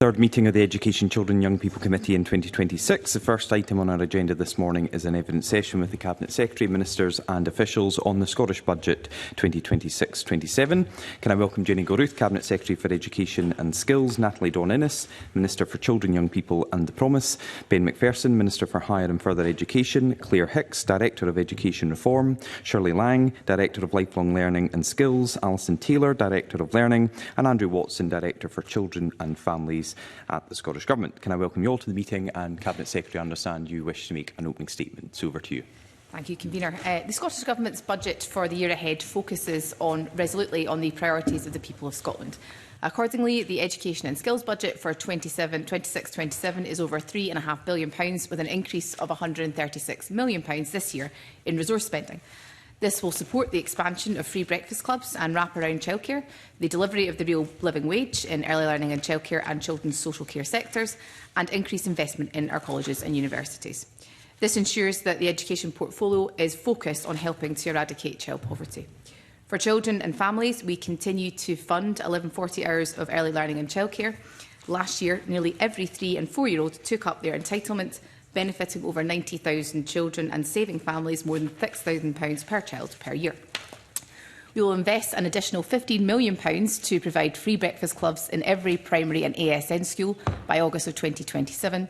Third meeting of the Education, Children and Young People Committee in 2026. The first item on our agenda this morning is an evidence session with the Cabinet Secretary, Ministers and officials on the Scottish Budget 2026-27. Can I welcome Jenny Goruth, Cabinet Secretary for Education and Skills, Natalie Dawn-Innes, Minister for Children, Young People and the Promise, Ben Macpherson, Minister for Higher and Further Education, Claire Hicks, Director of Education Reform, Shirley Lang, Director of Lifelong Learning and Skills, Alison Taylor, Director of Learning, and Andrew Watson, Director for Children and Families at the Scottish Government. Can I welcome you all to the meeting? And Cabinet Secretary, I understand you wish to make an opening statement. So over to you. Thank you, Convener. The Scottish Government's budget for the year ahead focuses resolutely on the priorities of the people of Scotland. Accordingly, the Education and Skills budget for 26-27 is over £3.5 billion, with an increase of £136 million this year in resource spending. This will support the expansion of free breakfast clubs and wraparound childcare, the delivery of the real living wage in early learning and childcare and children's social care sectors, and increase investment in our colleges and universities. This ensures that the education portfolio is focused on helping to eradicate child poverty. For children and families, we continue to fund 1140 hours of early learning and childcare. Last year, nearly every 3- and 4-year-old took up their entitlement, benefiting over 90,000 children and saving families more than £6,000 per child per year. We will invest an additional £15 million to provide free breakfast clubs in every primary and ASN school by August of 2027.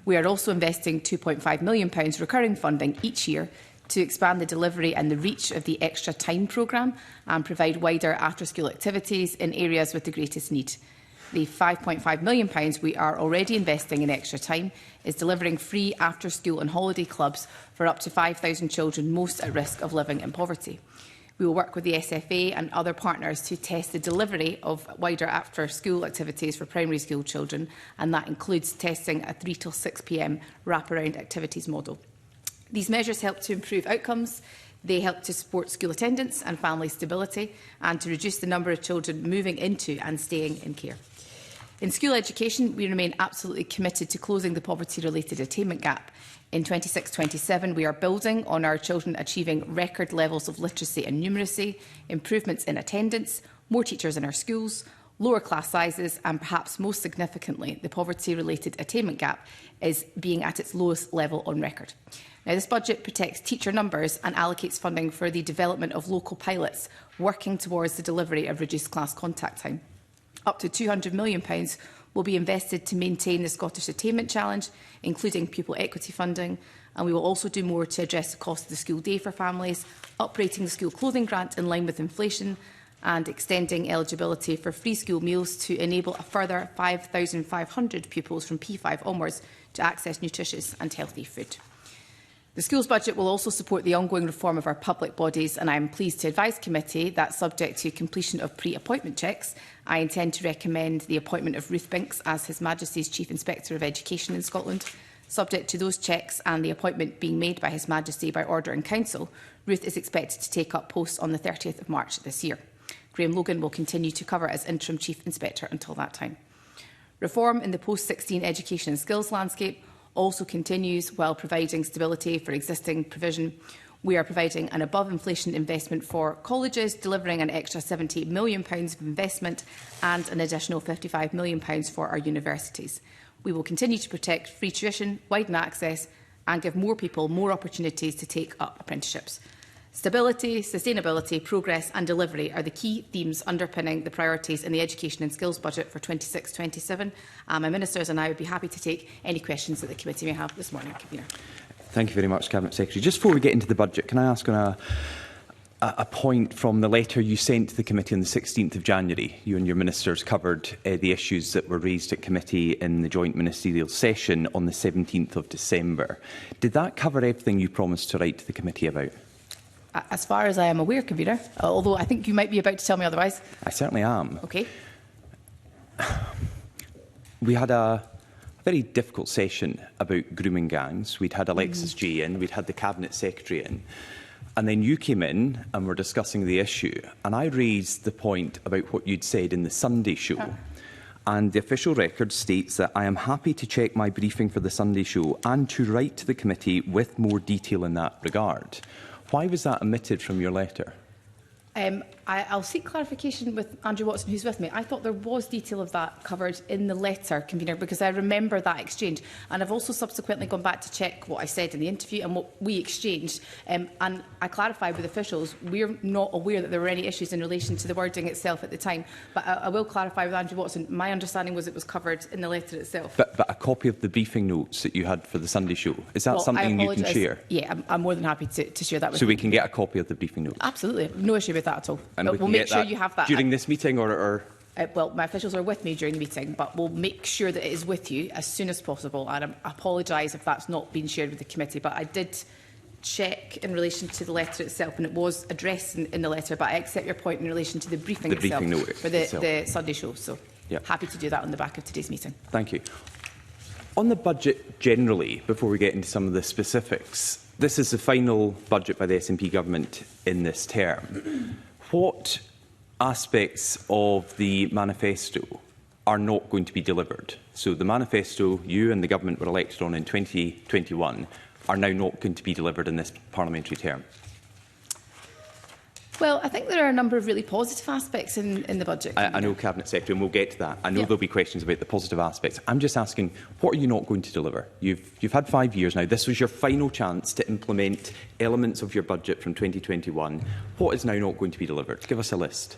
We are also investing £2.5 million recurring funding each year to expand the delivery and the reach of the Extra Time programme and provide wider after-school activities in areas with the greatest need. The £5.5 million we are already investing in Extra Time is delivering free after-school and holiday clubs for up to 5,000 children most at risk of living in poverty. We will work with the SFA and other partners to test the delivery of wider after-school activities for primary school children, and that includes testing a 3 till 6 p.m. wraparound activities model. These measures help to improve outcomes. They help to support school attendance and family stability, and to reduce the number of children moving into and staying in care. In school education, we remain absolutely committed to closing the poverty-related attainment gap. In 26-27, we are building on our children achieving record levels of literacy and numeracy, improvements in attendance, more teachers in our schools, lower class sizes, and perhaps most significantly, the poverty-related attainment gap is being at its lowest level on record. Now, this budget protects teacher numbers and allocates funding for the development of local pilots working towards the delivery of reduced class contact time. Up to £200 million will be invested to maintain the Scottish Attainment Challenge, including pupil equity funding, and we will also do more to address the cost of the school day for families, uprating the school clothing grant in line with inflation, and extending eligibility for free school meals to enable a further 5,500 pupils from P5 onwards to access nutritious and healthy food. The schools budget will also support the ongoing reform of our public bodies, and I am pleased to advise committee that, subject to completion of pre-appointment checks, I intend to recommend the appointment of Ruth Binks as His Majesty's Chief Inspector of Education in Scotland. Subject to those checks and the appointment being made by His Majesty by Order in Council, Ruth is expected to take up post on the 30th of March this year. Graham Logan will continue to cover as Interim Chief Inspector until that time. Reform in the post-16 education and skills landscape also continues while providing stability for existing provision. We are providing an above-inflation investment for colleges, delivering an extra £70 million of investment and an additional £55 million for our universities. We will continue to protect free tuition, widen access and give more people more opportunities to take up apprenticeships. Stability, sustainability, progress and delivery are the key themes underpinning the priorities in the Education and Skills budget for 26-27. My ministers and I would be happy to take any questions that the committee may have this morning. Convener. Thank you very much, Cabinet Secretary. Just before we get into the budget, can I ask on a point from the letter you sent to the committee on the 16th of January? You and your ministers covered the issues that were raised at committee in the joint ministerial session on the 17th of December. Did that cover everything you promised to write to the committee about? As far as I am aware, Convener, although I think you might be about to tell me otherwise. I certainly am. Okay. We had a very difficult session about grooming gangs. We'd had Alexis Jay in, we'd had the Cabinet Secretary in, and then you came in and were discussing the issue, and I raised the point about what you'd said in the Sunday show. And the official record states that I am happy to check my briefing for the Sunday show and to write to the committee with more detail in that regard. Why was that omitted from your letter? I'll seek clarification with Andrew Watson, who's with me. I thought there was detail of that covered in the letter, Convener, because I remember that exchange. And I've also subsequently gone back to check what I said in the interview and what we exchanged. And I clarified with officials, we're not aware that there were any issues in relation to the wording itself at the time. But I will clarify with Andrew Watson. My understanding was it was covered in the letter itself. But a copy of the briefing notes that you had for the Sunday show, is that something you can share? Yeah, I'm more than happy to share that with you. So we can get a copy of the briefing notes? Absolutely. No issue with that at all. And we'll make sure you have that during this meeting, or well, my officials are with me during the meeting, but we'll make sure that it is with you as soon as possible. And I apologise if that's not been shared with the committee, but I did check in relation to the letter itself, and it was addressed in the letter. But I accept your point in relation to the briefing itself for the Sunday show. So happy to do that on the back of today's meeting. Thank you. On the budget generally, before we get into some of the specifics, this is the final budget by the SNP government in this term. What aspects of the manifesto are not going to be delivered? So the manifesto you and the government were elected on in 2021 are now not going to be delivered in this parliamentary term. Well, I think there are a number of really positive aspects in the budget. I know, Cabinet Secretary, and we'll get to that. I know there'll be questions about the positive aspects. I'm just asking, what are you not going to deliver? You've had 5 years now. This was your final chance to implement elements of your budget from 2021. What is now not going to be delivered? Give us a list.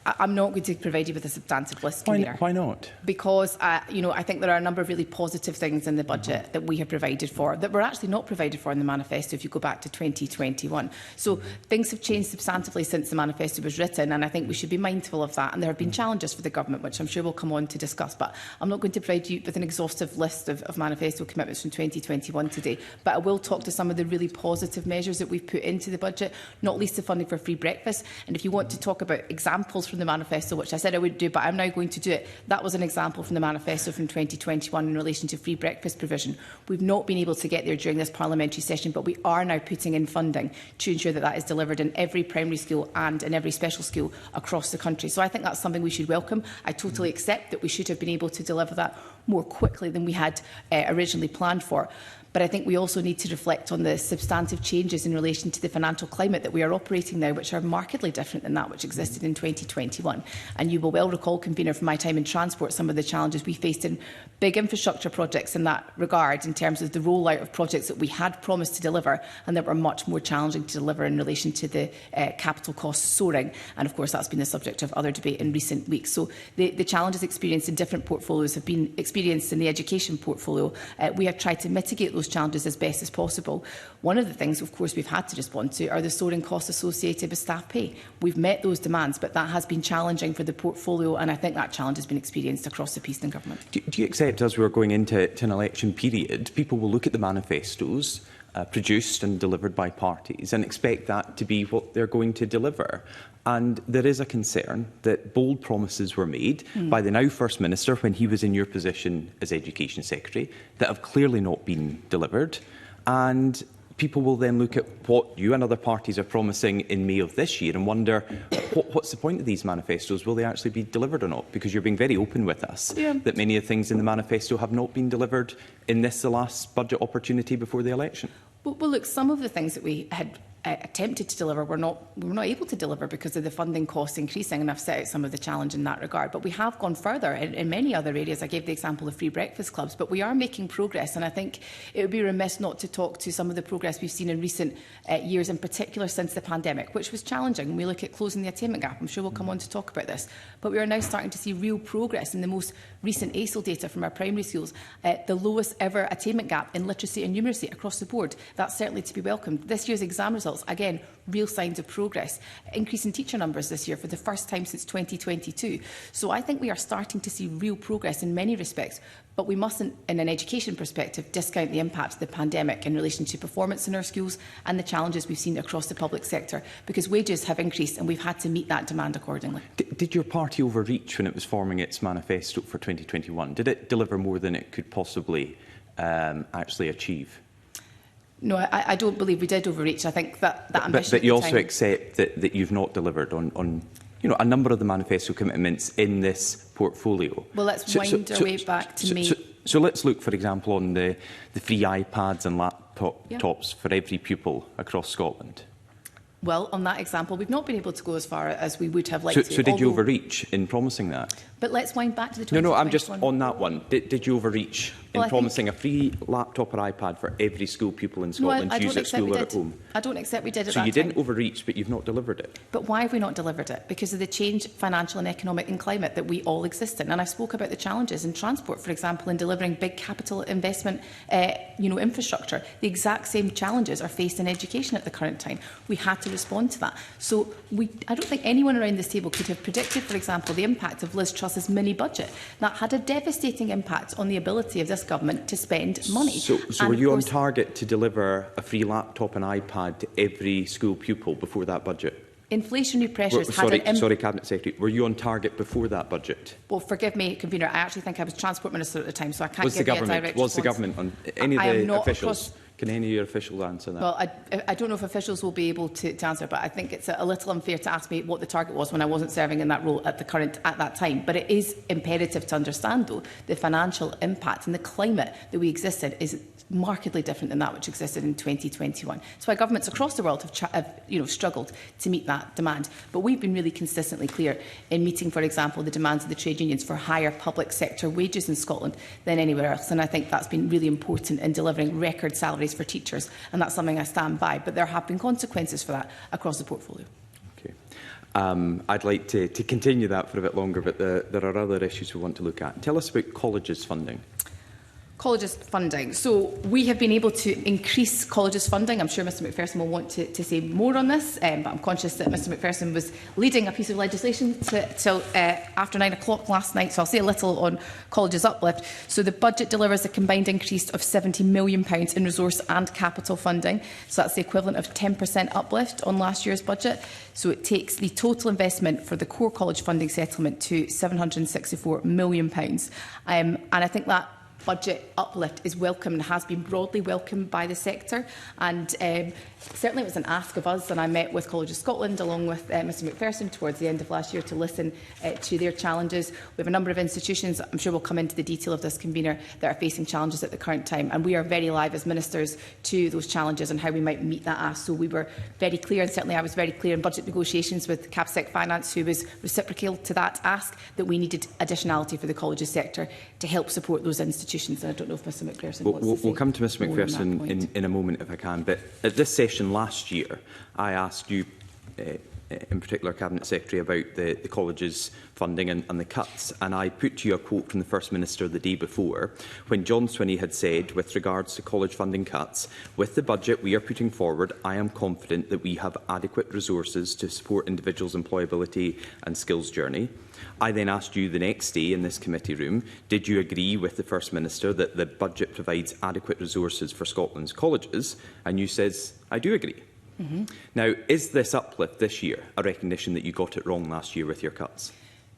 I'm not going to provide you with a substantive list. Why not? Because I think there are a number of really positive things in the budget that we have provided for that were actually not provided for in the manifesto if you go back to 2021. So things have changed substantively since the manifesto was written, and I think we should be mindful of that. And there have been challenges for the government, which I'm sure we'll come on to discuss. But I'm not going to provide you with an exhaustive list of manifesto commitments from 2021 today. But I will talk to some of the really positive measures that we've put into the budget, not least the funding for free breakfast. And if you want to talk about examples from the manifesto, which I said I would do, but I'm now going to do it. That was an example from the manifesto from 2021 in relation to free breakfast provision. We've not been able to get there during this parliamentary session, but we are now putting in funding to ensure that that is delivered in every primary school and in every special school across the country. So I think that's something we should welcome. I totally accept that we should have been able to deliver that more quickly than we had originally planned for. But I think we also need to reflect on the substantive changes in relation to the financial climate that we are operating now, which are markedly different than that which existed in 2021. And you will well recall, Convener, from my time in transport, some of the challenges we faced in big infrastructure projects in that regard, in terms of the rollout of projects that we had promised to deliver and that were much more challenging to deliver in relation to the capital costs soaring. And of course, that's been the subject of other debate in recent weeks. So the challenges experienced in different portfolios have been experienced in the education portfolio. We have tried to mitigate those challenges as best as possible. One of the things, of course, we've had to respond to are the soaring costs associated with staff pay. We've met those demands, but that has been challenging for the portfolio, and I think that challenge has been experienced across the Peace and Government. Do you accept, as we're going into an election period, people will look at the manifestos produced and delivered by parties and expect that to be what they're going to deliver? And there is a concern that bold promises were made by the now First Minister when he was in your position as Education Secretary that have clearly not been delivered. And people will then look at what you and other parties are promising in May of this year and wonder, what's the point of these manifestos? Will they actually be delivered or not? Because you're being very open with us that many of the things in the manifesto have not been delivered in the last budget opportunity before the election. Well, look, some of the things that we had attempted to deliver we were not able to deliver because of the funding costs increasing, and I've set out some of the challenge in that regard. But we have gone further in many other areas. I gave the example of free breakfast clubs, but we are making progress, and I think it would be remiss not to talk to some of the progress we've seen in recent years, in particular since the pandemic, which was challenging. When we look at closing the attainment gap, I'm sure we'll come on to talk about this, but we are now starting to see real progress in the most recent ACEL data from our primary schools, the lowest ever attainment gap in literacy and numeracy across the board. That's certainly to be welcomed. This year's exam results, again, real signs of progress. Increase in teacher numbers this year for the first time since 2022. So I think we are starting to see real progress in many respects, but we mustn't, in an education perspective, discount the impact of the pandemic in relation to performance in our schools and the challenges we've seen across the public sector, because wages have increased and we've had to meet that demand accordingly. Did your party overreach when it was forming its manifesto for 2021? Did it deliver more than it could possibly actually achieve? No, I don't believe we did overreach. I think that ambition. But you also accept that you've not delivered on a number of the manifesto commitments in this portfolio. Well, let's wind our way back to May. So let's look, for example, on the free iPads and laptops for every pupil across Scotland. Well, on that example, we've not been able to go as far as we would have liked to. So did you overreach in promising that? But let's wind back to the 2021. No, I'm just on that one. Did you overreach in promising a free laptop or iPad for every school pupil in Scotland to use at school or at home? I don't accept we did at that time. So you didn't time. Overreach, but you've not delivered it. But why have we not delivered it? Because of the change, financial and economic and climate that we all exist in. And I spoke about the challenges in transport, for example, in delivering big capital investment, infrastructure. The exact same challenges are faced in education at the current time. We had to respond to that. So I don't think anyone around this table could have predicted, for example, the impact of Liz Truss's mini budget. That had a devastating impact on the ability of this government to spend money. So were you on target to deliver a free laptop and iPad to every school pupil before that budget? Inflationary pressures Sorry, Cabinet Secretary, were you on target before that budget? Well, forgive me, Convener, I actually think I was Transport Minister at the time, so I can't give you a direct response. Was the government on any of the officials? Can any of your officials answer that? Well, I don't know if officials will be able to answer, but I think it's a little unfair to ask me what the target was when I wasn't serving in that role at that time. But it is imperative to understand, though, the financial impact and the climate that we exist in is markedly different than that which existed in 2021. That's why governments across the world have struggled to meet that demand. But we've been really consistently clear in meeting, for example, the demands of the trade unions for higher public sector wages in Scotland than anywhere else. And I think that's been really important in delivering record salaries for teachers. And that's something I stand by. But there have been consequences for that across the portfolio. Okay. I'd like to continue that for a bit longer, but there are other issues we want to look at. Tell us about colleges funding. Colleges funding. So we have been able to increase colleges funding. I'm sure Mr McPherson will want to say more on this, but I'm conscious that Mr McPherson was leading a piece of legislation till after 9 o'clock last night, so I'll say a little on colleges uplift. So the budget delivers a combined increase of £70 million in resource and capital funding. So that's the equivalent of 10% uplift on last year's budget. So it takes the total investment for the core college funding settlement to £764 million. And I think that budget uplift is welcome and has been broadly welcomed by the sector. And certainly it was an ask of us, and I met with Colleges Scotland along with Mr McPherson towards the end of last year to listen to their challenges. We have a number of institutions, I'm sure we'll come into the detail of this, Convener, that are facing challenges at the current time, and we are very live as ministers to those challenges and how we might meet that ask. So we were very clear, and certainly I was very clear in budget negotiations with CapSec Finance, who was reciprocal to that ask, that we needed additionality for the colleges sector to help support those institutions. And I don't know if Mr McPherson wants to say we'll come to Mr McPherson in a moment if I can, but at this session last year I asked you in particular Cabinet Secretary about the colleges funding and the cuts, and I put to you a quote from the First Minister the day before when John Swinney had said, with regards to college funding cuts, with the budget we are putting forward, I am confident that we have adequate resources to support individuals' employability and skills journey. I then asked you the next day in this committee room, did you agree with the First Minister that the budget provides adequate resources for Scotland's colleges? And you said, I do agree. Now, is this uplift this year a recognition that you got it wrong last year with your cuts?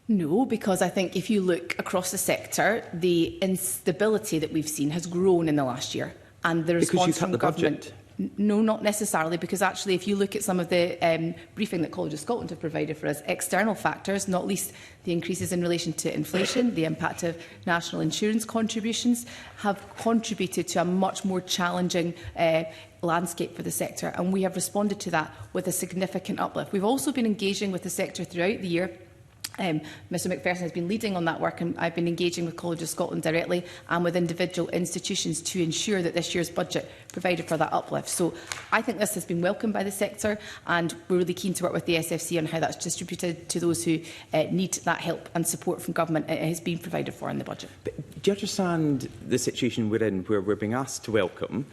No, because I think if you look across the sector, the instability that we've seen has grown in the last year. And the response from government... No, not necessarily, because actually if you look at some of the briefing that Colleges Scotland have provided for us, external factors, not least the increases in relation to inflation, the impact of national insurance contributions, have contributed to a much more challenging landscape for the sector, and we have responded to that with a significant uplift. We've also been engaging with the sector throughout the year. Mr McPherson has been leading on that work, and I've been engaging with Colleges Scotland directly and with individual institutions to ensure that this year's budget provided for that uplift. So I think this has been welcomed by the sector, and we're really keen to work with the SFC on how that's distributed to those who need that help and support from government. It has been provided for in the budget. But do you understand the situation we're in, where we're being asked to welcome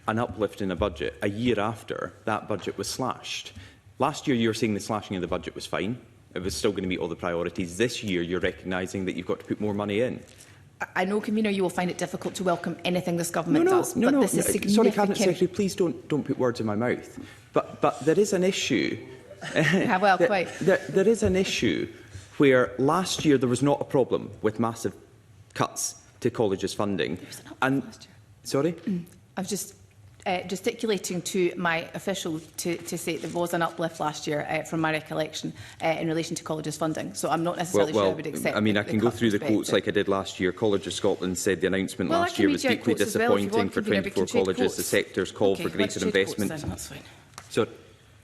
an uplift in a budget a year after that budget was slashed? Last year you were saying the slashing of the budget was fine. It was still going to meet all the priorities. This year, you're recognising that you've got to put more money in. I know, Convener, you will find it difficult to welcome anything this government does, but this is significant. Sorry, Cabinet Secretary, please don't put words in my mouth. But there is an issue. Well, quite. There is an issue where last year there was not a problem with massive cuts to colleges' funding. There was an uplift last year. Sorry? I've just gesticulating to my official to say there was an uplift last year from my recollection in relation to colleges funding. So I'm not necessarily sure I would accept. I mean, I can go through the quotes like I did last year. Colleges Scotland said the announcement last year was deeply disappointing for 24 colleges. The sector's call for greater investment. That's fine. So,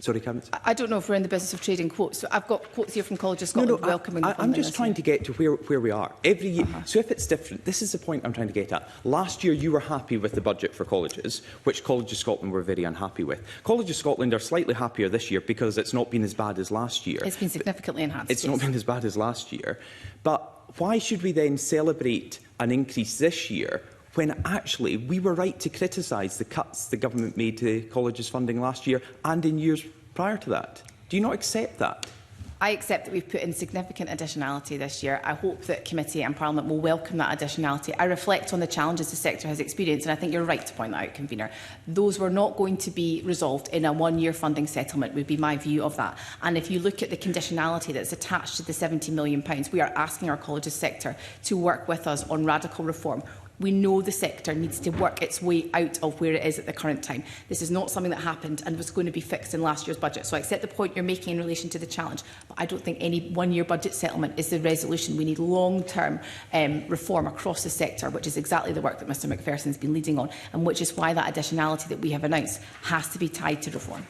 Sorry, Cabinet. I don't know if we're in the business of trading quotes. So I've got quotes here from College of Scotland welcoming the funding. I'm just trying to get to where we are. Every year, so if it's different, this is the point I'm trying to get at. Last year you were happy with the budget for colleges, which College of Scotland were very unhappy with. College of Scotland are slightly happier this year because it's not been as bad as last year. It's been significantly enhanced. It's not been as bad as last year. But why should we then celebrate an increase this year when actually we were right to criticise the cuts the government made to colleges' funding last year and in years prior to that? Do you not accept that? I accept that we've put in significant additionality this year. I hope that Committee and Parliament will welcome that additionality. I reflect on the challenges the sector has experienced, and I think you're right to point that out, Convener. Those were not going to be resolved in a one-year funding settlement, would be my view of that. And if you look at the conditionality that's attached to the £70 million, we are asking our colleges sector to work with us on radical reform. We know the sector needs to work its way out of where it is at the current time. This is not something that happened and was going to be fixed in last year's budget. So I accept the point you're making in relation to the challenge, but I don't think any one-year budget settlement is the resolution. We need long-term reform across the sector, which is exactly the work that Mr Macpherson has been leading on, and which is why that additionality that we have announced has to be tied to reform.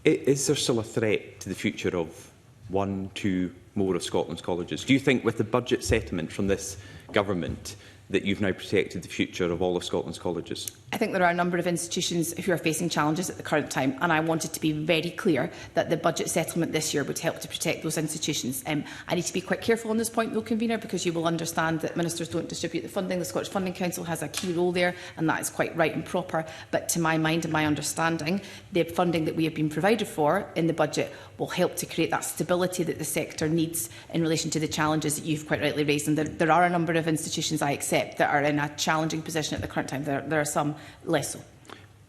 Is there still a threat to the future of one, two more of Scotland's colleges? Do you think with the budget settlement from this government that you've now protected the future of all of Scotland's colleges? I think there are a number of institutions who are facing challenges at the current time, and I wanted to be very clear that the budget settlement this year would help to protect those institutions. I need to be quite careful on this point, though, Convener, because you will understand that ministers don't distribute the funding. The Scottish Funding Council has a key role there, and that is quite right and proper. But to my mind and my understanding, the funding that we have been provided for in the budget will help to create that stability that the sector needs in relation to the challenges that you've quite rightly raised. And there are a number of institutions, I accept, that are in a challenging position at the current time. There are some less so.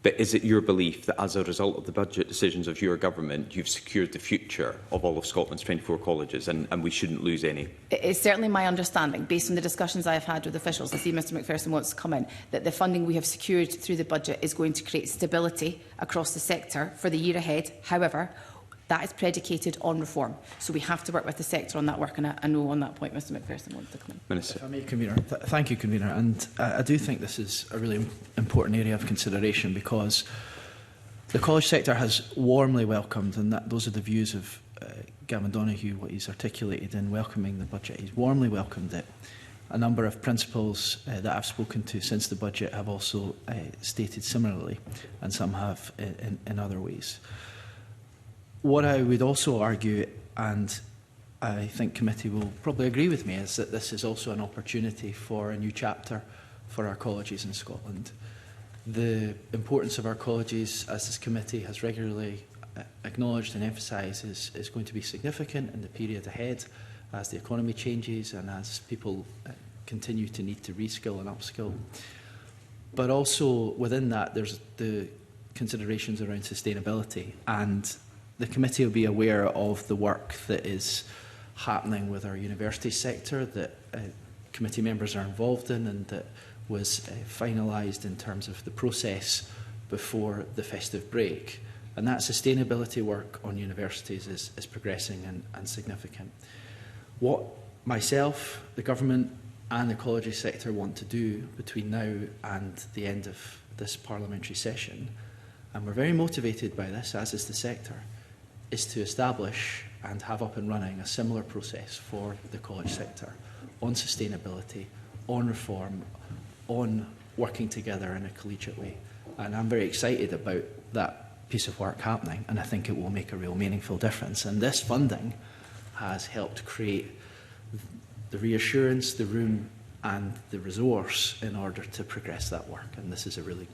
But is it your belief that as a result of the budget decisions of your government, you've secured the future of all of Scotland's 24 colleges and we shouldn't lose any? It's certainly my understanding, based on the discussions I have had with officials, I see Mr Macpherson wants to come in, that the funding we have secured through the budget is going to create stability across the sector for the year ahead. However, that is predicated on reform. So we have to work with the sector on that work, and I know on that point Mr Macpherson wants to come in. Minister. If I may, Convener. Thank you, Convener. And I do think this is a really important area of consideration, because the college sector has warmly welcomed, and those are the views of Gavin Donoghue, what he's articulated in welcoming the budget. He's warmly welcomed it. A number of principals that I've spoken to since the budget have also stated similarly, and some have in other ways. What I would also argue, and I think committee will probably agree with me, is that this is also an opportunity for a new chapter for our colleges in Scotland. The importance of our colleges, as this committee has regularly acknowledged and emphasised, is going to be significant in the period ahead as the economy changes and as people continue to need to reskill and upskill. But also within that, there's the considerations around sustainability, and the committee will be aware of the work that is happening with our university sector that committee members are involved in, and that was finalised in terms of the process before the festive break. And that sustainability work on universities is progressing and significant. What myself, the government and the colleges sector want to do between now and the end of this parliamentary session, and we're very motivated by this, as is the sector, is to establish and have up and running a similar process for the college sector on sustainability, on reform, on working together in a collegiate way. And I'm very excited about that piece of work happening, and I think it will make a real meaningful difference. And this funding has helped create the reassurance, the room and the resource in order to progress that work. And this is a really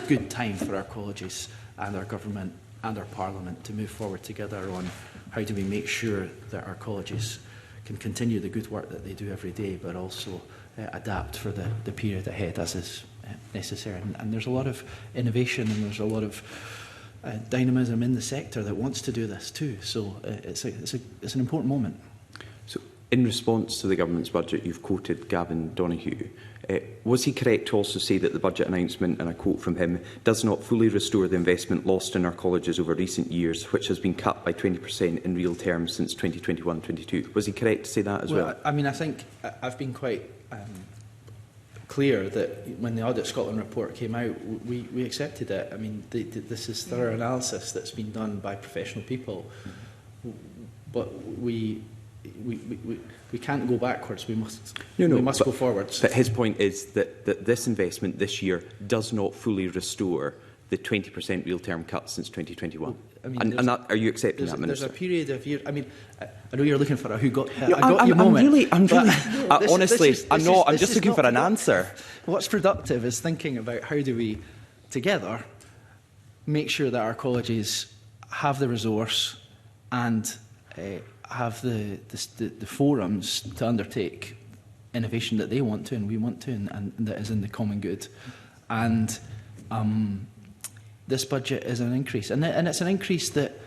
good time for our colleges and our government and our Parliament to move forward together on how do we make sure that our colleges can continue the good work that they do every day, but also adapt for the period ahead as is necessary. And there's a lot of innovation, and there's a lot of dynamism in the sector that wants to do this too. So it's an important moment. So, in response to the government's budget, you've quoted Gavin Donoghue. Was he correct to also say that the budget announcement, and I quote from him, does not fully restore the investment lost in our colleges over recent years, which has been cut by 20% in real terms since 2021-22? Was he correct to say that as well? I mean, I think I've been quite clear that when the Audit Scotland report came out, we accepted it. I mean, this is thorough analysis that's been done by professional people, but we can't go backwards. We must go forwards. But his point is that this investment this year does not fully restore the 20% real-term cut since 2021. I mean, and that, are you accepting that, Minister? There's a period of years. I mean, I know you're looking for a who got hit. No, I got your moment. I'm really honestly, I'm not. I'm just looking for an answer. What's productive is thinking about how do we, together, make sure that our colleges have the resource and have the forums to undertake innovation that they want to and we want to, and that is in the common good. And this budget is an increase, and it's an increase that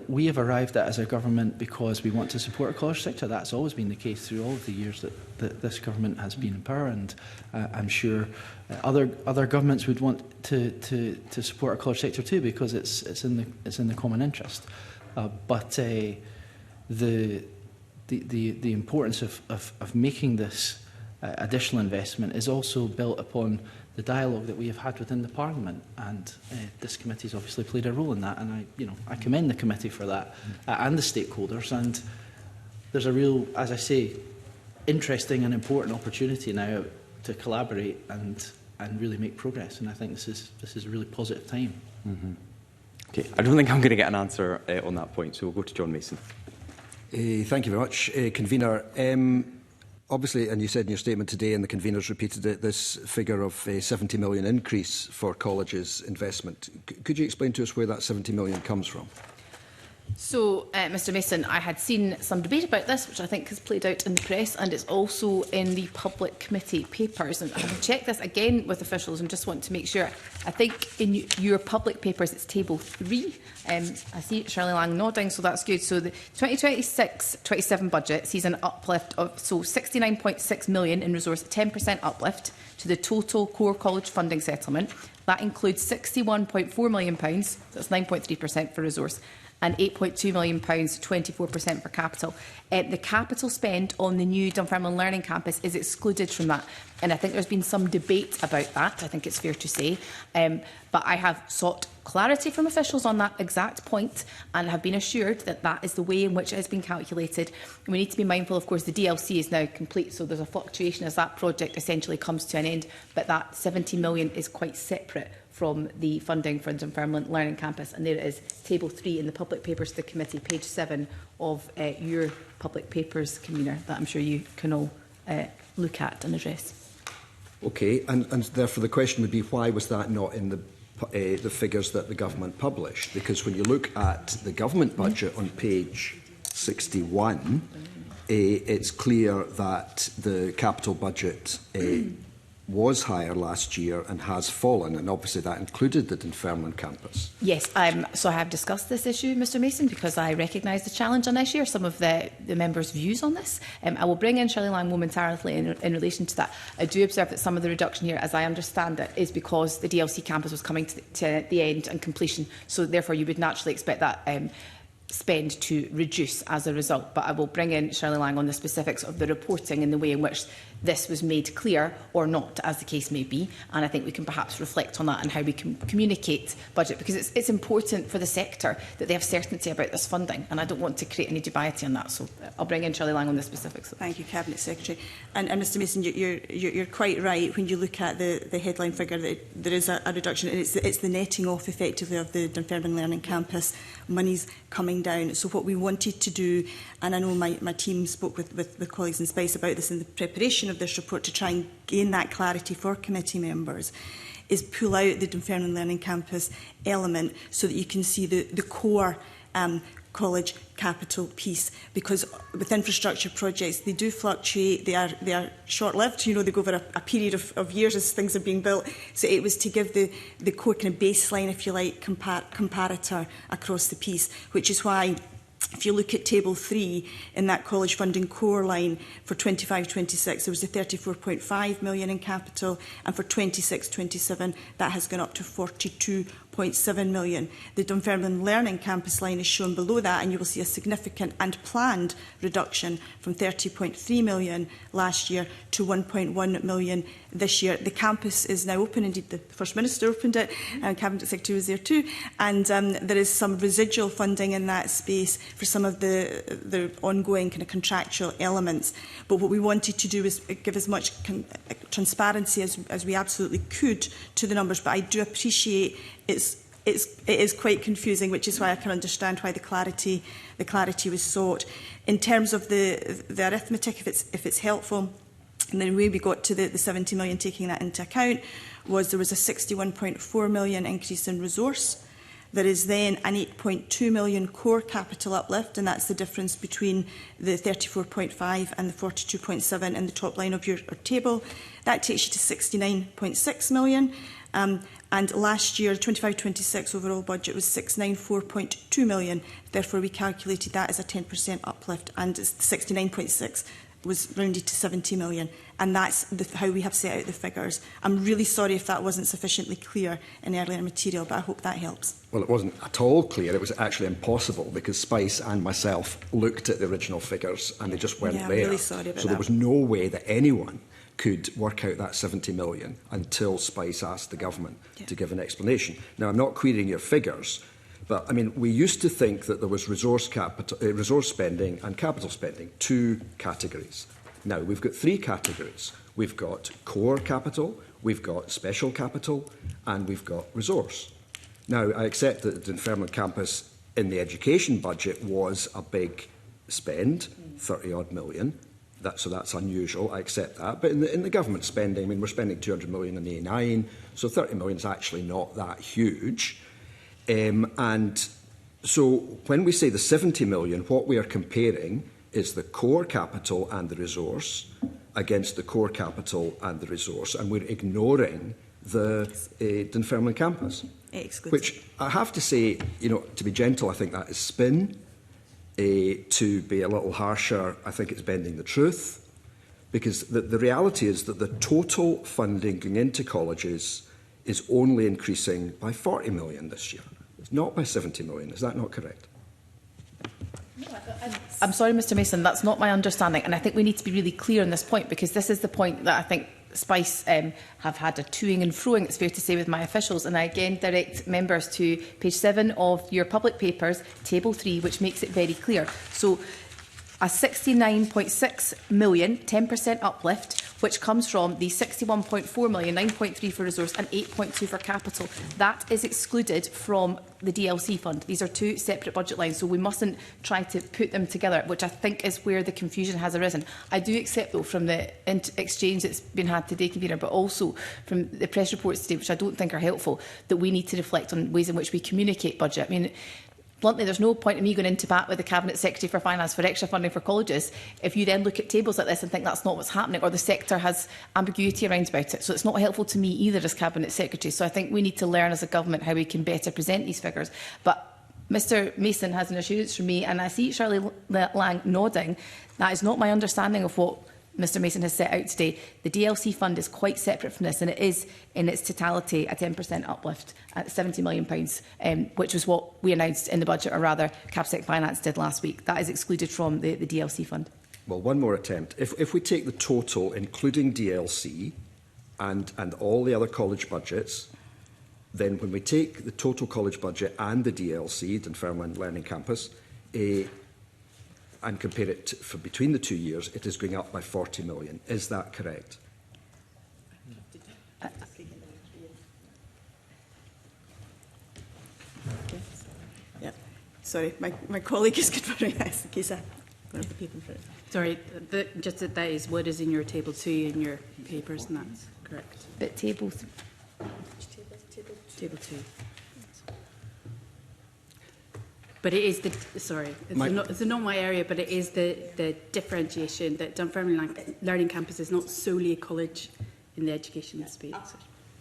we have arrived at as a government because we want to support our college sector. That's always been the case through all of the years that this government has been in power, and I'm sure other governments would want to support our college sector too, because it's in the common interest. But the importance of making this additional investment is also built upon the dialogue that we have had within the Parliament, and this committee has obviously played a role in that, and I commend the committee for that, and the stakeholders. And there's a real, as I say, interesting and important opportunity now to collaborate and really make progress. And I think this is a really positive time. Mm-hmm. Okay, I don't think I'm going to get an answer on that point, so we'll go to John Mason. Thank you very much, Convener. Obviously, and you said in your statement today, and the conveners repeated it, this figure of a 70 million increase for colleges' investment. Could you explain to us where that 70 million comes from? So, Mr Mason, I had seen some debate about this, which I think has played out in the press, and it's also in the public committee papers. And I have checked this again with officials and just want to make sure. I think in your public papers it's table 3. I see Shirley Lang nodding, so that's good. So the 2026-27 budget sees an uplift of 69.6 million in resource, 10% uplift to the total core college funding settlement. That includes £61.4 million, that's 9.3% for resource, and £8.2 million, 24% for capital. The capital spend on the new Dunfermline Learning Campus is excluded from that. And I think there's been some debate about that, I think it's fair to say. But I have sought clarity from officials on that exact point and have been assured that that is the way in which it has been calculated. And we need to be mindful, of course, the DLC is now complete, so there's a fluctuation as that project essentially comes to an end. But that 70 million is quite separate from the funding for the Dunfermline Learning Campus. And there it is, table 3 in the public papers to the committee, page 7 of your public papers, Convener, that I'm sure you can all look at and address. Okay, and therefore the question would be, why was that not in the figures that the government published? Because when you look at the government budget on page 61, it's clear that the capital budget was higher last year and has fallen, and obviously that included the Dunfermline campus. Yes, so I have discussed this issue, Mr Mason, because I recognise the challenge and I share some of the members' views on this. I will bring in Shirley Lang momentarily in relation to that. I do observe that some of the reduction here, as I understand it, is because the DLC campus was coming to the end and completion, so therefore you would naturally expect that spend to reduce as a result. But I will bring in Shirley Lang on the specifics of the reporting and the way in which this was made clear or not, as the case may be. And I think we can perhaps reflect on that and how we can communicate budget, because it's important for the sector that they have certainty about this funding, and I don't want to create any dubiety on that. So I'll bring in Shirley Lang on the specifics. Thank you, Cabinet Secretary. And Mr Mason, you're quite right when you look at the headline figure that there is a reduction, and it's the netting off effectively of the Dunfermline Learning Campus money's coming down. So what we wanted to do, and I know my team spoke with colleagues in Spice about this in the preparation of this report to try and gain that clarity for committee members, is pull out the Dunfermline Learning Campus element so that you can see the core college capital piece, because with infrastructure projects they do fluctuate, they are short-lived, you know, they go over a period of years as things are being built. So it was to give the core kind of baseline, if you like, comparator across the piece, which is why if you look at table 3 in that college funding core line for 25-26, there was a 34.5 million in capital, and for 26-27 that has gone up to 42.4 32.7 million. The Dunfermline Learning Campus line is shown below that, and you will see a significant and planned reduction from 30.3 million last year to 1.1 million this year. The campus is now open. Indeed, the First Minister opened it, and Cabinet Secretary was there too. And there is some residual funding in that space for some of the ongoing kind of contractual elements. But what we wanted to do is give as much transparency as we absolutely could to the numbers. But I do appreciate it is quite confusing, which is why I can understand why the clarity was sought. In terms of the arithmetic, if it's helpful, and then the way we got to the 70 million, taking that into account, was there was a 61.4 million increase in resource. There is then an 8.2 million core capital uplift, and that's the difference between the 34.5 and the 42.7 in the top line of your table. That takes you to 69.6 million. And last year, 25-26 overall budget was 694.2 million. Therefore, we calculated that as a 10% uplift, and it's 69.6 was rounded to 70 million. And that's how we have set out the figures. I'm really sorry if that wasn't sufficiently clear in earlier material, but I hope that helps. Well, it wasn't at all clear. It was actually impossible because Spice and myself looked at the original figures and they just weren't there. I'm really sorry about so that. There was no way that anyone could work out that 70 million until Spice asked the government to give an explanation. Now, I'm not querying your figures, but I mean, we used to think that there was resource spending and capital spending, two categories. Now, we've got three categories. We've got core capital, we've got special capital, and we've got resource. Now, I accept that the Dunfermline campus in the education budget was a big spend, 30-odd million. So that's unusual, I accept that. But in the government spending, I mean, we're spending 200 million on the A9, so 30 million is actually not that huge. And so when we say the 70 million, what we are comparing is the core capital and the resource against the core capital and the resource, and we're ignoring the Dunfermline campus, which I have to say, you know, to be gentle, I think that is spin. To be a little harsher, I think it's bending the truth, because the reality is that the total funding going into colleges is only increasing by 40 million this year. It's not by 70 million. Is that not correct? I'm sorry, Mr Mason, that's not my understanding, and I think we need to be really clear on this point, because this is the point that I think Spice have had a toing and froing, it's fair to say, with my officials. And I again direct members to page 7 of your public papers, table 3, which makes it very clear. So a 69.6 million, 10% uplift, which comes from the 61.4 million, 9.3 for resource and 8.2 for capital. That is excluded from the DLC fund. These are two separate budget lines, so we mustn't try to put them together, which I think is where the confusion has arisen. I do accept, though, from the exchange that's been had today, Convener, but also from the press reports today, which I don't think are helpful, that we need to reflect on ways in which we communicate budget. I mean, bluntly, there's no point in me going into bat with the Cabinet Secretary for Finance for extra funding for colleges if you then look at tables like this and think that's not what's happening, or the sector has ambiguity around about it. So it's not helpful to me either as Cabinet Secretary. So I think we need to learn as a government how we can better present these figures. But Mr Mason has an assurance from me, and I see Shirley Lang nodding. That is not my understanding of what Mr Mason has set out today. The DLC fund is quite separate from this, and it is in its totality a 10% uplift at £70 million, which was what we announced in the budget, or rather CapSec Finance did last week. That is excluded from the DLC fund. Well, one more attempt. If we take the total, including DLC and all the other college budgets, then when we take the total college budget and the DLC, Dunfermline Learning Campus, and compare it for between the 2 years, it is going up by 40 million. Is that correct? Yeah. Sorry, my colleague is confirming this in case I don't have the paper in front of me. Sorry, just that is what is in your table 2 in your papers, and that's correct. But table 3. Table 2. But it is it's not my area, but it is the differentiation that Dunfermline Learning Campus is not solely a college in the education space.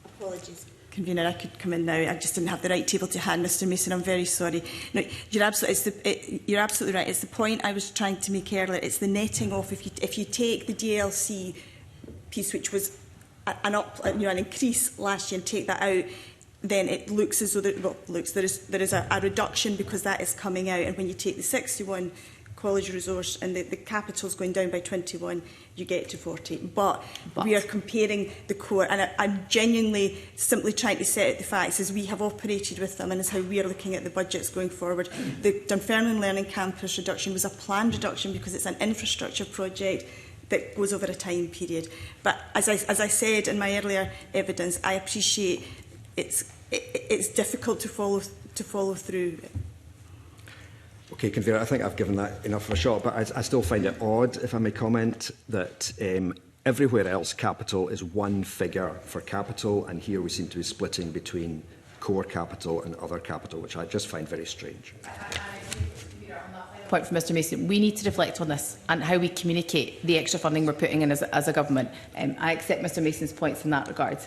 Apologies, Convener, I could come in now. I just didn't have the right table to hand, Mr Mason. I'm very sorry. No, you're absolutely right. It's the point I was trying to make earlier. It's the netting off. If you take the DLC piece, which was an increase last year, and take that out, then it looks as though there is a reduction because that is coming out. And when you take the 61 college resource and the capital's going down by 21, you get to 40. But we are comparing the core, and I'm genuinely simply trying to set out the facts as we have operated with them and as how we are looking at the budgets going forward. The Dunfermline Learning Campus reduction was a planned reduction because it's an infrastructure project that goes over a time period. But as I said in my earlier evidence, I appreciate it's difficult to follow through. Okay, Convener, I think I've given that enough of a shot, but I still find it odd, if I may comment, that everywhere else capital is one figure for capital, and here we seem to be splitting between core capital and other capital, which I just find very strange. Point from Mr Mason, we need to reflect on this and how we communicate the extra funding we're putting in as a government. I accept Mr Mason's points in that regard.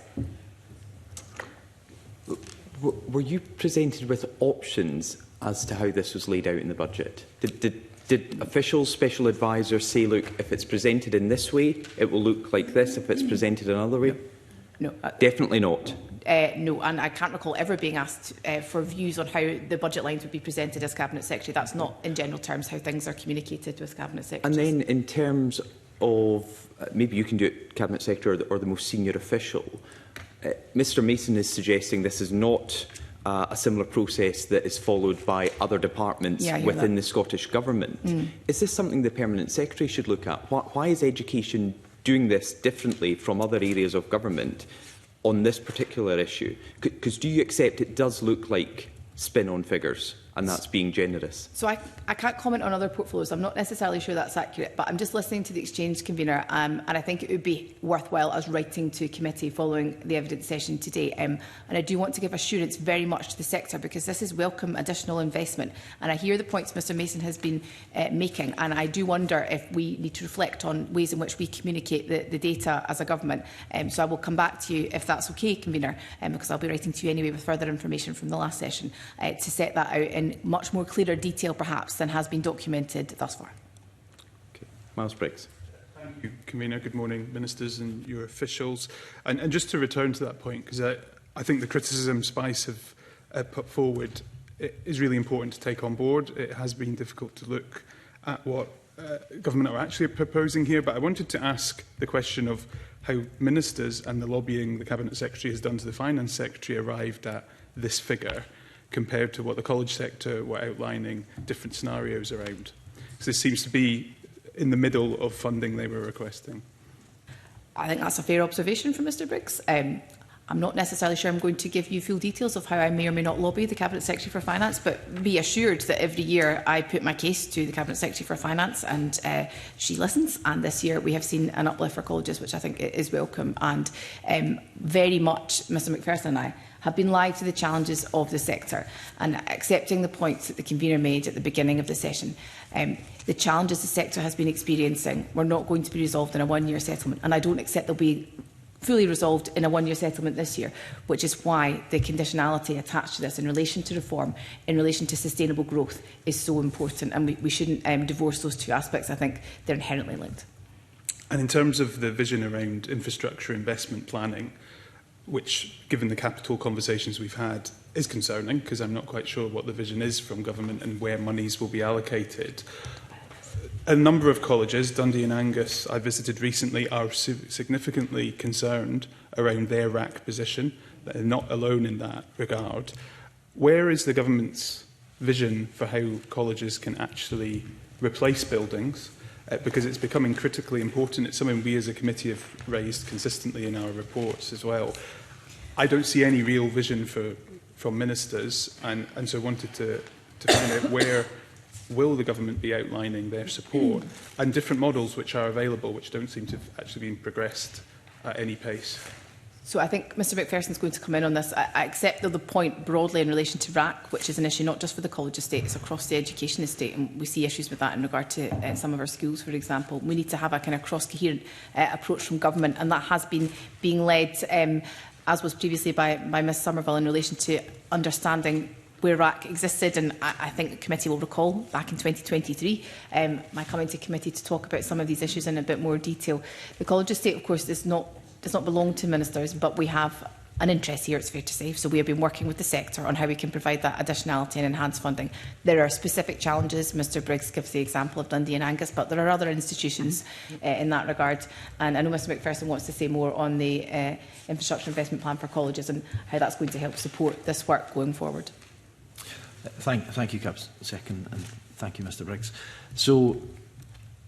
Were you presented with options as to how this was laid out in the budget? Did officials, special advisers say, look, if it's presented in this way, it will look like this, if it's presented another way? No. Definitely not. No, and I can't recall ever being asked for views on how the budget lines would be presented as Cabinet Secretary. That's not, in general terms, how things are communicated with Cabinet Secretaries. And then, in terms of, maybe you can do it, Cabinet Secretary or the most senior official, Mr Mason is suggesting this is not a similar process that is followed by other departments within the Scottish Government. Is this something the Permanent Secretary should look at? Why is education doing this differently from other areas of government on this particular issue? Because do you accept it does look like spin on figures, and that's being generous? So I can't comment on other portfolios. I'm not necessarily sure that's accurate, but I'm just listening to the Exchange Convener, and I think it would be worthwhile as writing to committee following the evidence session today. And I do want to give assurance very much to the sector, because this is welcome additional investment. And I hear the points Mr Mason has been making, and I do wonder if we need to reflect on ways in which we communicate the data as a government. So I will come back to you if that's okay, Convener, because I'll be writing to you anyway with further information from the last session to set that out in much more clearer detail perhaps than has been documented thus far. Okay. Miles Briggs. Thank you, Convener. Good morning, Ministers and your officials. And just to return to that point, because I think the criticism Spice have put forward is really important to take on board. It has been difficult to look at what government are actually proposing here, but I wanted to ask the question of how ministers and the lobbying the Cabinet Secretary has done to the Finance Secretary arrived at this figure, compared to what the college sector were outlining different scenarios around. So this seems to be in the middle of funding they were requesting. I think that's a fair observation from Mr Briggs. I'm not necessarily sure I'm going to give you full details of how I may or may not lobby the Cabinet Secretary for Finance, but be assured that every year I put my case to the Cabinet Secretary for Finance, and she listens. And this year we have seen an uplift for colleges, which I think is welcome. And very much Mr Macpherson and I have been live to the challenges of the sector, and accepting the points that the convener made at the beginning of the session. The challenges the sector has been experiencing were not going to be resolved in a one-year settlement, and I don't accept they'll be fully resolved in a one-year settlement this year, which is why the conditionality attached to this in relation to reform, in relation to sustainable growth, is so important, and we shouldn't divorce those two aspects. I think they're inherently linked. And in terms of the vision around infrastructure investment planning, which, given the capital conversations we've had, is concerning, because I'm not quite sure what the vision is from government and where monies will be allocated. A number of colleges, Dundee and Angus, I visited recently, are significantly concerned around their RAC position. They're not alone in that regard. Where is the government's vision for how colleges can actually replace buildings? Because it's becoming critically important. It's something we as a committee have raised consistently in our reports as well. I don't see any real vision from ministers, and so wanted to find out where will the government be outlining their support, and different models which are available, which don't seem to have actually been progressed at any pace. So I think Mr Macpherson is going to come in on this. I accept the point broadly in relation to RAC, which is an issue not just for the college estate, it's across the education estate, and we see issues with that in regard to some of our schools, for example. We need to have a kind of cross-coherent approach from government, and that has been being led, as was previously by Ms Somerville, in relation to understanding where RAC existed. And I think the committee will recall back in 2023 my coming to committee to talk about some of these issues in a bit more detail. The college estate, of course, does not belong to ministers, but we have an interest here, it's fair to say. So we have been working with the sector on how we can provide that additionality and enhanced funding. There are specific challenges. Mr Briggs gives the example of Dundee and Angus, but there are other institutions in that regard. And I know Mr Macpherson wants to say more on the infrastructure investment plan for colleges and how that's going to help support this work going forward. Thank you, Cabinet Secretary, and thank you, Mr Briggs. So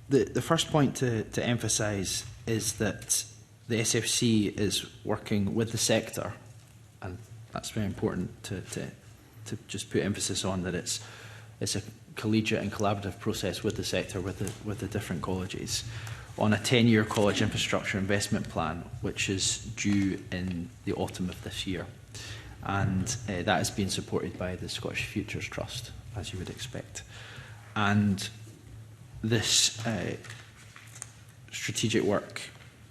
the first point to emphasise is that the SFC is working with the sector, and that's very important to just put emphasis on that it's a collegiate and collaborative process with the sector, with the different colleges, on a 10-year college infrastructure investment plan, which is due in the autumn of this year. And that has been supported by the Scottish Futures Trust, as you would expect. And this strategic work,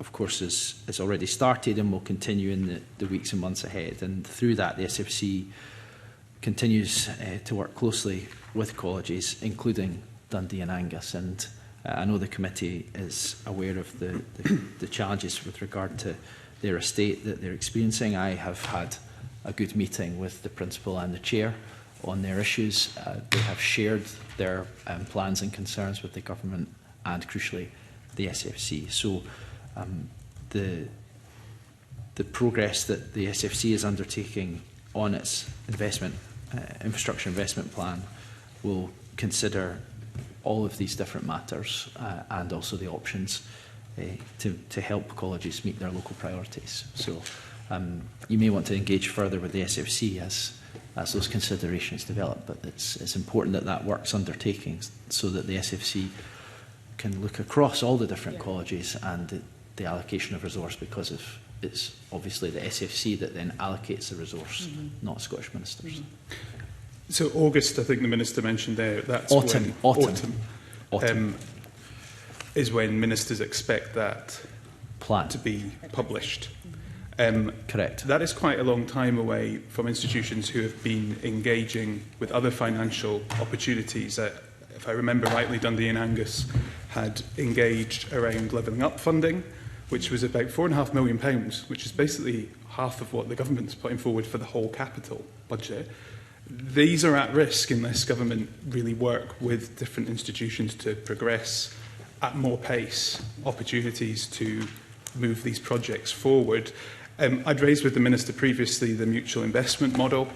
of course, is already started and will continue in the weeks and months ahead. And through that, the SFC continues to work closely with colleges, including Dundee and Angus. And I know the committee is aware of the challenges with regard to their estate that they're experiencing. I have had a good meeting with the principal and the chair on their issues. They have shared their plans and concerns with the government and, crucially, the SFC. So the progress that the SFC is undertaking on its infrastructure investment plan will consider all of these different matters and also the options to help colleges meet their local priorities. So you may want to engage further with the SFC as those considerations develop, but it's important that that work's undertaking so that the SFC can look across all the different colleges and the allocation of resource, because it's obviously the SFC that then allocates the resource, not Scottish ministers. So August, I think the Minister mentioned there, that's autumn is when ministers expect that plan to be published. Correct. That is quite a long time away from institutions who have been engaging with other financial opportunities. If I remember rightly, Dundee and Angus had engaged around levelling up funding, which was about £4.5 million, which is basically half of what the government's putting forward for the whole capital budget. These are at risk unless government really work with different institutions to progress at more pace opportunities to move these projects forward. I'd raised with the Minister previously the mutual investment model,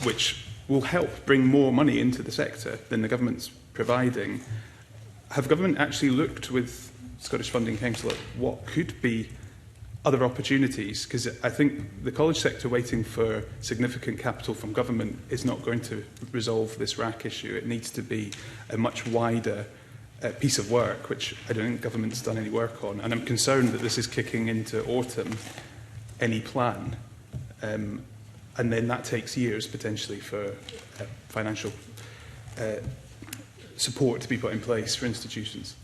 which will help bring more money into the sector than the government's providing. Have government actually looked with Scottish Funding Council at what could be other opportunities? Because I think the college sector waiting for significant capital from government is not going to resolve this RAC issue. It needs to be a much wider piece of work, which I don't think government's done any work on. And I'm concerned that this is kicking into autumn any plan. And then that takes years, potentially, for financial support to be put in place for institutions.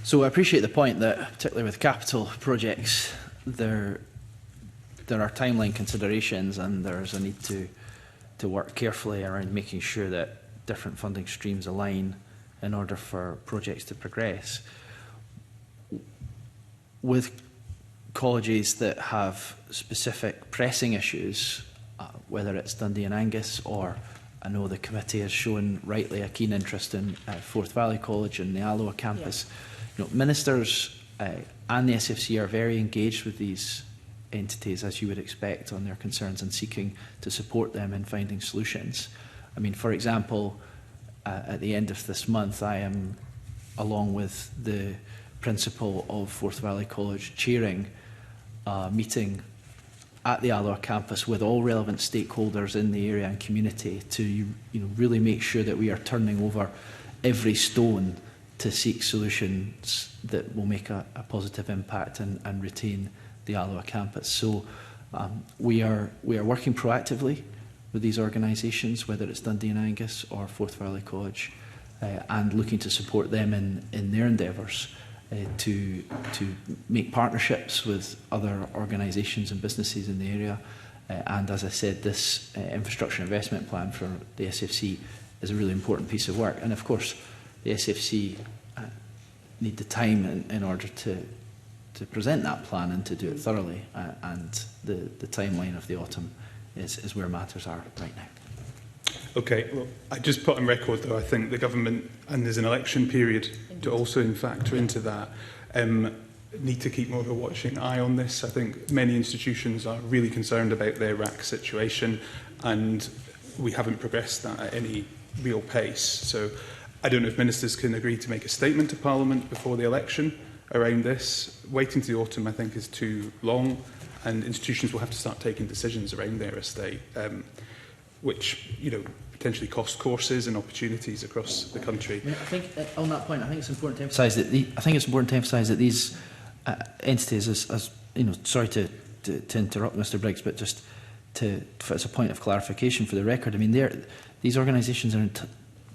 So I appreciate the point that, particularly with capital projects, there are timeline considerations and there's a need to work carefully around making sure that different funding streams align in order for projects to progress. With colleges that have specific pressing issues, whether it's Dundee and Angus, or I know the committee has shown rightly a keen interest in Forth Valley College and the Alloa campus. You know, ministers and the SFC are very engaged with these entities, as you would expect, on their concerns and seeking to support them in finding solutions. I mean, for example, at the end of this month, I am, along with the principal of Forth Valley College, chairing a meeting at the Alloa campus with all relevant stakeholders in the area and community to really make sure that we are turning over every stone to seek solutions that will make a positive impact and retain the Alloa campus. So we are working proactively with these organisations, whether it's Dundee and Angus or Forth Valley College, and looking to support them in their endeavours to make partnerships with other organisations and businesses in the area. And as I said, this infrastructure investment plan for the SFC is a really important piece of work. And of course, the SFC need the time in order to present that plan and to do it thoroughly. And the timeline of the autumn is where matters are right now. Okay, well, I just put on record, though, I think the government, and there's an election period to also factor into that, need to keep more of a watching eye on this. I think many institutions are really concerned about their RAC situation, and we haven't progressed that at any real pace. So I don't know if ministers can agree to make a statement to Parliament before the election around this. Waiting to the autumn, I think, is too long, and institutions will have to start taking decisions around their estate, which, you know, potentially cost courses and opportunities across the country. I think on that point, I think it's important to emphasise that these entities, as you know, sorry to interrupt, Mr. Briggs, but just as a point of clarification for the record, I mean, these organisations are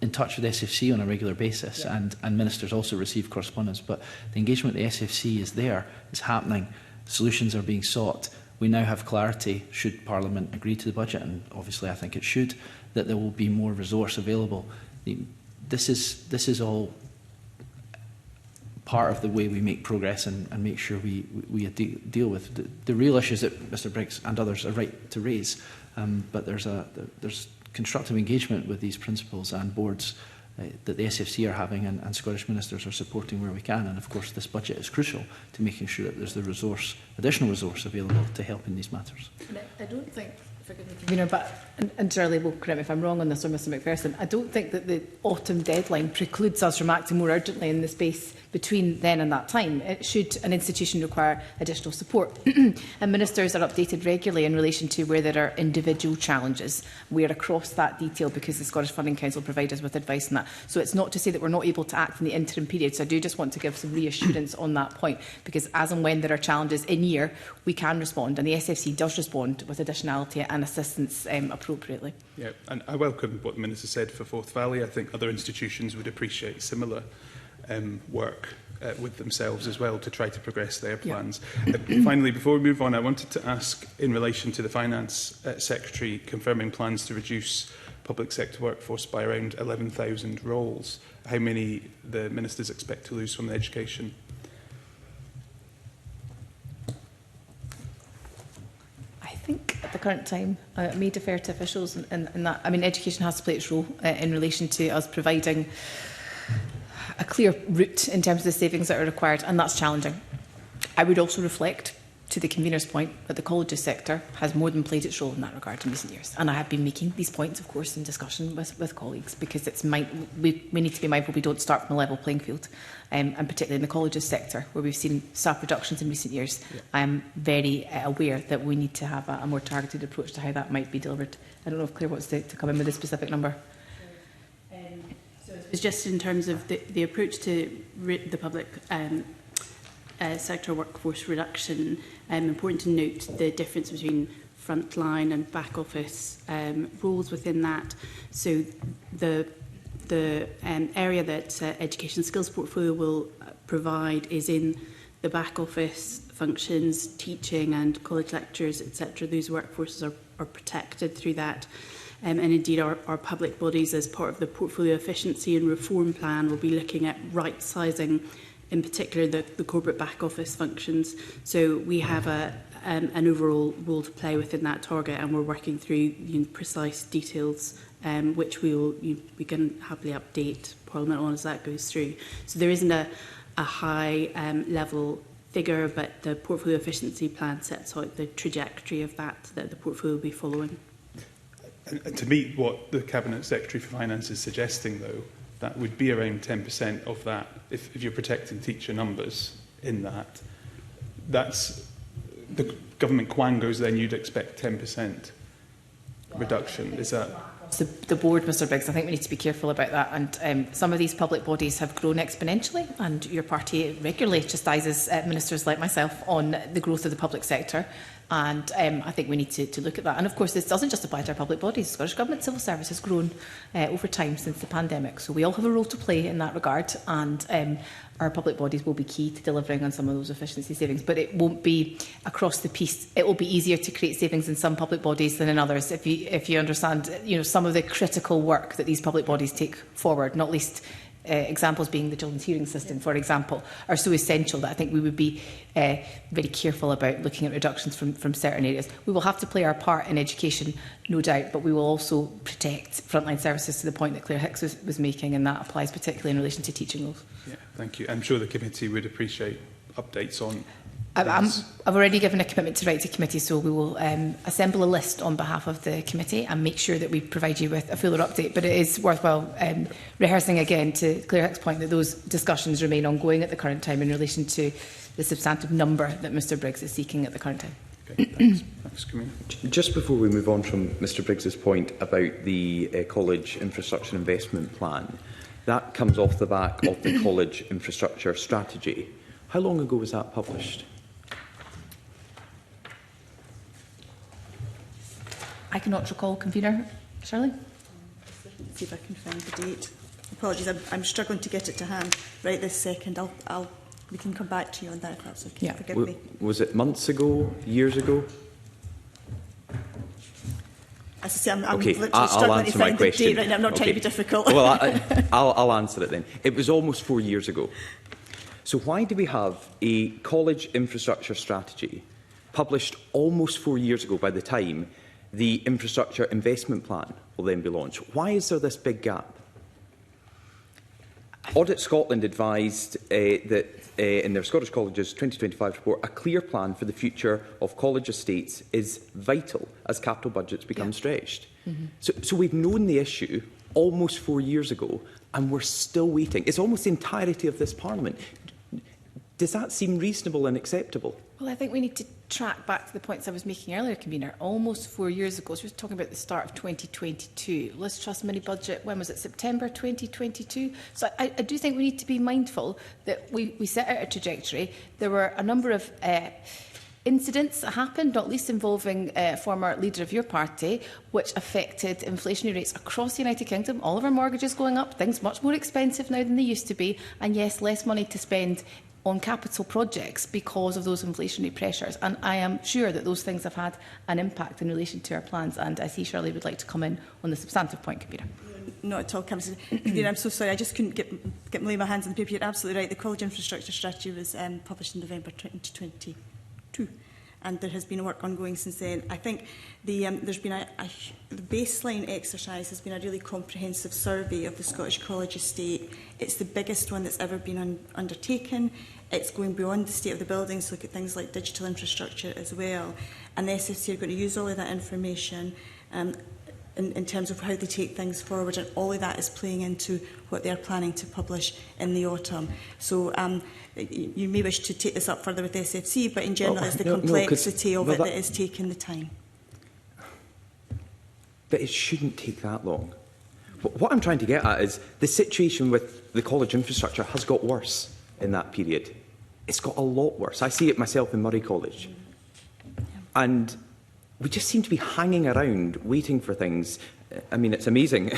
in touch with SFC on a regular basis, and ministers also receive correspondence. But the engagement with the SFC is there, it's happening. Solutions are being sought. We now have clarity, should Parliament agree to the budget, and obviously I think it should, that there will be more resource available. This is all part of the way we make progress and make sure we deal with the real issues that Mr. Briggs and others are right to raise. But there's constructive engagement with these principals and boards that the SFC are having, and Scottish ministers are supporting where we can. And of course, this budget is crucial to making sure that there's the additional resource available to help in these matters. I don't think, forgive me, Convener, but, and Shirley will correct me if I'm wrong on this, or Mr McPherson, I don't think that the autumn deadline precludes us from acting more urgently in the space between then and that time. It should an institution require additional support. And ministers are updated regularly in relation to where there are individual challenges. We are across that detail because the Scottish Funding Council provide us with advice on that. So it's not to say that we're not able to act in the interim period. So I do just want to give some reassurance on that point, because as and when there are challenges in year, we can respond, and the SFC does respond with additionality and assistance appropriately. Yeah, and I welcome what the Minister said for Forth Valley. I think other institutions would appreciate similar work with themselves as well to try to progress their plans. Finally, before we move on, I wanted to ask, in relation to the Finance Secretary confirming plans to reduce public sector workforce by around 11,000 roles, how many the ministers expect to lose from the education? I think at the current time, I may defer to officials in that. I mean, education has to play its role in relation to us providing a clear route in terms of the savings that are required, and that's challenging. I would also reflect, to the convener's point, that the colleges sector has more than played its role in that regard in recent years. And I have been making these points, of course, in discussion with colleagues, because it's we need to be mindful we don't start from a level playing field, and particularly in the colleges sector, where we've seen staff reductions in recent years. I am very aware that we need to have a more targeted approach to how that might be delivered. I don't know if Claire wants to come in with a specific number. It's just in terms of the approach to the public sector workforce reduction, important to note the difference between frontline and back office roles within that. So the area that Education Skills Portfolio will provide is in the back office functions, teaching and college lecturers, etc. Those workforces are protected through that. And indeed, our public bodies, as part of the Portfolio Efficiency and Reform Plan, will be looking at right-sizing, in particular, the corporate back office functions. So we have an overall role to play within that target, and we're working through precise details, which we can happily update Parliament on as that goes through. So there isn't a high level figure, but the Portfolio Efficiency Plan sets out the trajectory of that the portfolio will be following. And to meet what the Cabinet Secretary for Finance is suggesting, though, that would be around 10% of that. If you're protecting teacher numbers in that, that's the government quangos, then you'd expect 10% reduction. Is that? The board, Mr Briggs, I think we need to be careful about that. And some of these public bodies have grown exponentially, and your party regularly chastises ministers like myself on the growth of the public sector. And I think we need to look at that. And of course, this doesn't just apply to our public bodies. The Scottish Government civil service has grown over time since the pandemic. So we all have a role to play in that regard. And our public bodies will be key to delivering on some of those efficiency savings. But it won't be across the piece. It will be easier to create savings in some public bodies than in others. If you understand, some of the critical work that these public bodies take forward, not least examples being the children's hearing system, for example, are so essential that I think we would be very careful about looking at reductions from certain areas. We will have to play our part in education, no doubt, but we will also protect frontline services to the point that Claire Hicks was making, and that applies particularly in relation to teaching roles. Yeah, thank you. I'm sure the committee would appreciate updates on I've already given a commitment to write to committee, so we will assemble a list on behalf of the committee and make sure that we provide you with a fuller update. But it is worthwhile rehearsing again, to Claire Hicks' point, that those discussions remain ongoing at the current time in relation to the substantive number that Mr Briggs is seeking at the current time. Okay, thanks. Thanks, Camilla. Just before we move on from Mr Briggs's point about the College Infrastructure Investment Plan, that comes off the back of the College Infrastructure Strategy. How long ago was that published? I cannot recall, convener. Shirley? See if I can find the date. Apologies, I'm struggling to get it to hand right this second. We can come back to you on that if that's okay. Yeah. Forgive me. Was it months ago, years ago? As I say, I'm Okay, literally I'll struggling to answer my find the question. date right now. I'm not trying to be difficult. Well, I'll answer it then. It was almost 4 years ago. So why do we have a college infrastructure strategy published almost 4 years ago by the time the infrastructure investment plan will then be launched? Why is there this big gap? Audit Scotland advised that in their Scottish Colleges 2025 report, a clear plan for the future of college estates is vital as capital budgets become stretched. So we've known the issue almost 4 years ago, and we're still waiting. It's almost the entirety of this Parliament. Does that seem reasonable and acceptable? Well, I think we need to track back to the points I was making earlier, convener. Almost 4 years ago, so we're talking about the start of 2022. Liz Truss mini budget, when was it? September 2022. So I do think we need to be mindful that we set out a trajectory. There were a number of incidents that happened, not least involving former leader of your party, which affected inflationary rates across the United Kingdom. All of our mortgages going up, things much more expensive now than they used to be, and yes, less money to spend on capital projects because of those inflationary pressures. And I am sure that those things have had an impact in relation to our plans. And I see Shirley would like to come in on the substantive point, Kabira. Not at all, Councillor. I'm so sorry, I just couldn't get my hands on the paper. You're absolutely right. The College Infrastructure Strategy was published in November 2022. And there has been work ongoing since then. I think there's been the baseline exercise has been a really comprehensive survey of the Scottish College estate. It's the biggest one that's ever been undertaken. It's going beyond the state of the buildings, look at things like digital infrastructure as well. And the SFC are going to use all of that information in terms of how they take things forward, and all of that is playing into what they are planning to publish in the autumn. So you may wish to take this up further with SFC, but in general it's the complexity of it that is taking the time. But it shouldn't take that long. What I'm trying to get at is the situation with the college infrastructure has got worse in that period. It's got a lot worse. I see it myself in Murray College. And we just seem to be hanging around, waiting for things. I mean, it's amazing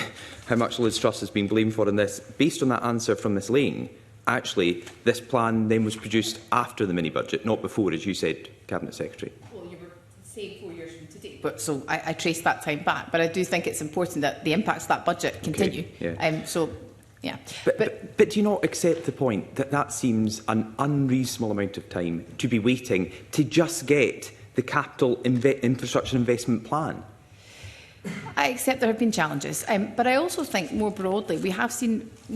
how much Liz Truss has been blamed for in this. Based on that answer from Ms Lane, actually, this plan then was produced after the mini-budget, not before, as you said, Cabinet Secretary. Well, you were saying 4 years from today. But, so I traced that time back. But I do think it's important that the impacts of that budget continue. Okay, yeah. Yeah. But do you not accept the point that that seems an unreasonable amount of time to be waiting to just get the capital infrastructure investment plan? I accept there have been challenges, but I also think more broadly we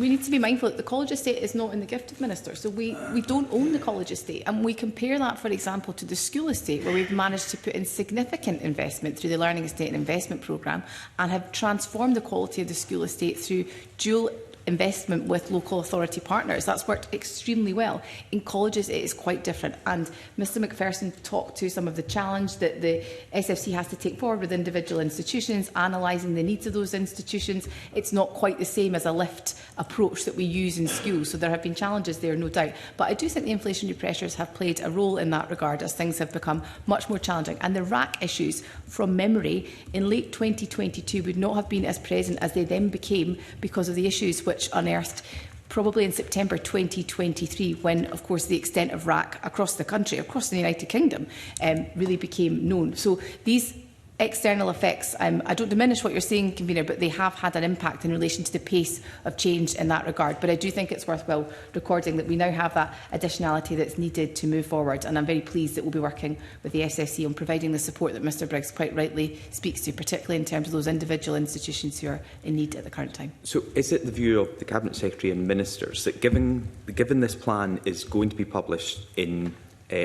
need to be mindful that the college estate is not in the gift of ministers. So we don't own the college estate, and we compare that, for example, to the school estate, where we've managed to put in significant investment through the Learning Estate and Investment Programme and have transformed the quality of the school estate through dual investment with local authority partners. That's worked extremely well. In colleges, it is quite different. And Mr Macpherson talked to some of the challenge that the SFC has to take forward with individual institutions, analysing the needs of those institutions. It's not quite the same as a lift approach that we use in schools. So there have been challenges there, no doubt. But I do think the inflationary pressures have played a role in that regard as things have become much more challenging. And the RAC issues, from memory, in late 2022 would not have been as present as they then became because of the issues which unearthed probably in September 2023, when, of course, the extent of RAC across the country, across the United Kingdom, really became known. So these External effects, I don't diminish what you're saying, Convener, but they have had an impact in relation to the pace of change in that regard. But I do think it's worthwhile recording that we now have that additionality that's needed to move forward, and I'm very pleased that we'll be working with the SSE on providing the support that Mr Briggs quite rightly speaks to, particularly in terms of those individual institutions who are in need at the current time. So is it the view of the Cabinet Secretary and Ministers that given this plan is going to be published in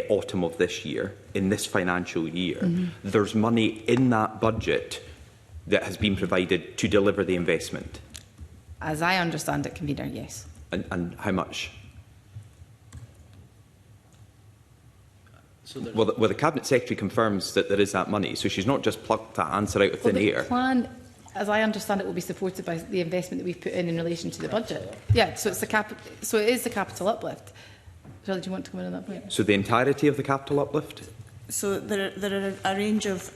autumn of this year, in this financial year, there's money in that budget that has been provided to deliver the investment? As I understand it, Convener, yes. And how much? So well, the Cabinet Secretary confirms that there is that money, so she's not just plucked that answer out of thin air. The plan, as I understand it, will be supported by the investment that we've put in relation to the budget. Yeah, so it is the capital uplift. Shirley, do you want to come in on that point? So the entirety of the capital uplift? So there are a range of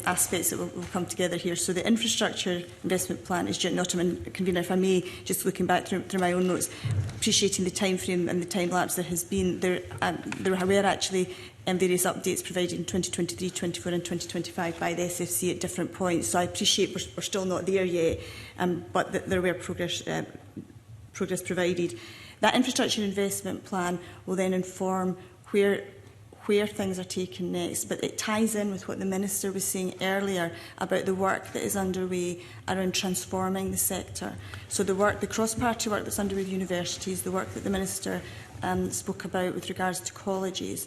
aspects that will come together here. So the infrastructure investment plan is due in autumn. And Convener, if I may, just looking back through my own notes, appreciating the time frame and the time lapse there has been, there were actually various updates provided in 2023, 24 and 2025 by the SFC at different points. So I appreciate we're still not there yet, but there were progress provided. That infrastructure investment plan will then inform where things are taken next, but it ties in with what the Minister was saying earlier about the work that is underway around transforming the sector. So the cross-party work that's underway with universities, the work that the Minister spoke about with regards to colleges,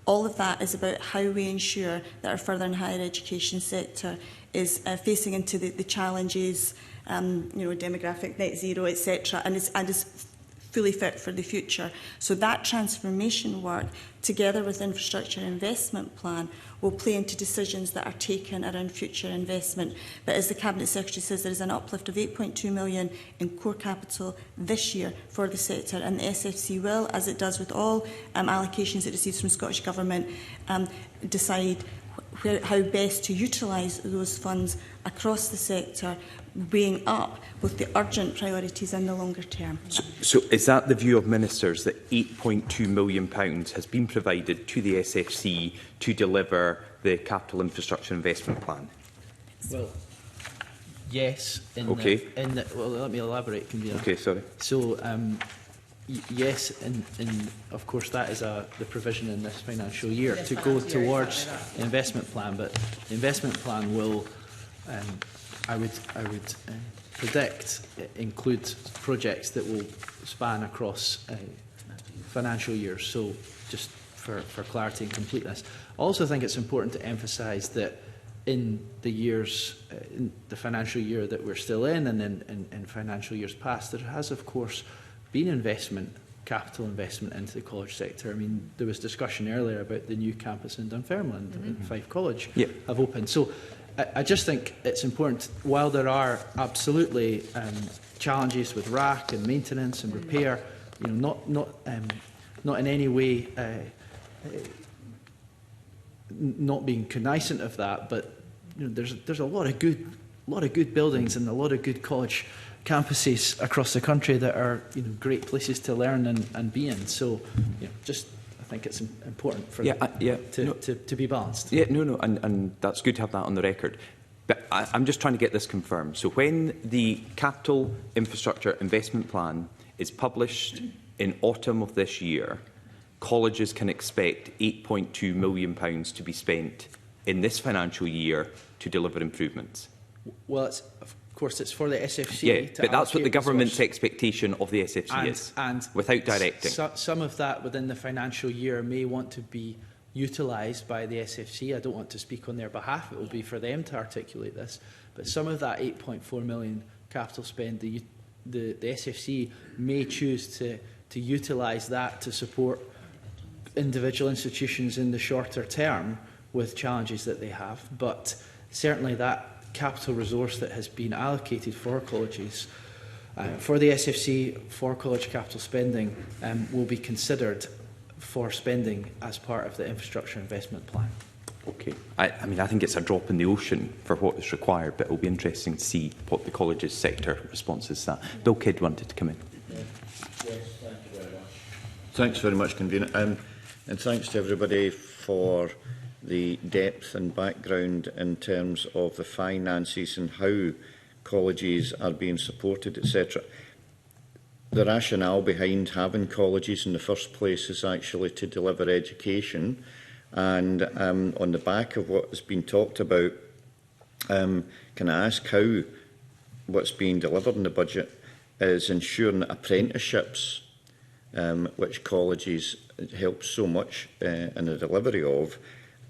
all of that is about how we ensure that our further and higher education sector is facing into the challenges, demographic, net zero, etc., and is fully fit for the future. So that transformation work, together with the infrastructure investment plan, will play into decisions that are taken around future investment. But as the Cabinet Secretary says, there is an uplift of 8.2 million in core capital this year for the sector, and the SFC will, as it does with all allocations it receives from Scottish Government, decide how best to utilise those funds across the sector, weighing up both the urgent priorities and the longer term. So is that the view of Ministers, that £8.2 million has been provided to the SFC to deliver the capital infrastructure investment plan? Well, yes. Okay. Well, let me elaborate, Convener. Okay, sorry. So, yes, and of course that is the provision in this financial year to go towards the investment plan. But the investment plan will, I would predict, include projects that will span across financial years. So, just for clarity and completeness, I also think it's important to emphasise that in the years, in the financial year that we're still in, and in financial years past, there has, of course, been capital investment into the college sector. I mean, there was discussion earlier about the new campus in Dunfermline, and Fife College have opened. So I just think it's important, while there are absolutely challenges with RAC and maintenance and repair, not in any way not being cognisant of that, but there's a lot of good buildings and a lot of good college campuses across the country that are great places to learn and be in. So I think it's important for to be balanced. Yeah, and that's good to have that on the record. But I'm just trying to get this confirmed. So when the capital infrastructure investment plan is published in autumn of this year, colleges can expect £8.2 million to be spent in this financial year to deliver improvements. Well, of course, it's for the SFC. Yeah, but that's what the government's expectation of the SFC is, and without directing. Some of that within the financial year may want to be utilised by the SFC. I don't want to speak on their behalf. It will be for them to articulate this. But some of that 8.4 million capital spend, the SFC may choose to utilise that to support individual institutions in the shorter term with challenges that they have. But certainly that capital resource that has been allocated for colleges, for the SFC, for college capital spending, will be considered for spending as part of the infrastructure investment plan. Okay. I mean, I think it's a drop in the ocean for what is required, but it will be interesting to see what the colleges sector response is to that. Bill Kidd wanted to come in. Yes, thank you very much. Thanks very much, Convener. And thanks to everybody for the depth and background in terms of the finances and how colleges are being supported, etc. The rationale behind having colleges in the first place is actually to deliver education, and on the back of what has been talked about, can I ask how what's being delivered in the budget is ensuring that apprenticeships, which colleges help so much in the delivery of,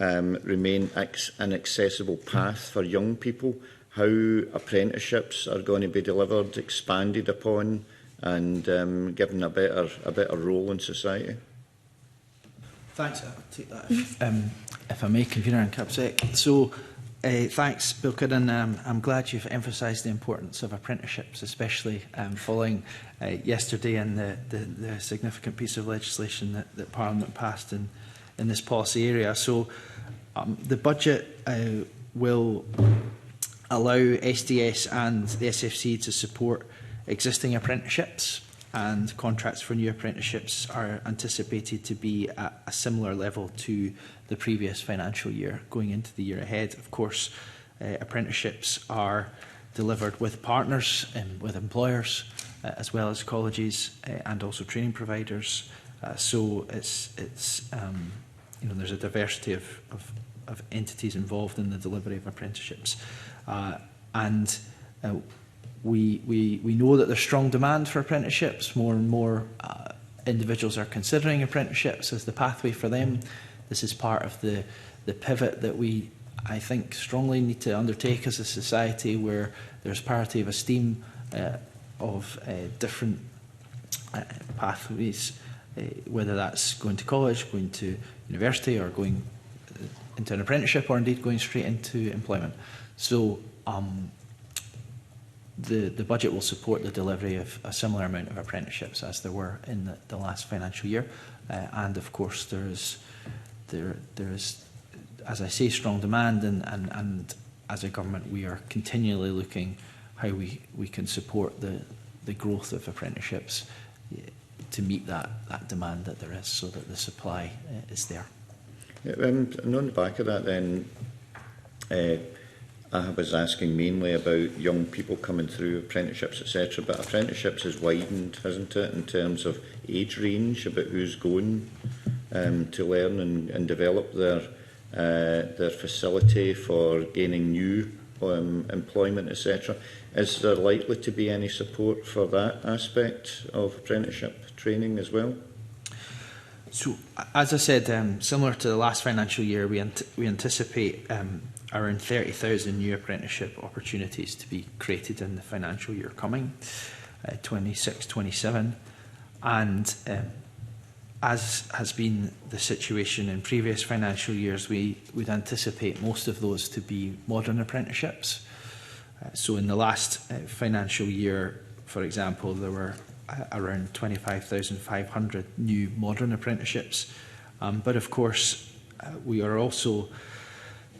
remain an accessible path for young people, how apprenticeships are going to be delivered, expanded upon, and given a better role in society? Thanks. I'll take that if I may, Convener and CapSec. So, thanks, Bill Curran. I'm glad you've emphasised the importance of apprenticeships, especially following yesterday and the significant piece of legislation that Parliament passed in this policy area. So, the budget will allow SDS and the SFC to support existing apprenticeships, and contracts for new apprenticeships are anticipated to be at a similar level to the previous financial year going into the year ahead. Of course, apprenticeships are delivered with partners and with employers, as well as colleges and also training providers. So it's you know, there's a diversity of entities involved in the delivery of apprenticeships, we know that there's strong demand for apprenticeships. More and more individuals are considering apprenticeships as the pathway for them. This is part of the pivot that we, I think, strongly need to undertake as a society, where there's parity of esteem of different pathways, whether that's going to college, going to university, or going into an apprenticeship, or indeed going straight into employment. So the budget will support the delivery of a similar amount of apprenticeships as there were in the last financial year. And of course there is, as I say, strong demand, and as a government we are continually looking how we can support the growth of apprenticeships to meet that demand that there is, so that the supply is there. Yeah, and on the back of that then, I was asking mainly about young people coming through apprenticeships, etc. But apprenticeships has widened, hasn't it, in terms of age range, about who's going to learn and develop their facility for gaining new employment, etc. Is there likely to be any support for that aspect of apprenticeship training as well? So, as I said, similar to the last financial year, we anticipate around 30,000 new apprenticeship opportunities to be created in the financial year coming, 26-27. And as has been the situation in previous financial years, we would anticipate most of those to be modern apprenticeships. So in the last financial year, for example, there were around 25,500 new modern apprenticeships. But of course, we are also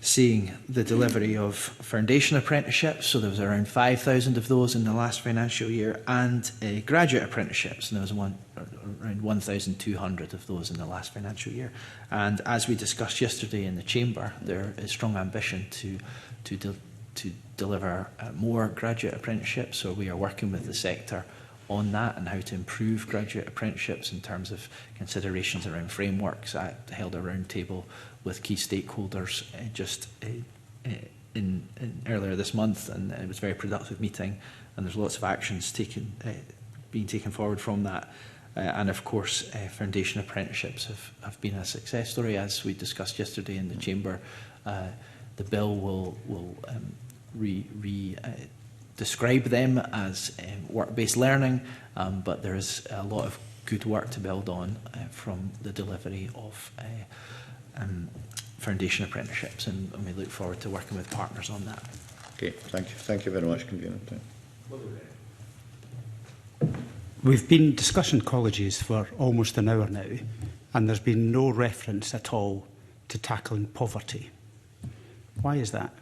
seeing the delivery of foundation apprenticeships, so there was around 5,000 of those in the last financial year, and graduate apprenticeships, and there was around 1,200 of those in the last financial year. And as we discussed yesterday in the Chamber, there is strong ambition to deliver more graduate apprenticeships, so we are working with the sector on that and how to improve graduate apprenticeships in terms of considerations around frameworks. I held a round table with key stakeholders earlier this month, and it was a very productive meeting, and there's lots of actions being taken forward from that. And of course, foundation apprenticeships have been a success story, as we discussed yesterday in the Chamber. The bill will describe them as work-based learning, but there is a lot of good work to build on from the delivery of foundation apprenticeships, and we look forward to working with partners on that. Okay, thank you. Thank you very much, Convener. We've been discussing colleges for almost an hour now, and there's been no reference at all to tackling poverty. Why is that?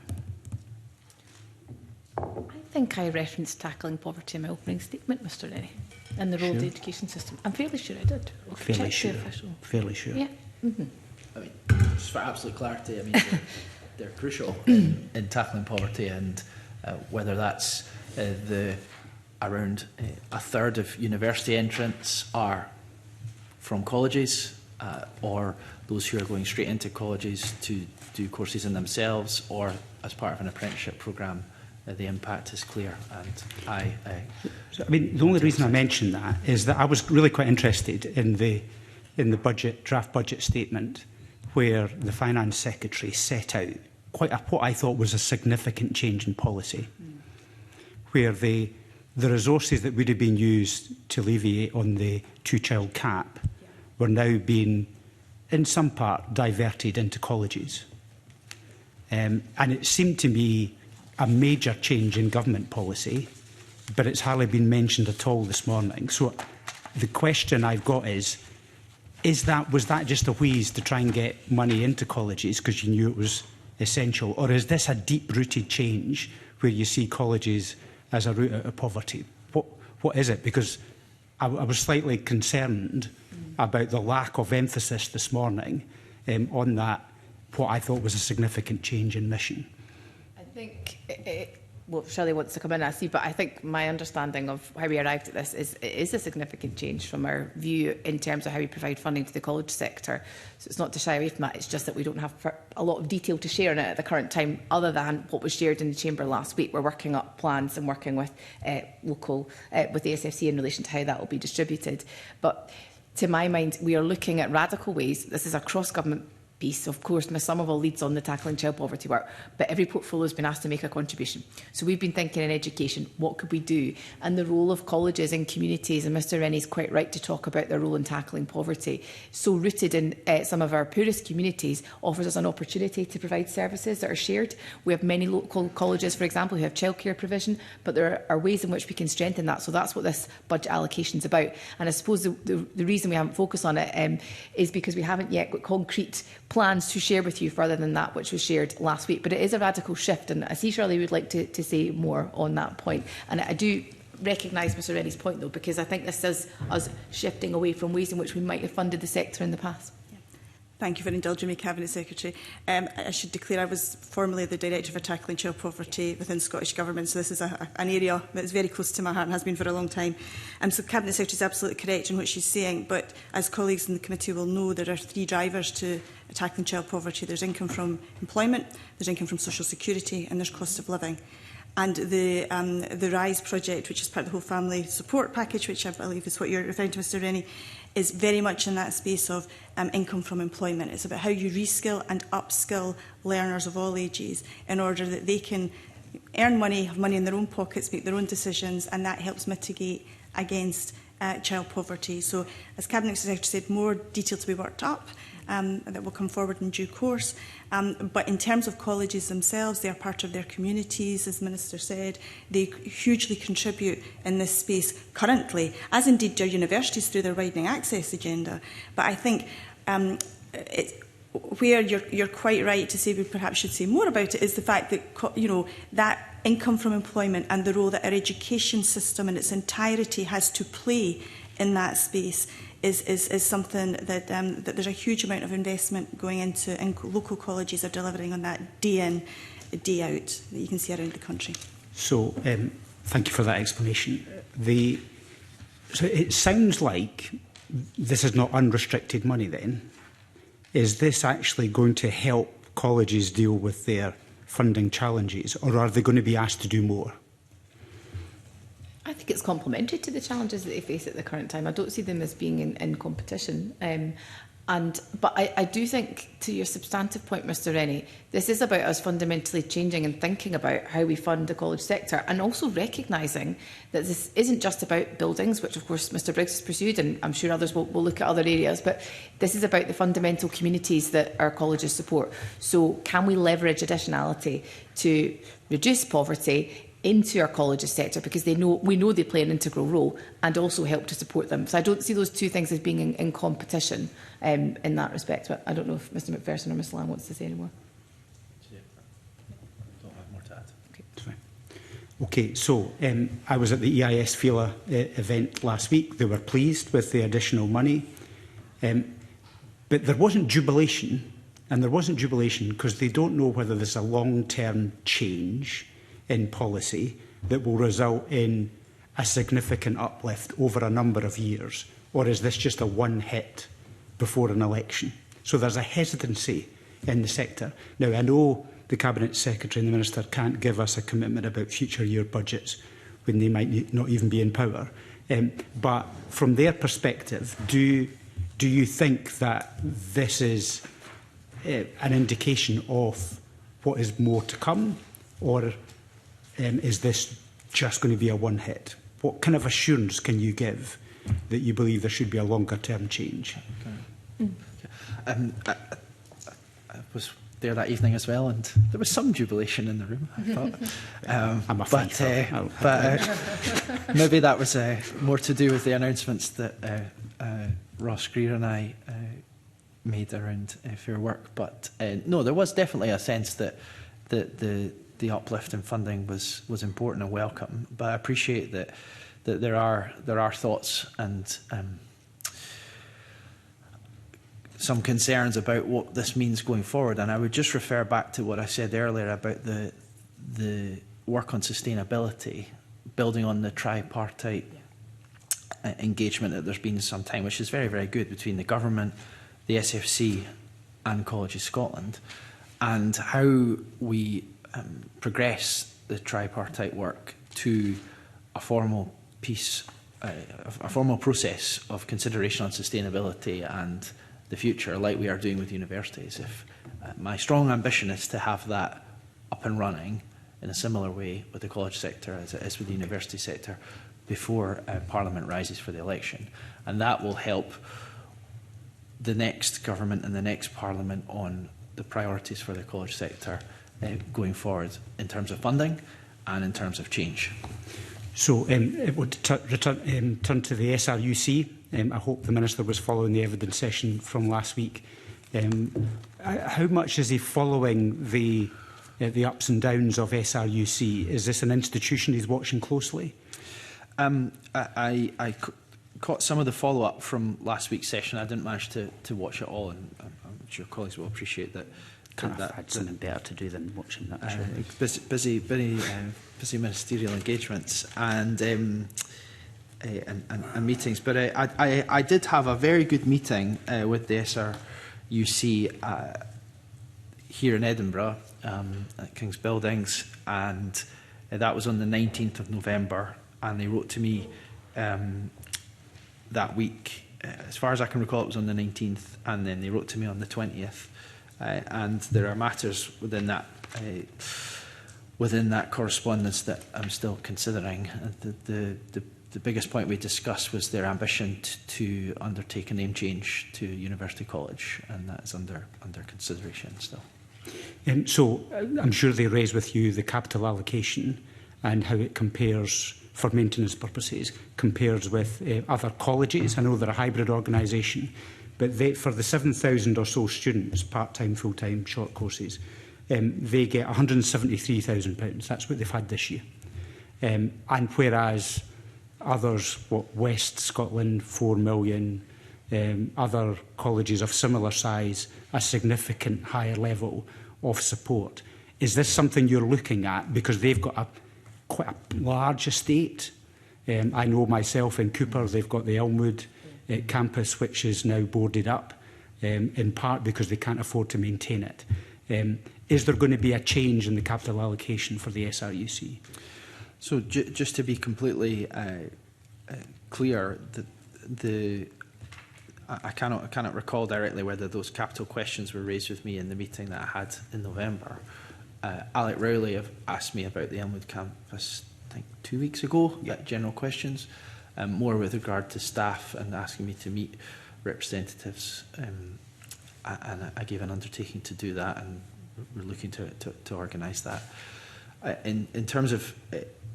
I think I referenced tackling poverty in my opening statement, Mr. Rennie, and the role of the education system. I'm fairly sure I did. Fairly sure. Fairly sure. Yeah. I mean, Just for absolute clarity, I mean, they're crucial in tackling poverty, and whether that's around a third of university entrants are from colleges, or those who are going straight into colleges to do courses in themselves, or as part of an apprenticeship programme. The impact is clear, and I mean, the only reason I mention that is that I was really quite interested in the draft budget statement, where the Finance Secretary set out what I thought was a significant change in policy, where the resources that would have been used to alleviate on the two-child cap were now being, in some part, diverted into colleges. And it seemed to me a major change in government policy, but it's hardly been mentioned at all this morning. So the question I've got is was that just a wheeze to try and get money into colleges because you knew it was essential, or is this a deep-rooted change where you see colleges as a route out of poverty? What is it? Because I was slightly concerned about the lack of emphasis this morning on that, what I thought was a significant change in mission. I think, well, Shirley wants to come in, I see, but I think my understanding of how we arrived at this is it is a significant change from our view in terms of how we provide funding to the college sector. So it's not to shy away from that, it's just that we don't have a lot of detail to share on it at the current time, other than what was shared in the Chamber last week. We're working up plans and working with with the SFC in relation to how that will be distributed. But to my mind, we are looking at radical ways. This is a cross-government piece. Of course, Ms Somerville leads on the tackling child poverty work, but every portfolio has been asked to make a contribution. So we've been thinking in education, what could we do? And the role of colleges and communities, and Mr Rennie is quite right to talk about their role in tackling poverty, so rooted in some of our poorest communities, offers us an opportunity to provide services that are shared. We have many local colleges, for example, who have childcare provision, but there are ways in which we can strengthen that. So that's what this budget allocation is about. And I suppose the reason we haven't focused on it is because we haven't yet got concrete plans to share with you further than that which was shared last week. But it is a radical shift, and I see Shirley would like to say more on that point. And I do recognise Mr Rennie's point, though, because I think this is us shifting away from ways in which we might have funded the sector in the past. Thank you for indulging me, Cabinet Secretary. I should declare I was formerly the Director for Tackling Child Poverty within Scottish Government, so this is an area that is very close to my heart and has been for a long time. So Cabinet Secretary is absolutely correct in what she's saying, but as colleagues in the committee will know, there are three drivers to tackling child poverty. There's income from employment, there's income from social security, and there's cost of living. And the RISE project, which is part of the whole family support package, which I believe is what you're referring to, Mr Rennie, is very much in that space of income from employment. It's about how you reskill and upskill learners of all ages in order that they can earn money, have money in their own pockets, make their own decisions, and that helps mitigate against child poverty. So, as Cabinet Secretary said, more detail to be worked up. That will come forward in due course. But in terms of colleges themselves, they are part of their communities, as the Minister said. They hugely contribute in this space currently, as indeed do universities through their widening access agenda. But I think where you're quite right to say we perhaps should say more about it is the fact that, that income from employment and the role that our education system in its entirety has to play in that space is something that there's a huge amount of investment going into, and local colleges are delivering on that day in, day out, that you can see around the country. So, thank you for that explanation. So it sounds like this is not unrestricted money then. Is this actually going to help colleges deal with their funding challenges, or are they going to be asked to do more? I think it's complementary to the challenges that they face at the current time. I don't see them as being in competition. But I do think, to your substantive point, Mr Rennie, this is about us fundamentally changing and thinking about how we fund the college sector, and also recognising that this isn't just about buildings, which of course Mr Briggs has pursued, and I'm sure others will look at other areas, but this is about the fundamental communities that our colleges support. So can we leverage additionality to reduce poverty into our colleges sector, because we know they play an integral role, and also help to support them. So I don't see those two things as being in competition in that respect. But I don't know if Mr Macpherson or Ms Lamb wants to say any more. Don't have more to add. Okay. Okay, so I was at the EIS FILA event last week. They were pleased with the additional money. But there wasn't jubilation And there wasn't jubilation because they don't know whether there's a long-term change in policy that will result in a significant uplift over a number of years, or is this just a one-hit before an election? So there's a hesitancy in the sector. Now, I know the Cabinet Secretary and the Minister can't give us a commitment about future year budgets when they might not even be in power. But from their perspective, do you think that this is an indication of what is more to come, or is this just going to be a one-hit? What kind of assurance can you give that you believe there should be a longer-term change? Okay. I was there that evening as well, and there was some jubilation in the room, I thought. I'm a fighter. But maybe that was more to do with the announcements that Ross Greer and I made around Fair Work. But no, there was definitely a sense that the uplift in funding was important and welcome. But I appreciate that there are thoughts and some concerns about what this means going forward. And I would just refer back to what I said earlier about the work on sustainability, building on the tripartite engagement that there's been some time, which is very, very good, between the government, the SFC and Colleges Scotland, and how we progress the tripartite work to a formal piece, a formal process of consideration on sustainability and the future, like we are doing with universities. If my strong ambition is to have that up and running in a similar way with the college sector as it is with the university sector before Parliament rises for the election. And that will help the next government and the next Parliament on the priorities for the college sector going forward in terms of funding and in terms of change. So it would turn to the SRUC. I hope the Minister was following the evidence session from last week. How much is he following the ups and downs of SRUC? Is this an institution he's watching closely? I caught some of the follow-up from last week's session. I didn't manage to watch it all, and I'm sure colleagues will appreciate that. Can't have had something better to do than watching that show. Busy ministerial engagements and meetings. But I did have a very good meeting with the SRUC here in Edinburgh at King's Buildings, and that was on the 19th of November. And they wrote to me that week. As far as I can recall, it was on the 19th, and then they wrote to me on the 20th. And there are matters within that correspondence that I'm still considering. The biggest point we discussed was their ambition to undertake a name change to University College, and that is under consideration still. So I'm sure they raise with you the capital allocation and how it compares, for maintenance purposes, compares with other colleges. I know they're a hybrid organisation, but for the 7,000 or so students, part-time, full-time, short courses, they get £173,000. That's what they've had this year. And whereas others, West Scotland, 4 million, other colleges of similar size, a significant higher level of support. Is this something you're looking at? Because they've got quite a large estate. I know myself in Cooper, they've got the Elmwood campus, which is now boarded up, in part because they can't afford to maintain it. Is there going to be a change in the capital allocation for the SRUC? So just to be completely clear, I cannot recall directly whether those capital questions were raised with me in the meeting that I had in November. Alec Rowley have asked me about the Elmwood campus, I think 2 weeks ago, general questions, more with regard to staff, and asking me to meet representatives. And I gave an undertaking to do that, and we're looking to organise that. In terms of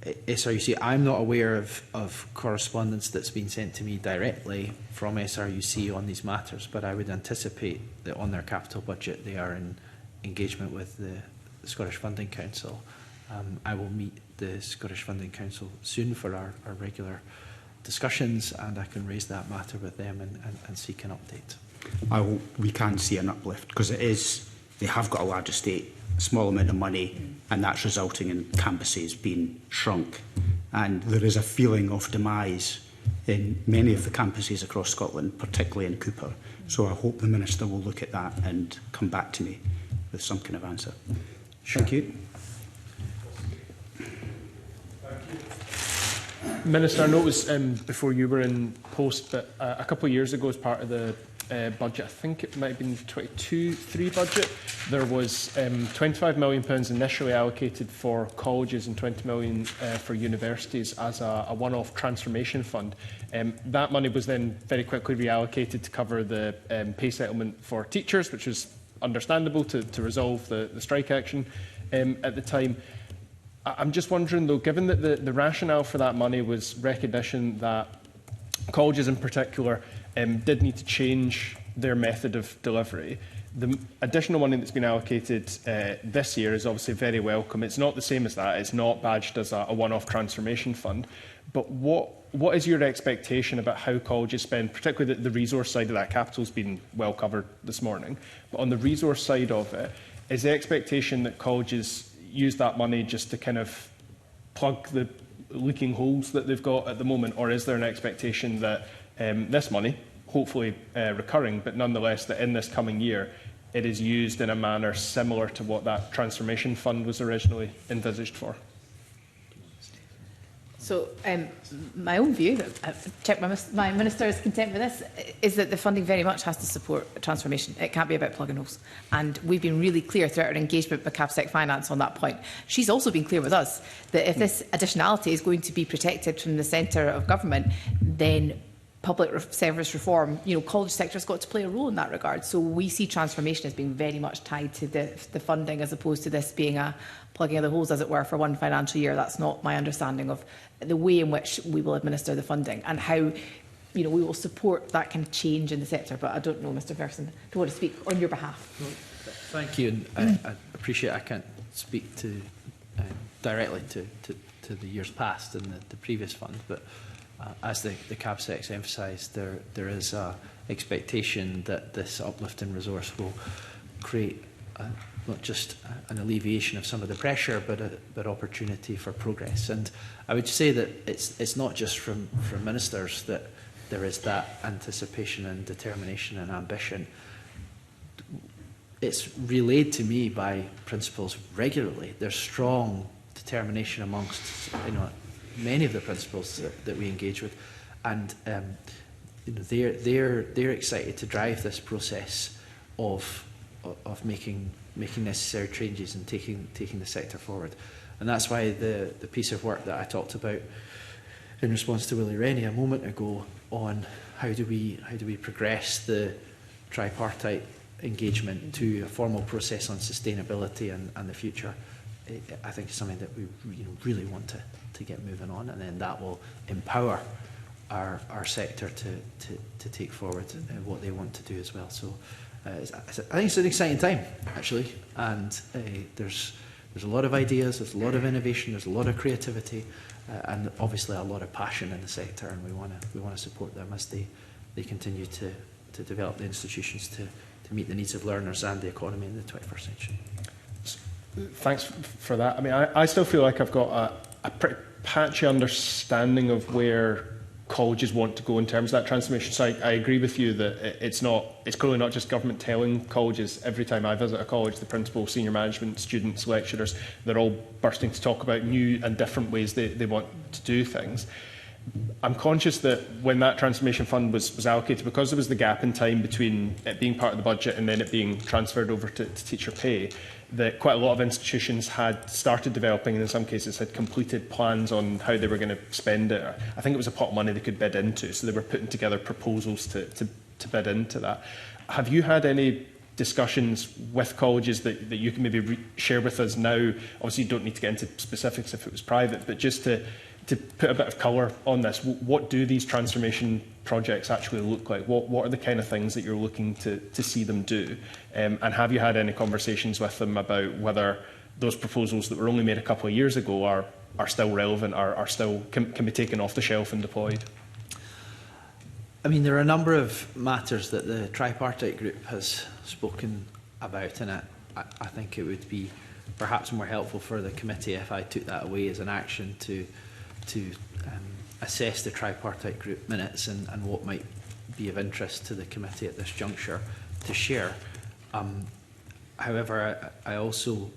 SRUC, I'm not aware of correspondence that's been sent to me directly from SRUC on these matters, but I would anticipate that on their capital budget they are in engagement with the Scottish Funding Council. I will meet the Scottish Funding Council soon for our regular discussions, and I can raise that matter with them and seek an update. I hope we can see an uplift, because they have got a large estate, a small amount of money, and that's resulting in campuses being shrunk. And there is a feeling of demise in many of the campuses across Scotland, particularly in Cooper. So I hope the Minister will look at that and come back to me with some kind of answer. Thank you. Minister, I know it was before you were in post, but a couple of years ago, as part of the budget, I think it might have been 22-23 budget, there was £25 million initially allocated for colleges and £20 million for universities as a one-off transformation fund. That money was then very quickly reallocated to cover the pay settlement for teachers, which was understandable to resolve the strike action at the time. I'm just wondering, though, given that the rationale for that money was recognition that colleges in particular did need to change their method of delivery, the additional money that's been allocated this year is obviously very welcome. It's not the same as that. It's not badged as a one-off transformation fund. But what is your expectation about how colleges spend, particularly the resource side of that? Capital's been well covered this morning. But on the resource side of it, is the expectation that colleges use that money just to kind of plug the leaking holes that they've got at the moment, or is there an expectation that this money, hopefully recurring, but nonetheless that in this coming year it is used in a manner similar to what that transformation fund was originally envisaged for? So my own view, check my Minister is content with this, is that the funding very much has to support transformation. It can't be about plugging holes. And we've been really clear throughout our engagement with CAPSEC Finance on that point. She's also been clear with us that if this additionality is going to be protected from the centre of government, then public service reform, college sector has got to play a role in that regard. So we see transformation as being very much tied to the funding, as opposed to this being a plugging of the holes, as it were, for one financial year. That's not my understanding of the way in which we will administer the funding and how we will support that kind of change in the sector. But I don't know, Mr Ferguson, do you want to speak on your behalf? Thank you. And I appreciate I can't speak to directly to the years past and the previous fund, but as the CAPSEC's emphasised, there is an expectation that this uplift in resource will create not just an alleviation of some of the pressure, but opportunity for progress. And I would say that it's not just from ministers that there is that anticipation and determination and ambition. It's relayed to me by principals regularly. There's strong determination amongst many of the principals that we engage with, and they're excited to drive this process of making necessary changes and taking the sector forward. And that's why the piece of work that I talked about in response to Willie Rennie a moment ago on how do we progress the tripartite engagement to a formal process on sustainability and the future, I think is something that we really want to get moving on, and then that will empower our sector to take forward what they want to do as well. So I think it's an exciting time, actually, and there's a lot of ideas, there's a lot of innovation, there's a lot of creativity, and obviously a lot of passion in the sector, and we want to support them as they continue to develop the institutions to meet the needs of learners and the economy in the 21st century. Thanks for that. I mean, I still feel like I've got a pretty patchy understanding of where colleges want to go in terms of that transformation. So I agree with you that it's clearly not just government telling colleges. Every time I visit a college, the principal, senior management, students, lecturers, they're all bursting to talk about new and different ways they want to do things. I'm conscious that when that transformation fund was allocated, because there was the gap in time between it being part of the budget and then it being transferred over to teacher pay, that quite a lot of institutions had started developing and in some cases had completed plans on how they were going to spend it. I think it was a pot of money they could bid into, so they were putting together proposals to bid into that. Have you had any discussions with colleges that you can maybe share with us now? Obviously you don't need to get into specifics if it was private, but just to put a bit of colour on this, what do these transformation projects actually look like? What are the kind of things that you're looking to see them do? And have you had any conversations with them about whether those proposals that were only made a couple of years ago are still relevant, are still can be taken off the shelf and deployed? I mean, there are a number of matters that the tripartite group has spoken about, and I think it would be perhaps more helpful for the committee if I took that away as an action to assess the tripartite group minutes and what might be of interest to the committee at this juncture to share. However, I also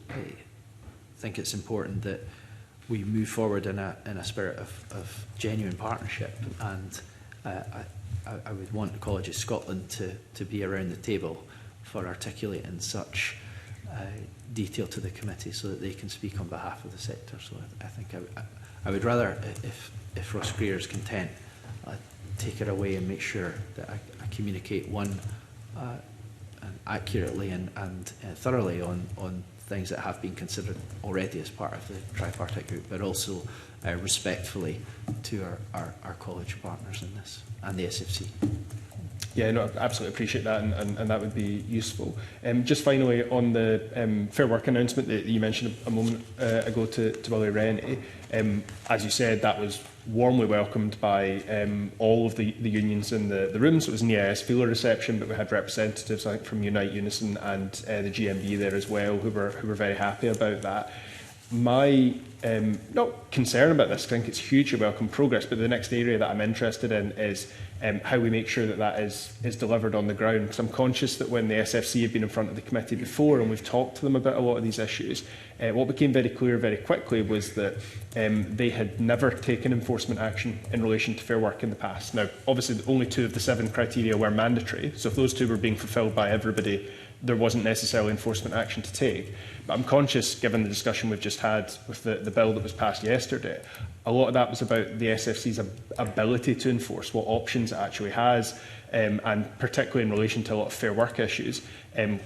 think it's important that we move forward in a spirit of genuine partnership, and I would want the College of Scotland to be around the table for articulating such detail to the committee so that they can speak on behalf of the sector. So I think I would rather, if Ross Greer is content, take it away and make sure that I communicate accurately and thoroughly on things that have been considered already as part of the tripartite group, but also respectfully to our college partners in this and the SFC. Yeah, no, I absolutely appreciate that, and that would be useful. Just finally, on the Fair Work announcement that you mentioned a moment ago to Willie Rennie, as you said, that was warmly welcomed by all of the unions in the room. So it was an EIS feeler reception, but we had representatives, I think, from Unite Unison and the GMB there as well, who were very happy about that. My not concern about this, I think it's hugely welcome progress, but the next area that I'm interested in is how we make sure that is delivered on the ground. Because I'm conscious that when the SFC have been in front of the committee before and we've talked to them about a lot of these issues, what became very clear very quickly was that they had never taken enforcement action in relation to Fair Work in the past. Now, obviously, only 2 of the 7 criteria were mandatory, so if those 2 were being fulfilled by everybody, there wasn't necessarily enforcement action to take. But I'm conscious, given the discussion we've just had with the bill that was passed yesterday, a lot of that was about the SFC's ability to enforce, what options it actually has, and particularly in relation to a lot of Fair Work issues.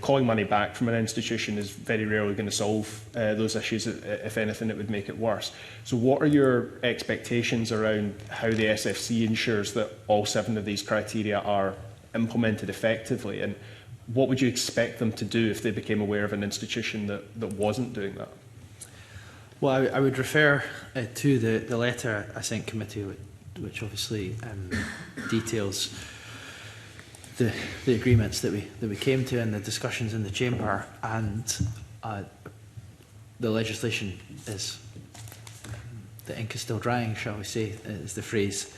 Calling money back from an institution is very rarely going to solve those issues. If anything, it would make it worse. So what are your expectations around how the SFC ensures that all 7 of these criteria are implemented effectively, and what would you expect them to do if they became aware of an institution that wasn't doing that? Well, I would refer to the letter I sent committee, which obviously details the agreements that we came to and the discussions in the chamber, and the legislation is, the ink is still drying, shall we say, is the phrase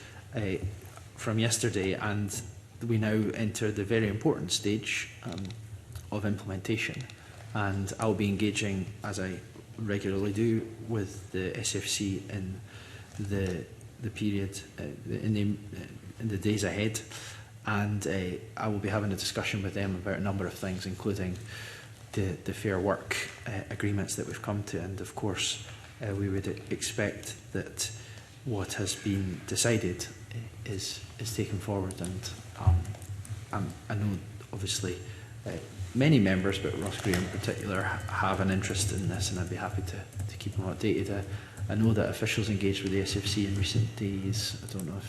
from yesterday, and we now enter the very important stage of implementation, and I'll be engaging, as I regularly do, with the SFC in the period in the days ahead, and I will be having a discussion with them about a number of things, including the Fair Work agreements that we've come to, and of course we would expect that what has been decided is taken forward, and I know obviously many members, but Ross Greer in particular, have an interest in this, and I'd be happy to keep them updated. I know that officials engaged with the SFC in recent days. I don't know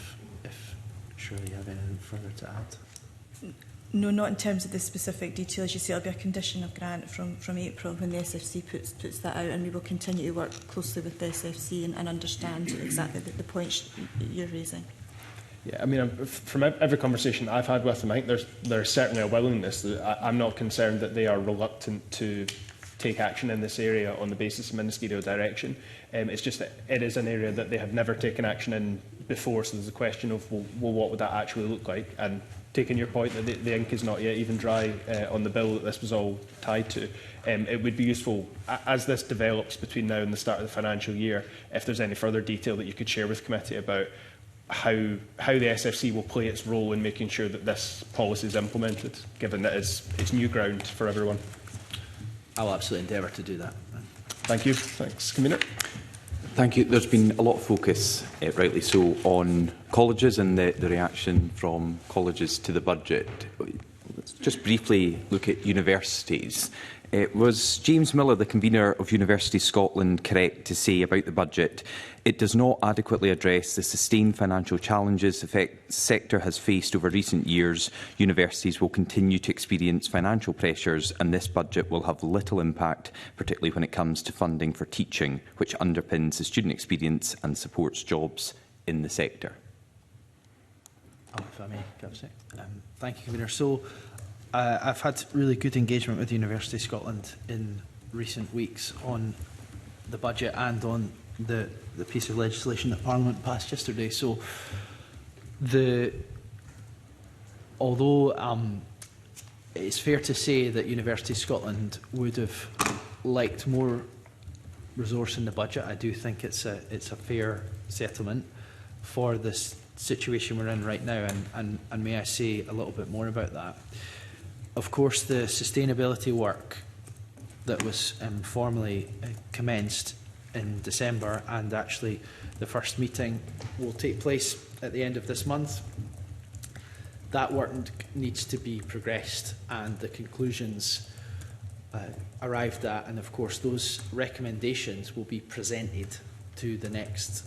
if Shirley, you have anything further to add? No, not in terms of the specific details. You see, it'll be a condition of grant from April when the SFC puts that out, and we will continue to work closely with the SFC and understand exactly the points you're raising. Yeah, I mean, from every conversation I've had with them, I think there's certainly a willingness. I'm not concerned that they are reluctant to take action in this area on the basis of ministerial direction. It's just that it is an area that they have never taken action in before, so there's a question of, well, what would that actually look like? And taking your point that the ink is not yet even dry on the bill that this was all tied to, it would be useful, as this develops between now and the start of the financial year, if there's any further detail that you could share with committee about how the SFC will play its role in making sure that this policy is implemented, given that it's new ground for everyone. I'll absolutely endeavour to do that. Thank you. Thanks. Convener. Thank you. There's been a lot of focus, rightly so, on colleges and the reaction from colleges to the budget. Let's just briefly look at universities. Was James Miller, the convener of University Scotland, correct to say about the budget, it does not adequately address the sustained financial challenges the sector has faced over recent years? Universities will continue to experience financial pressures, and this budget will have little impact, particularly when it comes to funding for teaching, which underpins the student experience and supports jobs in the sector. If I may, thank you, Convener. So, I've had really good engagement with the University of Scotland in recent weeks on the budget and on the piece of legislation that Parliament passed yesterday. So, although it's fair to say that University of Scotland would have liked more resource in the budget, I do think it's a fair settlement for this situation we're in right now, and may I say a little bit more about that. Of course, the sustainability work that was formally commenced in December, and actually the first meeting will take place at the end of this month. That work needs to be progressed and the conclusions arrived at, and of course those recommendations will be presented to the next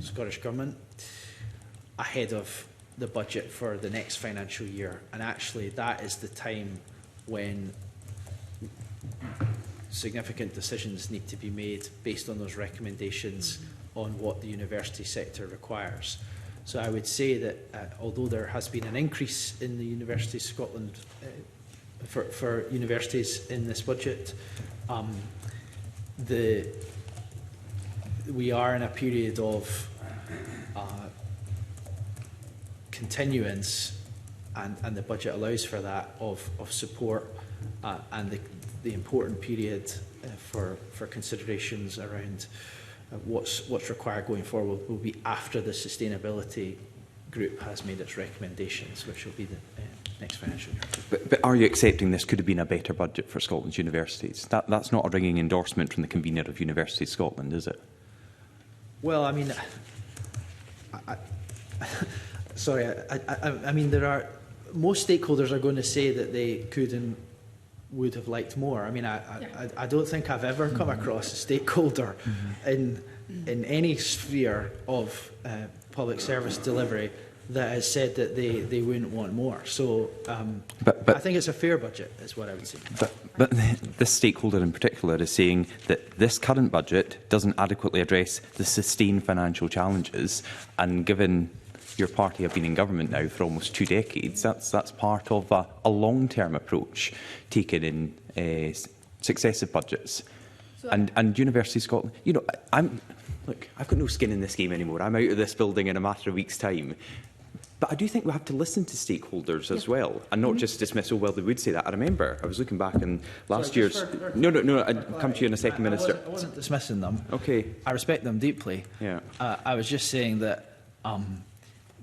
Scottish Government ahead of the budget for the next financial year. And actually that is the time when significant decisions need to be made based on those recommendations on what the university sector requires. So I would say that although there has been an increase in the University of Scotland for universities in this budget, we are in a period of continuance, and the budget allows for that, of support, and the important period for considerations around what's required going forward will be after the sustainability group has made its recommendations, which will be the next financial year. But are you accepting this could have been a better budget for Scotland's universities? That's not a ringing endorsement from the convener of University of Scotland, is it? Well, I mean, sorry, I mean, most stakeholders are going to say that they could and would have liked more. I mean, I don't think I've ever come across a stakeholder in any sphere of public service delivery that has said that they wouldn't want more. So but I think it's a fair budget, is what I would say. But this stakeholder in particular is saying that this current budget doesn't adequately address the sustained financial challenges, and given your party have been in government now for almost 2 decades, that's part of a long-term approach taken in successive budgets. So and University of Scotland, you know, look, I've got no skin in this game anymore. I'm out of this building in a matter of weeks' time. But I do think we have to listen to stakeholders as well, and not just dismiss, oh, well, they would say that. I remember, I was looking back in last year's... No, I'd come to you in a second, Minister. I wasn't dismissing them. Okay. I respect them deeply. Yeah. I was just saying that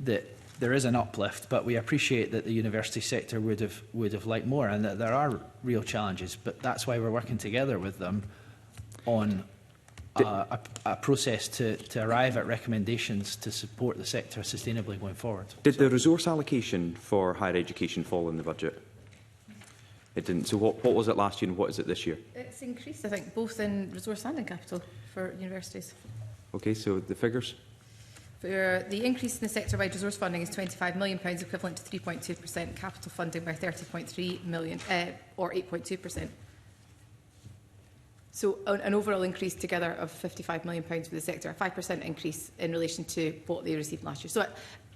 that there is an uplift, but we appreciate that the university sector would have liked more, and that there are real challenges. But that's why we're working together with them on a process to arrive at recommendations to support the sector sustainably going forward. Did the resource allocation for higher education fall in the budget? It didn't. So what was it last year and what is it this year? It's increased, I think, both in resource and in capital for universities. Okay, so the figures? For the increase in the sector-wide resource funding is £25 million, equivalent to 3.2%, capital funding by 30.3 million, or 8.2%. So an overall increase together of £55 million for the sector, a 5% increase in relation to what they received last year. So,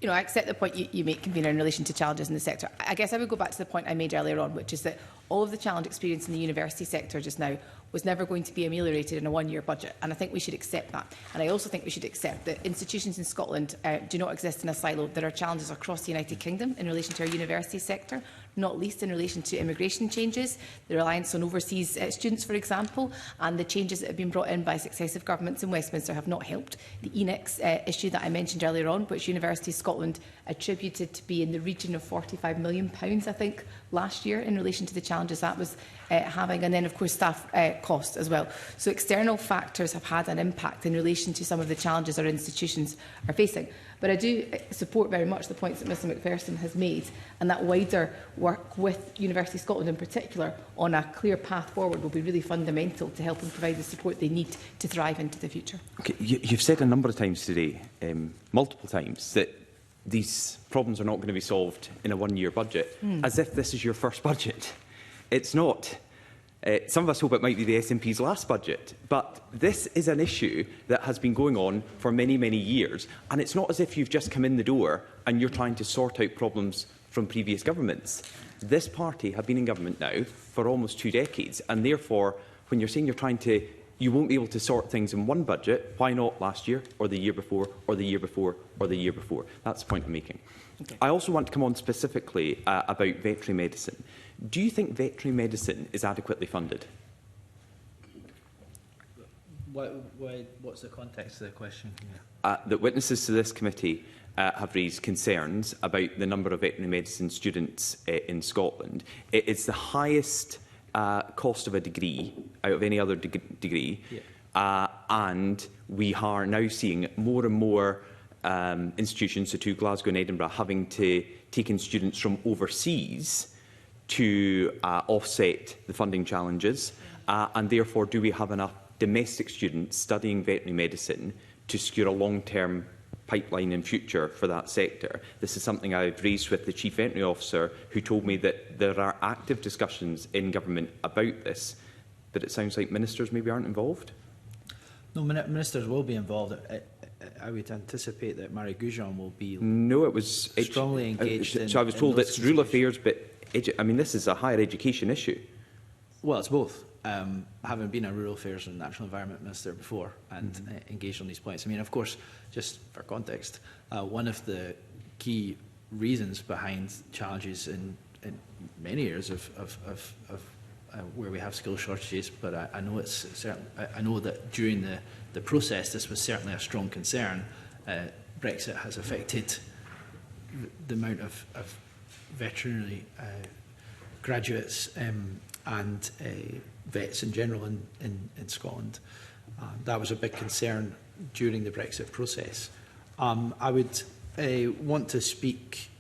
you know, I accept the point you make, Convener, in relation to challenges in the sector. I guess I would go back to the point I made earlier on, which is that all of the challenge experienced in the university sector just now was never going to be ameliorated in a one-year budget, and I think we should accept that. And I also think we should accept that institutions in Scotland do not exist in a silo. There are challenges across the United Kingdom in relation to our university sector, not least in relation to immigration changes, the reliance on overseas students, for example, and the changes that have been brought in by successive governments in Westminster have not helped. The ENIX issue that I mentioned earlier on, which University of Scotland attributed to be in the region of £45 million, I think, last year in relation to the challenges that was having, and then, of course, staff costs as well. So external factors have had an impact in relation to some of the challenges our institutions are facing. But I do support very much the points that Mr McPherson has made, and that wider work with University of Scotland in particular on a clear path forward will be really fundamental to help them provide the support they need to thrive into the future. Okay, you've said a number of times today, multiple times, that these problems are not going to be solved in a one-year budget, as if this is your first budget. It's not. Some of us hope it might be the SNP's last budget, but this is an issue that has been going on for many, many years, and it's not as if you've just come in the door and you're trying to sort out problems from previous governments. This party have been in government now for almost 2 decades, and therefore, when you're saying you won't be able to sort things in one budget, why not last year, or the year before, or the year before, or the year before? That's the point I'm making. Okay. I also want to come on specifically about veterinary medicine. Do you think veterinary medicine is adequately funded? What's the context of the question? That witnesses to this committee have raised concerns about the number of veterinary medicine students in Scotland. It's the highest cost of a degree out of any other degree, and we are now seeing more and more institutions, so to Glasgow and Edinburgh, having to take in students from overseas to offset the funding challenges, and therefore do we have enough domestic students studying veterinary medicine to secure a long-term pipeline in future for that sector? This is something I've raised with the Chief Veterinary Officer, who told me that there are active discussions in government about this, but it sounds like ministers maybe aren't involved. No, ministers will be involved. I would anticipate that Mary Goujon will be strongly engaged. So I was told it's rural affairs, but I mean, this is a higher education issue. Well, it's both. Having been a rural affairs and national environment minister before and engaged on these points. I mean, of course, just for context, one of the key reasons behind challenges in many areas of where we have skill shortages, but I know it's certain. I know that during the process, this was certainly a strong concern. Brexit has affected the amount of veterinary graduates and vets in general in Scotland. That was a big concern during the Brexit process. I would want to speak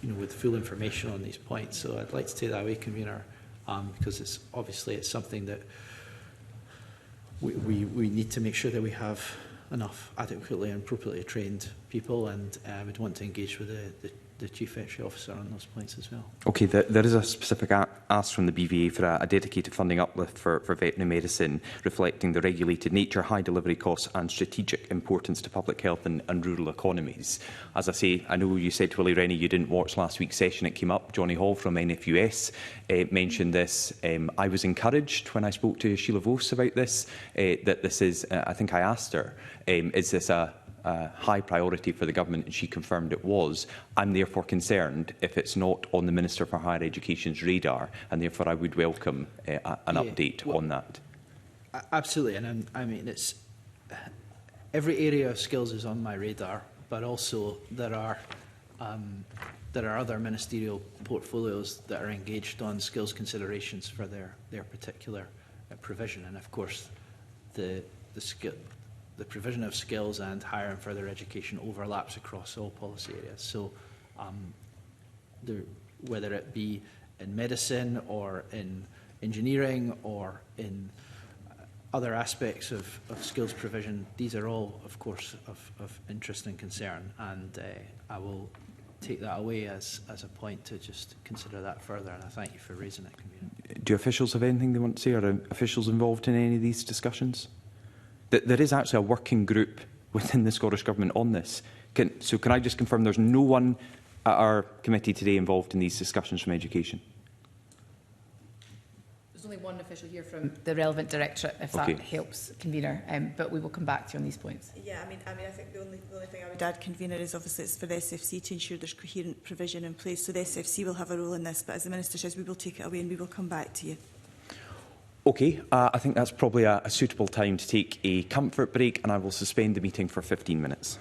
with full information on these points, so I'd like to take that away, Convener, because it's something that we need to make sure that we have enough adequately and appropriately trained people, and I would want to engage with the Chief Veterinary Officer on those points as well. Okay, there is a specific ask from the BVA for a dedicated funding uplift for veterinary medicine, reflecting the regulated nature, high delivery costs and strategic importance to public health and rural economies. As I say, I know you said to Willie Rennie you didn't watch last week's session. It came up. Johnny Hall from NFUS mentioned this. I was encouraged when I spoke to Sheila Vos about this, that this is, I think I asked her, is this a high priority for the government, and she confirmed it was. I'm therefore concerned if it's not on the Minister for Higher Education's radar, and therefore I would welcome an update on that. Absolutely, and I mean, it's every area of skills is on my radar, but also there are other ministerial portfolios that are engaged on skills considerations for their particular provision, and of course the provision of skills and higher and further education overlaps across all policy areas. So whether it be in medicine or in engineering or in other aspects of skills provision, these are all, of course, of interest and concern. And I will take that away as a point to just consider that further. And I thank you for raising it, Convener. Do officials have anything they want to say? Are officials involved in any of these discussions? There is actually a working group within the Scottish Government on this. So can I just confirm there's no one at our committee today involved in these discussions from education? There's only one official here from the relevant directorate, if that helps, Convener. But we will come back to you on these points. Yeah, I mean, I think the only thing I would add, Convener, is obviously it's for the SFC to ensure there's coherent provision in place. So the SFC will have a role in this, but as the Minister says, we will take it away and we will come back to you. Okay, I think that's probably a suitable time to take a comfort break, and I will suspend the meeting for 15 minutes.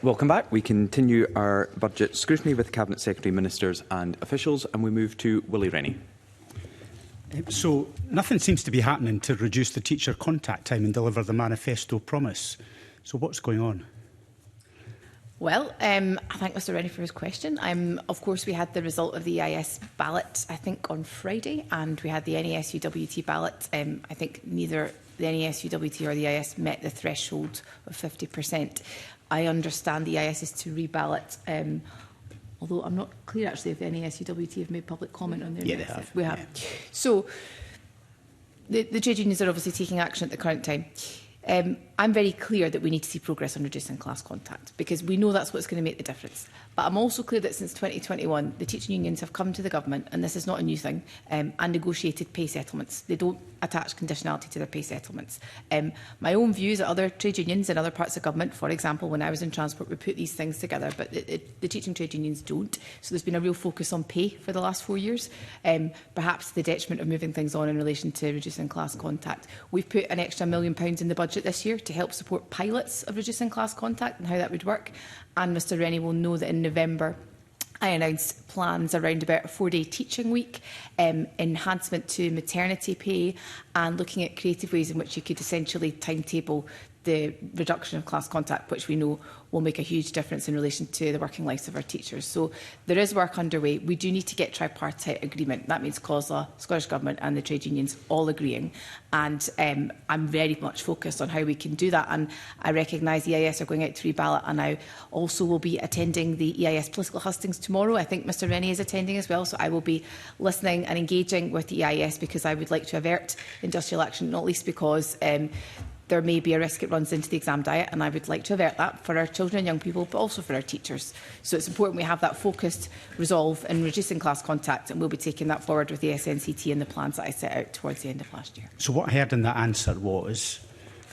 Welcome back. We continue our budget scrutiny with Cabinet Secretary, Ministers and Officials, and we move to Willie Rennie. So nothing seems to be happening to reduce the teacher contact time and deliver the manifesto promise. So what's going on? Well, I thank Mr Rennie for his question. Of course, we had the result of the EIS ballot, I think, on Friday, and we had the NASUWT ballot. I think neither the NASUWT or the EIS met the threshold of 50%. I understand the EIS is to reballot, although I'm not clear actually if the NASUWT have made public comment on their Yeah, they have. We have. Yeah. So the trade unions are obviously taking action at the current time. I'm very clear that we need to see progress on reducing class contact, because we know that's what's going to make the difference. But I'm also clear that since 2021, the teaching unions have come to the government, and this is not a new thing, and negotiated pay settlements. They don't attach conditionality to their pay settlements. My own views at other trade unions in other parts of government, for example, when I was in transport, we put these things together, but the teaching trade unions don't. So there's been a real focus on pay for the last 4 years, perhaps to the detriment of moving things on in relation to reducing class contact. We've put an extra £1 million in the budget this year to help support pilots of reducing class contact and how that would work. And Mr Rennie will know that in November I announced plans around about a 4-day teaching week, enhancement to maternity pay, and looking at creative ways in which you could essentially timetable the reduction of class contact, which we know will make a huge difference in relation to the working lives of our teachers. So there is work underway. We do need to get tripartite agreement. That means COSLA, Scottish Government and the trade unions all agreeing. And I'm very much focused on how we can do that. And I recognise the EIS are going out to reballot, and I also will be attending the EIS political hustings tomorrow. I think Mr Rennie is attending as well. So I will be listening and engaging with the EIS, because I would like to avert industrial action, not least because there may be a risk it runs into the exam diet, and I would like to avert that for our children and young people, but also for our teachers. So it's important we have that focused resolve in reducing class contact, and we'll be taking that forward with the SNCT and the plans that I set out towards the end of last year. So what I heard in that answer was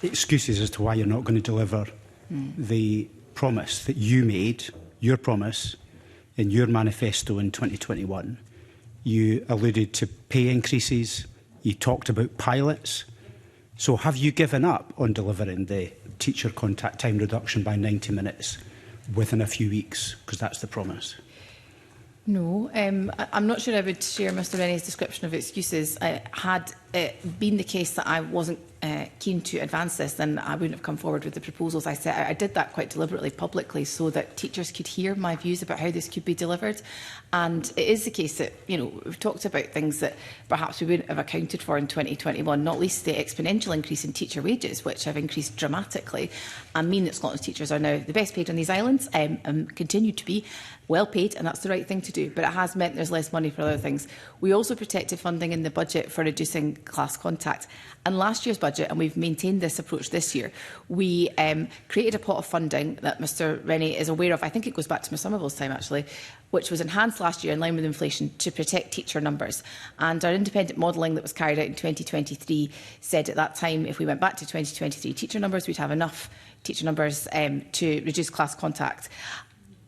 excuses as to why you're not going to deliver the promise that you made, your promise, in your manifesto in 2021. You alluded to pay increases, you talked about pilots. So have you given up on delivering the teacher contact time reduction by 90 minutes within a few weeks? Because that's the promise. No, I'm not sure I would share Mr Rennie's description of excuses. Had it been the case that I wasn't keen to advance this, then I wouldn't have come forward with the proposals I set out. I did that quite deliberately, publicly, so that teachers could hear my views about how this could be delivered. And it is the case that, you know, we've talked about things that perhaps we wouldn't have accounted for in 2021, not least the exponential increase in teacher wages, which have increased dramatically and mean that Scotland's teachers are now the best paid on these islands and continue to be well paid, and that's the right thing to do. But it has meant there's less money for other things. We also protected funding in the budget for reducing class contact. And last year's budget, and we've maintained this approach this year, we created a pot of funding that Mr Rennie is aware of. I think it goes back to Ms Somerville's time, actually, which was enhanced last year in line with inflation to protect teacher numbers. And our independent modelling that was carried out in 2023 said at that time, if we went back to 2023 teacher numbers, we'd have enough teacher numbers to reduce class contact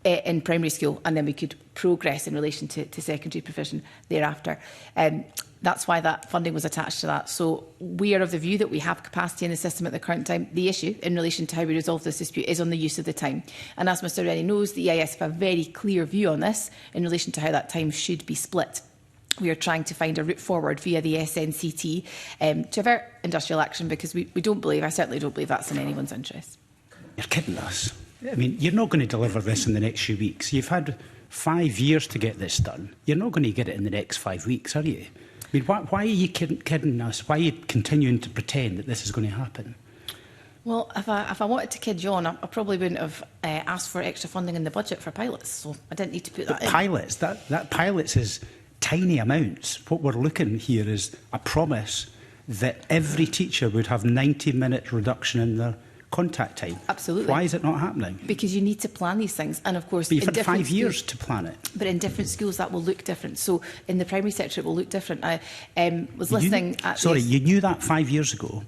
in primary school, and then we could progress in relation to secondary provision thereafter. That's why that funding was attached to that. So we are of the view that we have capacity in the system at the current time. The issue in relation to how we resolve this dispute is on the use of the time. And as Mr Rennie knows, the EIS have a very clear view on this in relation to how that time should be split. We are trying to find a route forward via the SNCT to avert industrial action, because we don't believe, I certainly don't believe that's in anyone's interest. You're kidding us. I mean, you're not going to deliver this in the next few weeks. You've had 5 years to get this done. You're not going to get it in the next 5 weeks, are you? I mean, why are you kidding us? Why are you continuing to pretend that this is going to happen? Well, if I wanted to kid you on, I probably wouldn't have asked for extra funding in the budget for pilots, so I didn't need to put that in. Pilots, that pilots is tiny amounts. What we're looking here is a promise that every teacher would have 90-minute reduction in their contact time. Absolutely. Why is it not happening? Because you need to plan these things, and of course, but you've had 5 years to plan it. But in different schools, that will look different. So in the primary sector, it will look different. I was listening. You knew that 5 years ago.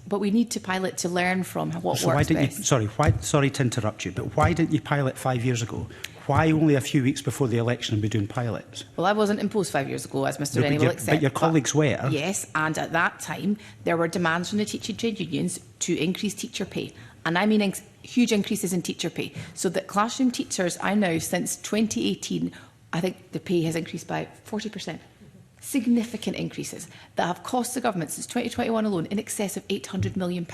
But we need to pilot to learn from what works best. Sorry to interrupt you, but why didn't you pilot 5 years ago? Why only a few weeks before the election and be doing pilots? Well, I wasn't imposed 5 years ago, as Mr Rennie will accept. But your colleagues were. Yes, and at that time, there were demands from the teaching trade unions to increase teacher pay. And I mean huge increases in teacher pay. So that classroom teachers, I know since 2018, I think the pay has increased by 40%. Significant increases that have cost the government since 2021 alone in excess of £800 million.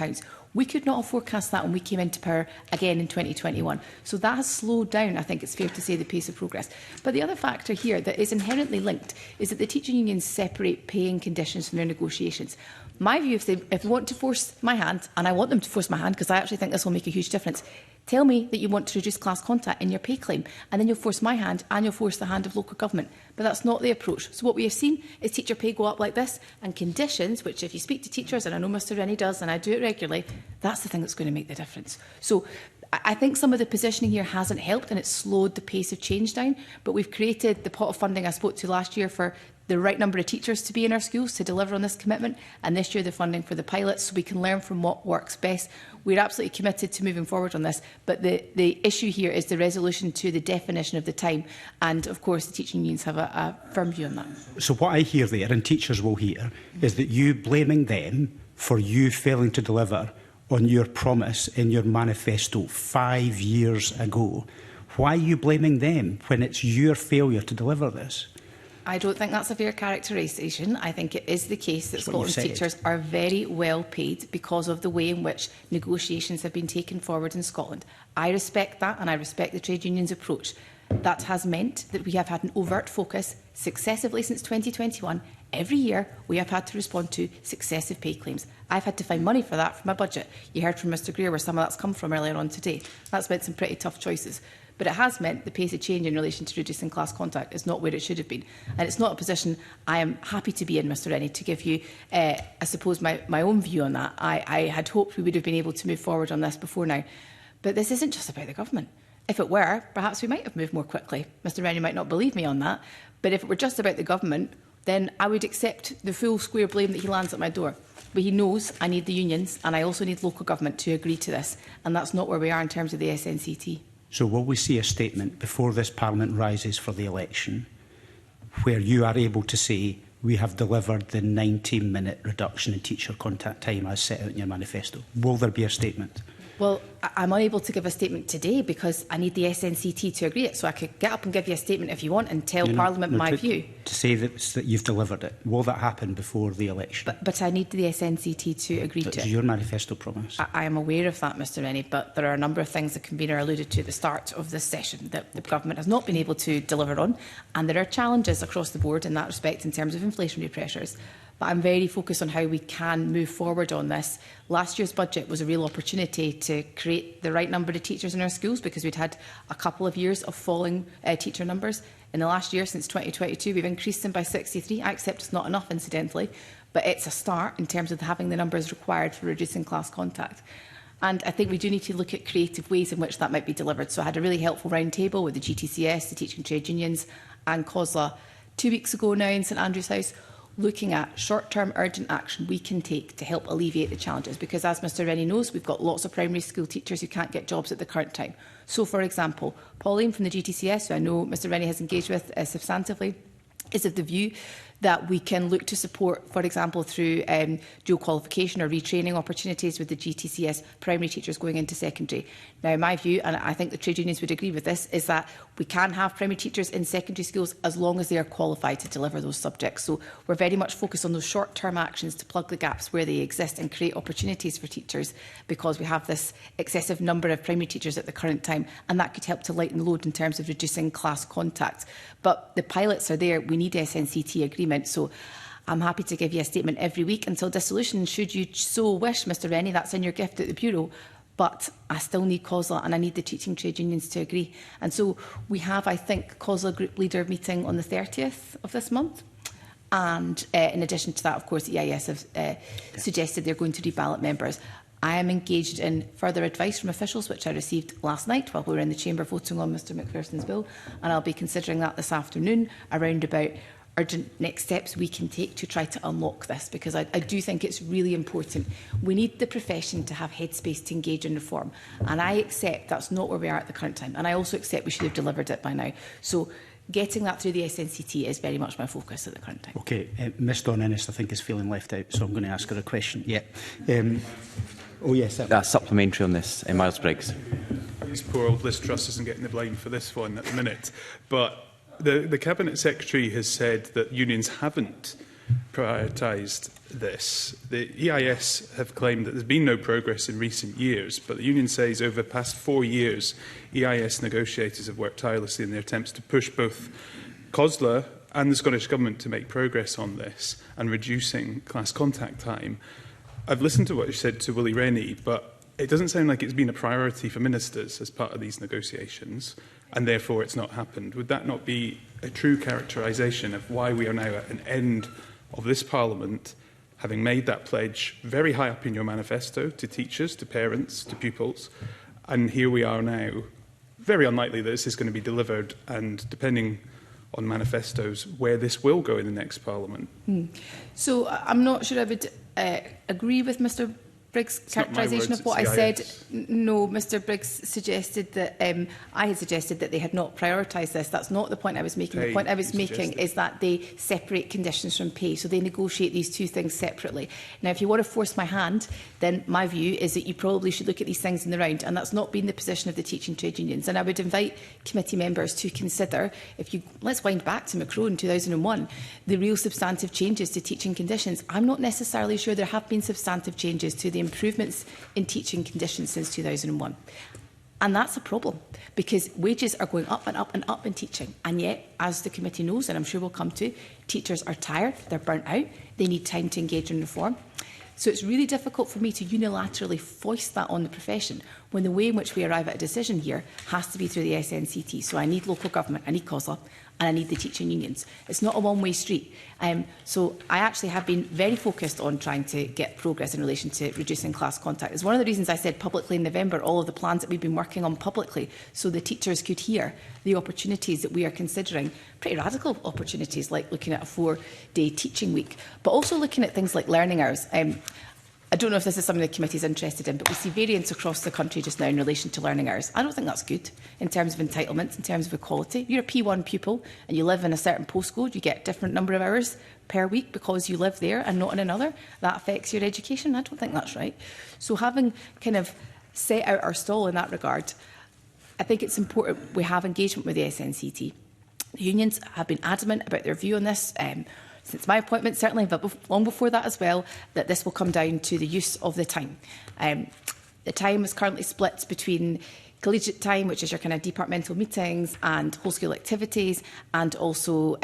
We could not have forecast that when we came into power again in 2021. So that has slowed down, I think it's fair to say, the pace of progress. But the other factor here that is inherently linked is that the teaching unions separate paying conditions from their negotiations. My view, if they want to force my hand, and I want them to force my hand because I actually think this will make a huge difference, tell me that you want to reduce class contact in your pay claim, and then you'll force my hand and you'll force the hand of local government. But that's not the approach. So what we have seen is teacher pay go up like this, and conditions, which if you speak to teachers, and I know Mr Rennie does, and I do it regularly, that's the thing that's going to make the difference. So I think some of the positioning here hasn't helped, and it's slowed the pace of change down. But we've created the pot of funding I spoke to last year for the right number of teachers to be in our schools to deliver on this commitment, and this year the funding for the pilots, so we can learn from what works best. We're absolutely committed to moving forward on this, but the issue here is the resolution to the definition of the time, and of course the teaching unions have a firm view on that. So what I hear there, and teachers will hear, is that you blaming them for you failing to deliver on your promise in your manifesto 5 years ago. Why are you blaming them when it's your failure to deliver this? I don't think that's a fair characterisation. I think it is the case that Scotland's teachers are very well paid because of the way in which negotiations have been taken forward in Scotland. I respect that, and I respect the trade union's approach. That has meant that we have had an overt focus successively since 2021. Every year we have had to respond to successive pay claims. I've had to find money for that from my budget. You heard from Mr Greer where some of that's come from earlier on today. That's meant some pretty tough choices. But it has meant the pace of change in relation to reducing class contact is not where it should have been. And it's not a position I am happy to be in, Mr Rennie, to give you, I suppose, my own view on that. I had hoped we would have been able to move forward on this before now. But this isn't just about the government. If it were, perhaps we might have moved more quickly. Mr Rennie might not believe me on that. But if it were just about the government, then I would accept the full square blame that he lands at my door. But he knows I need the unions, and I also need local government to agree to this. And that's not where we are in terms of the SNCT. So will we see a statement before this Parliament rises for the election where you are able to say we have delivered the 90-minute reduction in teacher contact time as set out in your manifesto? Will there be a statement? Well, I'm unable to give a statement today because I need the SNCT to agree it. So I could get up and give you a statement if you want and tell Parliament my view. To say that you've delivered it. Will that happen before the election? But I need the SNCT to agree to it. That's your manifesto promise. I am aware of that, Mr Rennie, but there are a number of things the convener alluded to at the start of this session that the government has not been able to deliver on. And there are challenges across the board in that respect in terms of inflationary pressures. But I'm very focused on how we can move forward on this. Last year's budget was a real opportunity to create the right number of teachers in our schools because we'd had a couple of years of falling teacher numbers. In the last year, since 2022, we've increased them by 63. I accept it's not enough, incidentally, but it's a start in terms of having the numbers required for reducing class contact. And I think we do need to look at creative ways in which that might be delivered. So I had a really helpful round table with the GTCS, the Teaching Trade Unions and COSLA 2 weeks ago now in St Andrews House, looking at short-term urgent action we can take to help alleviate the challenges. Because as Mr Rennie knows, we've got lots of primary school teachers who can't get jobs at the current time. So, for example, Pauline from the GTCS, who I know Mr Rennie has engaged with substantively, is of the view that we can look to support, for example, through dual qualification or retraining opportunities with the GTCS primary teachers going into secondary. Now, my view, and I think the trade unions would agree with this, is that we can have primary teachers in secondary schools as long as they are qualified to deliver those subjects. So we're very much focused on those short-term actions to plug the gaps where they exist and create opportunities for teachers, because we have this excessive number of primary teachers at the current time, and that could help to lighten the load in terms of reducing class contact. But the pilots are there. We need SNCT agreement. So I'm happy to give you a statement every week until dissolution, should you so wish, Mr Rennie. That's in your gift at the Bureau. But I still need COSLA and I need the teaching trade unions to agree. And so we have, I think, COSLA group leader meeting on the 30th of this month. And in addition to that, of course, the EIS have suggested they're going to reballot members. I am engaged in further advice from officials, which I received last night while we were in the Chamber voting on Mr Macpherson's bill. And I'll be considering that this afternoon around about urgent next steps we can take to try to unlock this, because I do think it's really important. We need the profession to have headspace to engage in reform, and I accept that's not where we are at the current time, and I also accept we should have delivered it by now. So getting that through the SNCT is very much my focus at the current time. Okay, Ms Dawn Innes, I think, is feeling left out, so I'm going to ask her a question. Yeah. Oh, yes. Supplementary on this, Miles Briggs. This poor old Liz Truss isn't getting the blame for this one at the minute. But the Cabinet Secretary has said that unions haven't prioritised this. The EIS have claimed that there's been no progress in recent years, but the union says over the past 4 years, EIS negotiators have worked tirelessly in their attempts to push both COSLA and the Scottish Government to make progress on this and reducing class contact time. I've listened to what you said to Willie Rennie, but it doesn't sound like it's been a priority for ministers as part of these negotiations, and therefore it's not happened. Would that not be a true characterisation of why we are now at an end of this Parliament, having made that pledge very high up in your manifesto to teachers, to parents, to pupils, and here we are now, very unlikely that this is going to be delivered, and depending on manifestos, where this will go in the next Parliament? So I'm not sure I would agree with Mr Briggs' characterisation of what I said. No, Mr Briggs suggested that I had suggested that they had not prioritised this. That's not the point I was making. The point I was making is that they separate conditions from pay, so they negotiate these two things separately. Now, if you want to force my hand, then my view is that you probably should look at these things in the round, and that's not been the position of the teaching trade unions. And I would invite committee members to consider, let's wind back to Macron in 2001, the real substantive changes to teaching conditions. I'm not necessarily sure there have been substantive changes to the improvements in teaching conditions since 2001. And that's a problem, because wages are going up and up and up in teaching. And yet, as the committee knows, and I'm sure we'll come to, teachers are tired, they're burnt out, they need time to engage in reform. So it's really difficult for me to unilaterally foist that on the profession when the way in which we arrive at a decision here has to be through the SNCT. So I need local government, I need COSLA, and I need the teaching unions. It's not a one-way street. So I actually have been very focused on trying to get progress in relation to reducing class contact. It's one of the reasons I said publicly in November all of the plans that we've been working on publicly, so the teachers could hear the opportunities that we are considering, pretty radical opportunities like looking at a 4-day teaching week, but also looking at things like learning hours. I don't know if this is something the committee is interested in, but we see variance across the country just now in relation to learning hours. I don't think that's good in terms of entitlements, in terms of equality. If you're a P1 pupil and you live in a certain postcode, you get a different number of hours per week because you live there and not in another. That affects your education. I don't think that's right. So having kind of set out our stall in that regard, I think it's important we have engagement with the SNCT. The unions have been adamant about their view on this. Since my appointment, certainly, but long before that as well, that this will come down to the use of the time. The time is currently split between collegiate time, which is your kind of departmental meetings and whole school activities, and also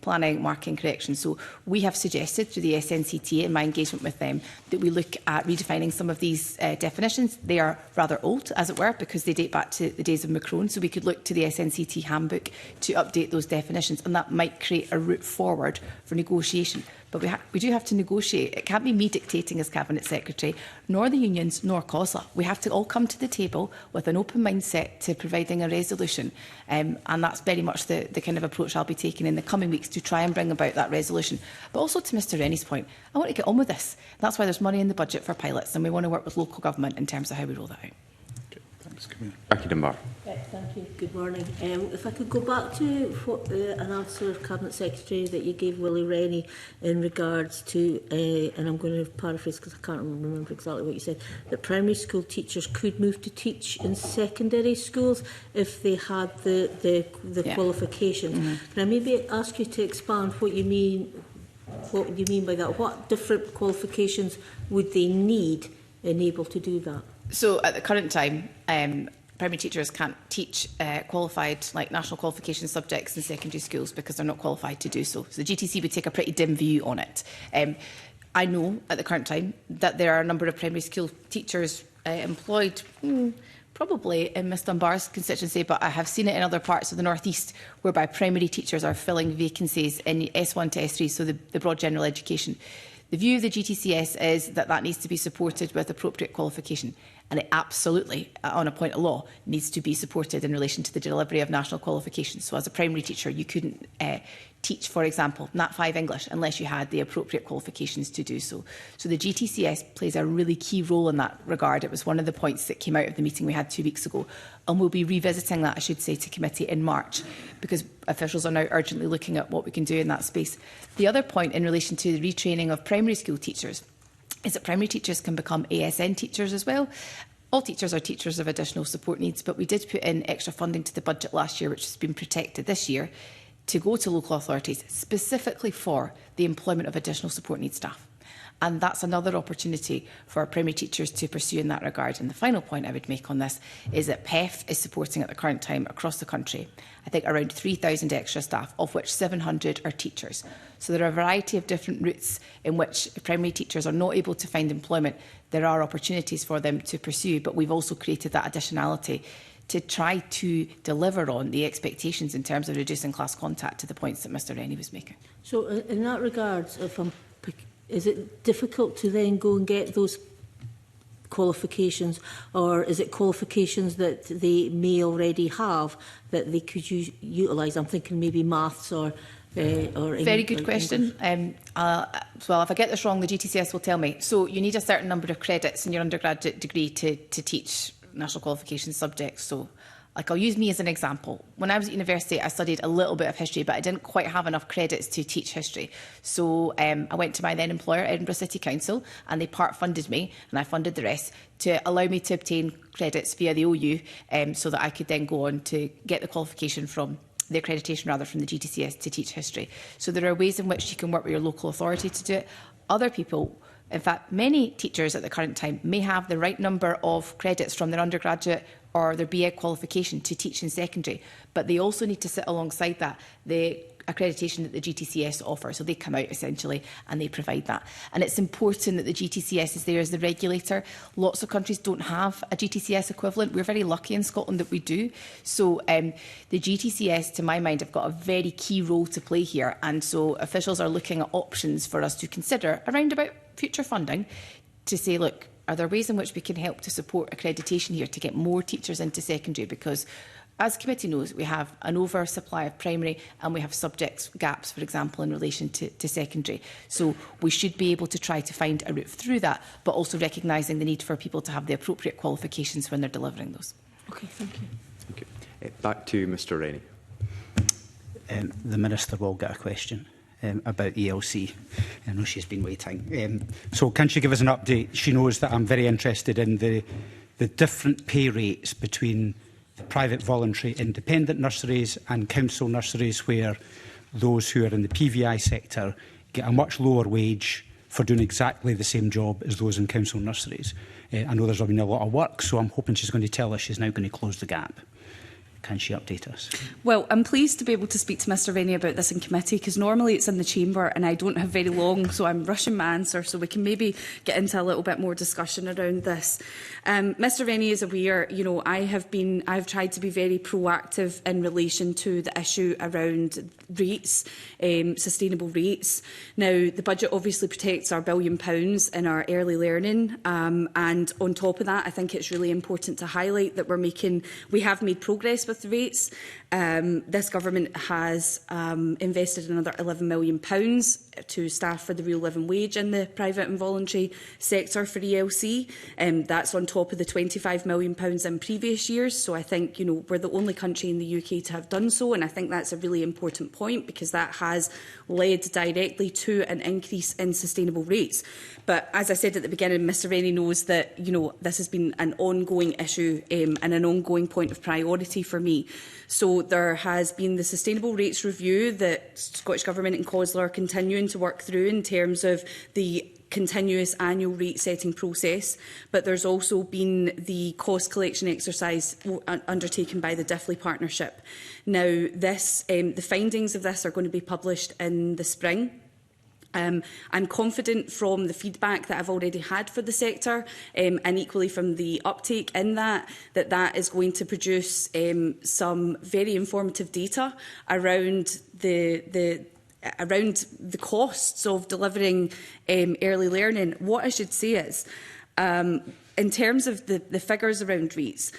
planning, marking, correction. So we have suggested through the SNCT in my engagement with them that we look at redefining some of these definitions. They are rather old, as it were, because they date back to the days of Macron. So we could look to the SNCT handbook to update those definitions, and that might create a route forward for negotiation. But we do have to negotiate. It can't be me dictating as Cabinet Secretary, nor the unions, nor COSLA. We have to all come to the table with an open mindset to providing a resolution. And that's very much the kind of approach I'll be taking in the coming weeks to try and bring about that resolution. But also to Mr Rennie's point, I want to get on with this. That's why there's money in the budget for pilots, and we want to work with local government in terms of how we roll that out. Jackie Dunbar. Thank you. Good morning. If I could go back to what, an answer of Cabinet Secretary that you gave Willie Rennie in regards to, and I'm going to paraphrase because I can't remember exactly what you said, that primary school teachers could move to teach in secondary schools if they had the qualifications. Mm-hmm. Can I maybe ask you to expand what you mean? What you mean by that? What different qualifications would they need in able to do that? So at the current time, primary teachers can't teach qualified, like national qualification subjects in secondary schools because they're not qualified to do so. So the GTC would take a pretty dim view on it. I know at the current time that there are a number of primary school teachers employed, probably in Ms Dunbar's constituency, but I have seen it in other parts of the North East whereby primary teachers are filling vacancies in S1 to S3, so the broad general education. The view of the GTCS is that that needs to be supported with appropriate qualification, and it absolutely, on a point of law, needs to be supported in relation to the delivery of national qualifications. So as a primary teacher, you couldn't teach, for example, Nat 5 English unless you had the appropriate qualifications to do so. So the GTCS plays a really key role in that regard. It was one of the points that came out of the meeting we had 2 weeks ago. And we'll be revisiting that, I should say, to committee in March, because officials are now urgently looking at what we can do in that space. The other point in relation to the retraining of primary school teachers, is that primary teachers can become ASN teachers as well. All teachers are teachers of additional support needs, but we did put in extra funding to the budget last year, which has been protected this year, to go to local authorities specifically for the employment of additional support needs staff. And that's another opportunity for our primary teachers to pursue in that regard. And the final point I would make on this is that PEF is supporting at the current time across the country, I think around 3,000 extra staff, of which 700 are teachers. So there are a variety of different routes in which primary teachers are not able to find employment. There are opportunities for them to pursue, but we've also created that additionality to try to deliver on the expectations in terms of reducing class contact, to the points that Mr Rennie was making. So in that regard, is it difficult to then go and get those qualifications, or is it qualifications that they may already have that they could utilise? I'm thinking maybe maths or Very good question. Well, if I get this wrong, the GTCS will tell me. So you need a certain number of credits in your undergraduate degree to teach national qualification subjects. So like, I'll use me as an example. When I was at university, I studied a little bit of history, but I didn't quite have enough credits to teach history. So I went to my then employer, Edinburgh City Council, and they part funded me, and I funded the rest, to allow me to obtain credits via the OU, so that I could then go on to get the qualification from the accreditation rather from the GTCS to teach history. So there are ways in which you can work with your local authority to do it. Other people, in fact, many teachers at the current time may have the right number of credits from their undergraduate or their BA qualification to teach in secondary, but they also need to sit alongside that the accreditation that the GTCS offer. So they come out essentially and they provide that. And it's important that the GTCS is there as the regulator. Lots of countries don't have a GTCS equivalent. We're very lucky in Scotland that we do. So the GTCS, to my mind, have got a very key role to play here. And so officials are looking at options for us to consider around about future funding to say, look, are there ways in which we can help to support accreditation here to get more teachers into secondary? Because as the committee knows, we have an oversupply of primary and we have subject gaps, for example, in relation to secondary. So we should be able to try to find a route through that, but also recognising the need for people to have the appropriate qualifications when they're delivering those. Okay, thank you. Thank you. Back to Mr Rennie. The Minister will get a question about ELC. I know she's been waiting. So can she give us an update? She knows that I'm very interested in the different pay rates between the private voluntary independent nurseries and council nurseries, where those who are in the PVI sector get a much lower wage for doing exactly the same job as those in council nurseries. I know there's been a lot of work, so I'm hoping she's going to tell us she's now going to close the gap. Can she update us? Well, I'm pleased to be able to speak to Mr Rennie about this in committee, because normally it's in the chamber and I don't have very long, so I'm rushing my answer, so we can maybe get into a little bit more discussion around this. Mr Rennie is aware, I've tried to be very proactive in relation to the issue around rates, sustainable rates. Now, the budget obviously protects our £1 billion in our early learning, and on top of that, I think it's really important to highlight that we have made progress with the rates. This government has invested another £11 million to staff for the real living wage in the private and voluntary sector for ELC. That's on top of the £25 million in previous years. So I think we're the only country in the UK to have done so, and I think that's a really important point, because that has led directly to an increase in sustainable rates. But as I said at the beginning, Mr Rennie knows that this has been an ongoing issue and an ongoing point of priority for me. So there has been the Sustainable Rates Review that Scottish Government and COSLA are continuing to work through in terms of the continuous annual rate setting process, but there's also been the cost collection exercise undertaken by the DIFLI Partnership. Now, the findings of this are going to be published in the spring. I'm confident from the feedback that I've already had for the sector, and equally from the uptake in that is going to produce some very informative data around the costs of delivering early learning. What I should say is, in terms of the figures around rates,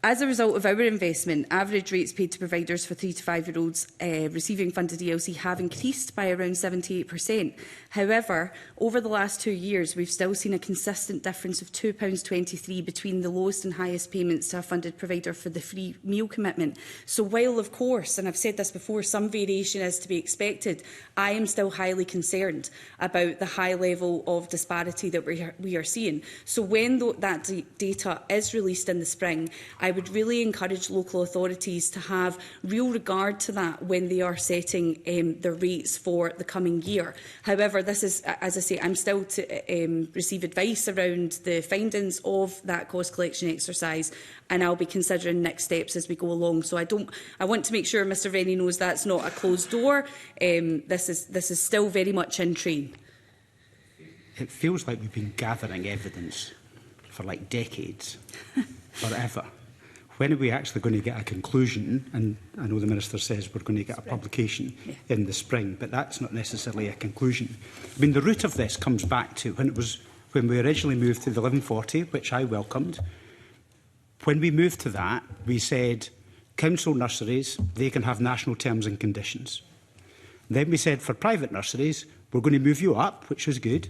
As a result of our investment, average rates paid to providers for 3 to 5-year-olds receiving funded ELC have increased by around 78%. However, over the last 2 years, we've still seen a consistent difference of £2.23 between the lowest and highest payments to a funded provider for the free meal commitment. So while, of course, and I've said this before, some variation is to be expected, I am still highly concerned about the high level of disparity that we are seeing. So when that data is released in the spring, I would really encourage local authorities to have real regard to that when they are setting their rates for the coming year. However, this is, as I say, I'm still to receive advice around the findings of that cost collection exercise, and I'll be considering next steps as we go along. So I want to make sure Mr Rennie knows that's not a closed door. This is still very much in train. It feels like we've been gathering evidence for like decades, forever. When are we actually going to get a conclusion? And I know the Minister says we're going to get a publication in the spring, but that's not necessarily a conclusion. I mean, the root of this comes back to when we originally moved to the 1140, which I welcomed. When we moved to that, we said council nurseries, they can have national terms and conditions. Then we said for private nurseries, we're going to move you up, which was good,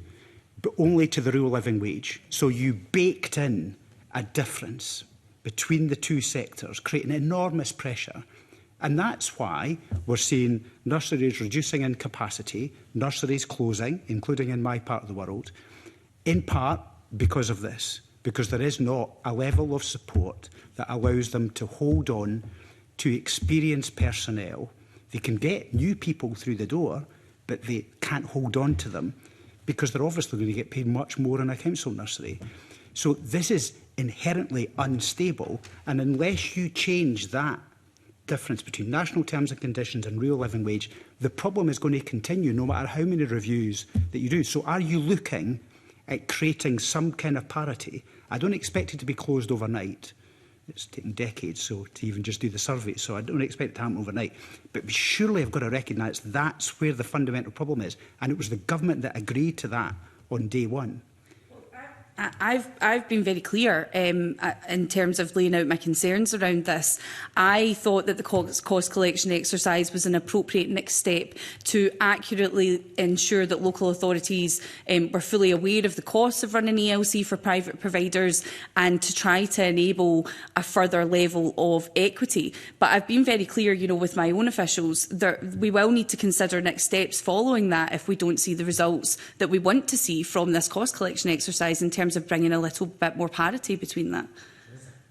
but only to the real living wage. So you baked in a difference between the two sectors, creating enormous pressure. And that's why we're seeing nurseries reducing in capacity, nurseries closing, including in my part of the world, in part because of this, because there is not a level of support that allows them to hold on to experienced personnel. They can get new people through the door, but they can't hold on to them because they're obviously going to get paid much more in a council nursery. So this is inherently unstable, and unless you change that difference between national terms and conditions and real living wage, the problem is going to continue no matter how many reviews that you do. So are you looking at creating some kind of parity? I don't expect it to be closed overnight. It's taken decades to even just do the survey, so I don't expect it to happen overnight. But we surely have got to recognise that's where the fundamental problem is, and it was the government that agreed to that on day one. I've been very clear in terms of laying out my concerns around this. I thought that the cost collection exercise was an appropriate next step to accurately ensure that local authorities were fully aware of the costs of running ELC for private providers and to try to enable a further level of equity. But I've been very clear, with my own officials, that we will need to consider next steps following that if we don't see the results that we want to see from this cost collection exercise in terms of bringing a little bit more parity between that.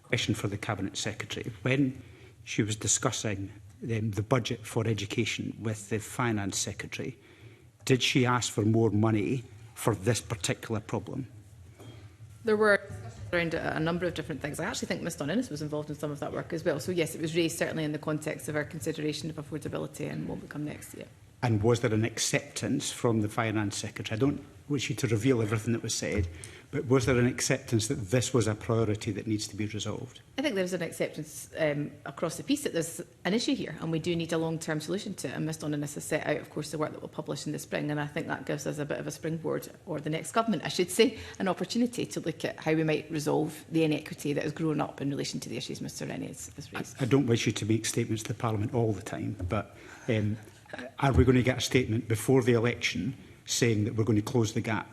Question for the Cabinet Secretary. When she was discussing the budget for education with the Finance Secretary, did she ask for more money for this particular problem? There were around a number of different things. I actually think Ms Dunn-Innes was involved in some of that work as well. So yes, it was raised certainly in the context of our consideration of affordability and what will come next year. And was there an acceptance from the Finance Secretary? I don't wish you to reveal everything that was said, but was there an acceptance that this was a priority that needs to be resolved? I think there's an acceptance across the piece that there's an issue here and we do need a long-term solution to it. And Ms Dunn-Innes has set out, of course, the work that we'll publish in the spring, and I think that gives us a bit of a springboard, or the next government, I should say, an opportunity to look at how we might resolve the inequity that has grown up in relation to the issues Mr Rennie has raised. I don't wish you to make statements to Parliament all the time, but are we going to get a statement before the election saying that we're going to close the gap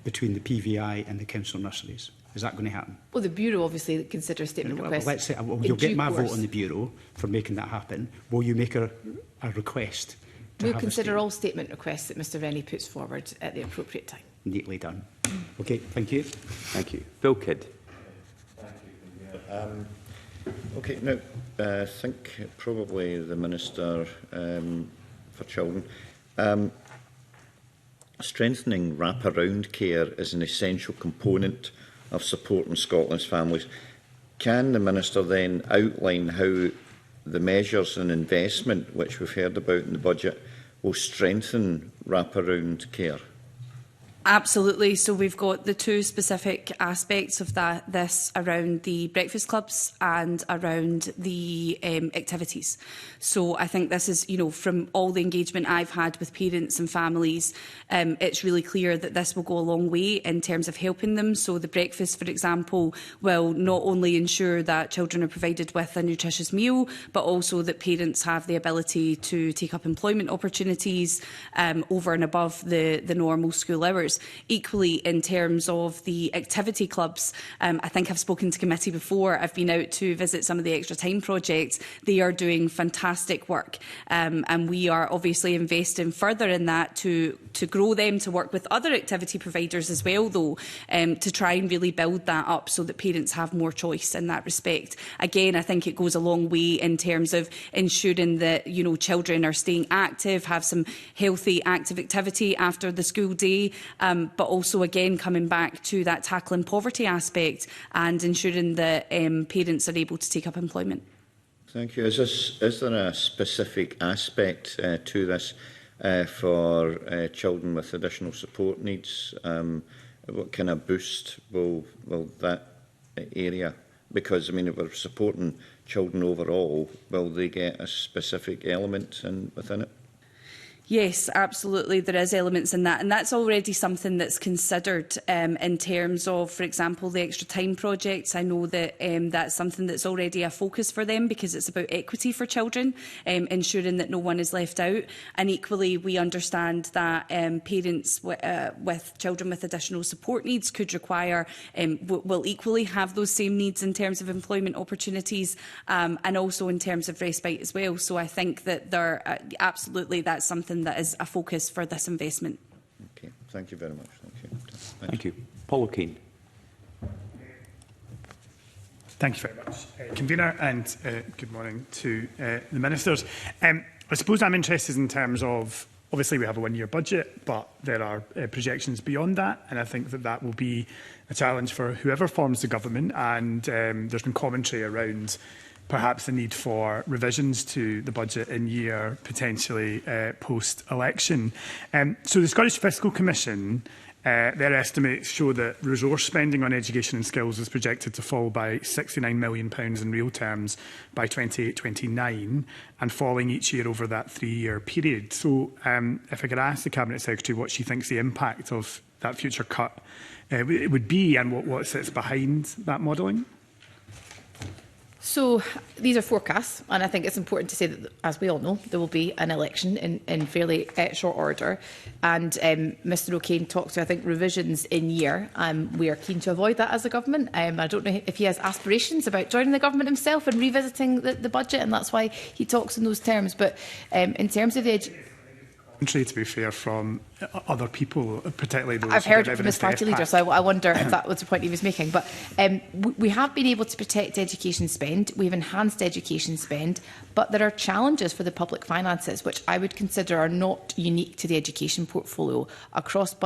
between the PVI and the council nurseries? Is that going to happen? Well, the Bureau obviously considers statement requests. Let's say you'll get my vote on the Bureau for making that happen. Will you make a request? We'll consider all statement requests that Mr Rennie puts forward at the appropriate time. Neatly done. Okay, thank you. Thank you. Bill Kidd. Okay, now, I think probably the Minister for Children. Strengthening wraparound care is an essential component of supporting Scotland's families. Can the Minister then outline how the measures and investment which we've heard about in the budget will strengthen wraparound care? Absolutely. So we've got the two specific aspects of this around the breakfast clubs and around the activities. So I think this is, from all the engagement I've had with parents and families, it's really clear that this will go a long way in terms of helping them. So the breakfast, for example, will not only ensure that children are provided with a nutritious meal, but also that parents have the ability to take up employment opportunities over and above the normal school hours. Equally, in terms of the activity clubs, I think I've spoken to committee before. I've been out to visit some of the extra time projects. They are doing fantastic work, and we are obviously investing further in that to grow them, to work with other activity providers as well, though, to try and really build that up so that parents have more choice in that respect. Again, I think it goes a long way in terms of ensuring that children are staying active, have some healthy active activity after the school day. But also, again, coming back to that tackling poverty aspect and ensuring that parents are able to take up employment. Thank you. Is there a specific aspect to this for children with additional support needs? What kind of boost will that area? Because, if we're supporting children overall, will they get a specific element within it? Yes, absolutely. There is elements in that, and that's already something that's considered in terms of, for example, the extra time projects. I know that that's something that's already a focus for them because it's about equity for children, ensuring that no one is left out. And equally, we understand that parents with children with additional support needs could require, will equally have those same needs in terms of employment opportunities and also in terms of respite as well. So I think that absolutely that's something that is a focus for this investment. Okay, thank you very much. Thank you. Paul O'Kane. Thank you very much, Convener, and good morning to the Ministers. I suppose I'm interested in terms of, obviously we have a one-year budget, but there are projections beyond that, and I think that will be a challenge for whoever forms the government, and there's been commentary around perhaps the need for revisions to the budget in year, potentially post-election. So the Scottish Fiscal Commission, their estimates show that resource spending on education and skills is projected to fall by £69 million in real terms by 28-29 and falling each year over that 3-year period. So if I could ask the Cabinet Secretary what she thinks the impact of that future cut would be and what sits behind that modelling. So these are forecasts, and I think it's important to say that, as we all know, there will be an election in fairly short order. And Mr O'Kane talked to, I think, revisions in year. We are keen to avoid that as a government. I don't know if he has aspirations about joining the government himself and revisiting the budget, and that's why he talks in those terms. But in terms of the to be fair, from other people, particularly those I've heard it from his party leader, so I wonder if that was the point he was making. But we have been able to protect education spend. We've enhanced education spend, but there are challenges for the public finances, which I would consider are not unique to the education portfolio. Across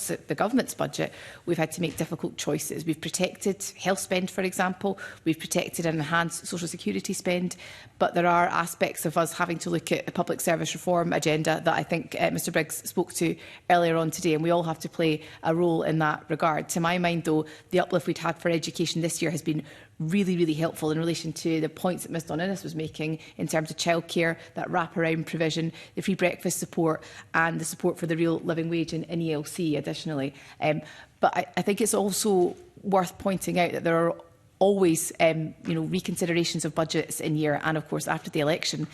the government's budget, we've had to make difficult choices. We've protected health spend, for example. We've protected and enhanced social security spend. But there are aspects of us having to look at a public service reform agenda that I think Mr Briggs spoke to earlier on today, and we all have to play a role in that regard. To my mind, though, the uplift we've had for education this year has been really, really helpful in relation to the points that Ms Dawn Innes was making in terms of childcare, that wraparound provision, the free breakfast support and the support for the real living wage in ELC additionally. But I think it's also worth pointing out that there are always reconsiderations of budgets in year, and of course after the election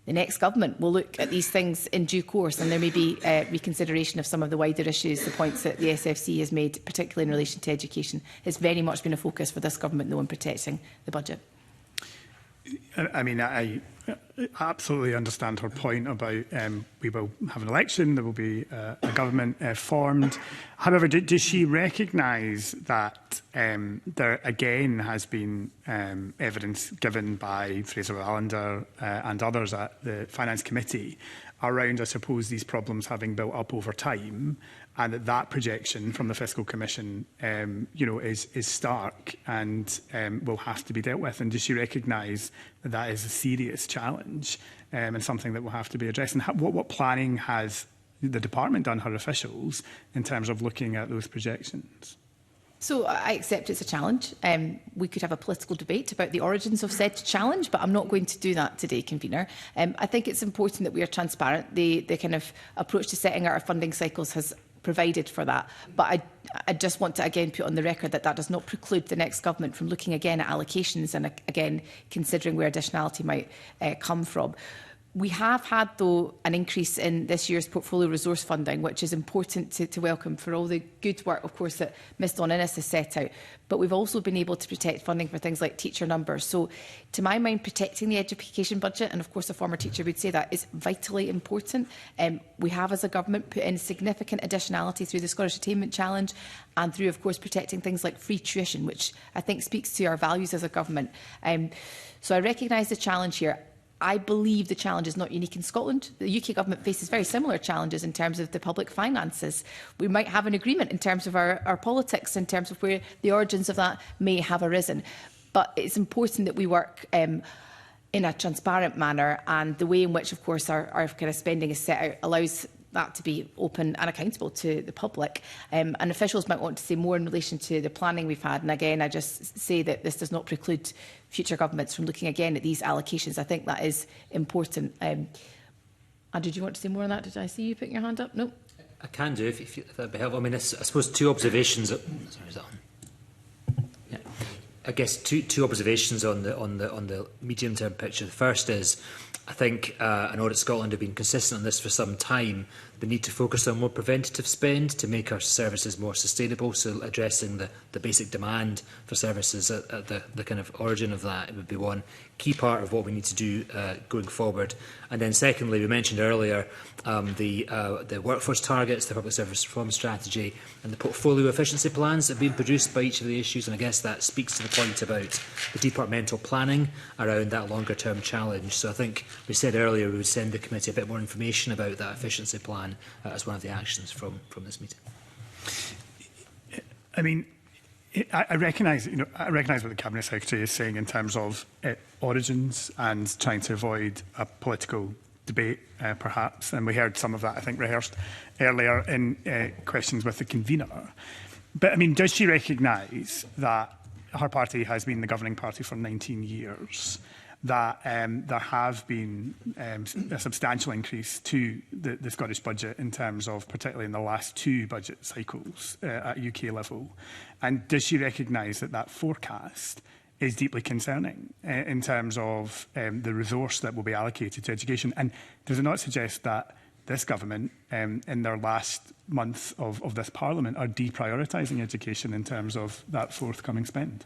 the next government will look at these things in due course, and there may be reconsideration of some of the wider issues. The points that the SFC has made, particularly in relation to education, has very much been a focus for this government, though, in protecting the budget. I mean, I absolutely understand her point about we will have an election, there will be a government formed. However, does she recognise that there again has been evidence given by Fraser Allender and others at the Finance Committee around, I suppose, these problems having built up over time, and that projection from the Fiscal Commission, is stark and will have to be dealt with? And does she recognise that that is a serious challenge and something that will have to be addressed? And what planning has the department done, her officials, in terms of looking at those projections? So I accept it's a challenge. We could have a political debate about the origins of said challenge, but I'm not going to do that today, convener. I think it's important that we are transparent. The kind of approach to setting out our funding cycles has provided for that. But I just want to again put on the record that that does not preclude the next government from looking again at allocations and again considering where additionality might come from. We have had, though, an increase in this year's portfolio resource funding, which is important to welcome for all the good work, of course, that Ms Dawn Innes has set out. But we've also been able to protect funding for things like teacher numbers. So, to my mind, protecting the education budget, and of course a former teacher would say that, is vitally important. We have, as a government, put in significant additionality through the Scottish Attainment Challenge and through, of course, protecting things like free tuition, which I think speaks to our values as a government. So I recognise the challenge here. I believe the challenge is not unique in Scotland. The UK government faces very similar challenges in terms of the public finances. We might have an agreement in terms of our politics, in terms of where the origins of that may have arisen. But it's important that we work in a transparent manner, and the way in which, of course, our kind of spending is set out allows that to be open and accountable to the public. And officials might want to say more in relation to the planning we've had. And again, I just say that this does not preclude future governments from looking again at these allocations. I think that is important. Andrew, do you want to say more on that? Did I see you putting your hand up? No. I can do if that'd be helpful. I mean, I suppose two observations. Sorry, is that on? Yeah. I guess two observations on the medium-term picture. The first is, I think I know that Scotland have been consistent on this for some time, the need to focus on more preventative spend to make our services more sustainable, so addressing the basic demand for services at the kind of origin of that would be one key part of what we need to do going forward. And then secondly, we mentioned earlier the workforce targets, the public service reform strategy and the portfolio efficiency plans that have been produced by each of the issues, and I guess that speaks to the point about the departmental planning around that longer term challenge. So I think we said earlier we would send the committee a bit more information about that efficiency plan as one of the actions from this meeting. I mean, I recognise what the Cabinet Secretary is saying in terms of origins and trying to avoid a political debate, perhaps. And we heard some of that, I think, rehearsed earlier in questions with the convener. But, I mean, does she recognise that her party has been the governing party for 19 years, that there have been a substantial increase to the Scottish budget in terms of, particularly in the last two budget cycles at UK level? And does she recognise that that forecast is deeply concerning in terms of the resource that will be allocated to education? And does it not suggest that this government, in their last month of this Parliament, are deprioritising education in terms of that forthcoming spend?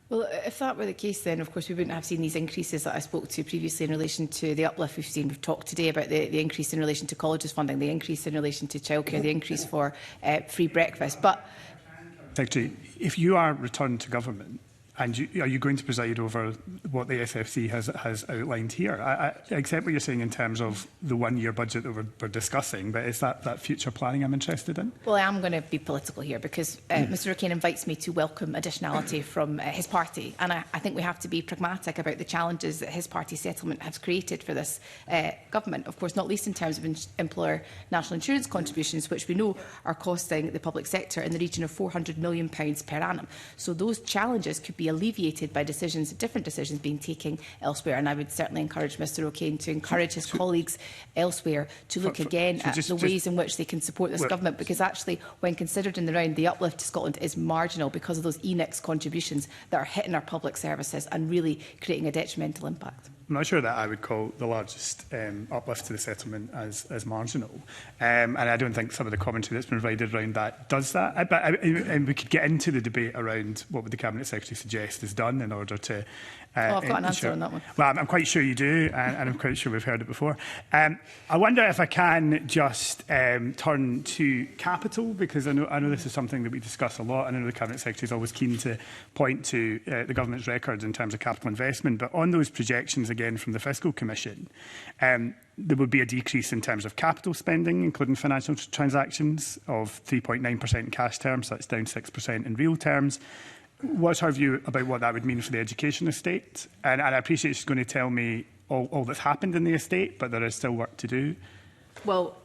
Well, if that were the case, then, of course, we wouldn't have seen these increases that I spoke to previously in relation to the uplift we've seen. We've talked today about the increase in relation to colleges funding, the increase in relation to childcare, the increase for free breakfast. But Secretary, if you are returned to government, and are you going to preside over what the SFC has outlined here? I accept what you're saying in terms of the one-year budget that we're discussing, but is that future planning I'm interested in? Well, I am going to be political here because Mr O'Kane invites me to welcome additionality from his party. And I think we have to be pragmatic about the challenges that his party settlement has created for this government. Of course, not least in terms of employer national insurance contributions, which we know are costing the public sector in the region of £400 million per annum. So those challenges could be alleviated by different decisions being taken elsewhere. And I would certainly encourage Mr O'Kane to encourage his colleagues elsewhere to look again at the ways in which they can support this government, because actually, when considered in the round, the uplift to Scotland is marginal because of those ENICS contributions that are hitting our public services and really creating a detrimental impact. I'm not sure that I would call the largest uplift to the settlement as marginal. And I don't think some of the commentary that's been provided around that does that. And we could get into the debate around what would the Cabinet Secretary suggest is done in order to... I've got an answer on that one. Well, I'm quite sure you do, and I'm quite sure we've heard it before. I wonder if I can just turn to capital, because I know this is something that we discuss a lot, and I know the Cabinet Secretary is always keen to point to the government's record in terms of capital investment. But on those projections, again, from the Fiscal Commission, there would be a decrease in terms of capital spending, including financial transactions, of 3.9% in cash terms. That's down 6% in real terms. What's her view about what that would mean for the education estate? And I appreciate she's going to tell me all that's happened in the estate, but there is still work to do. Well,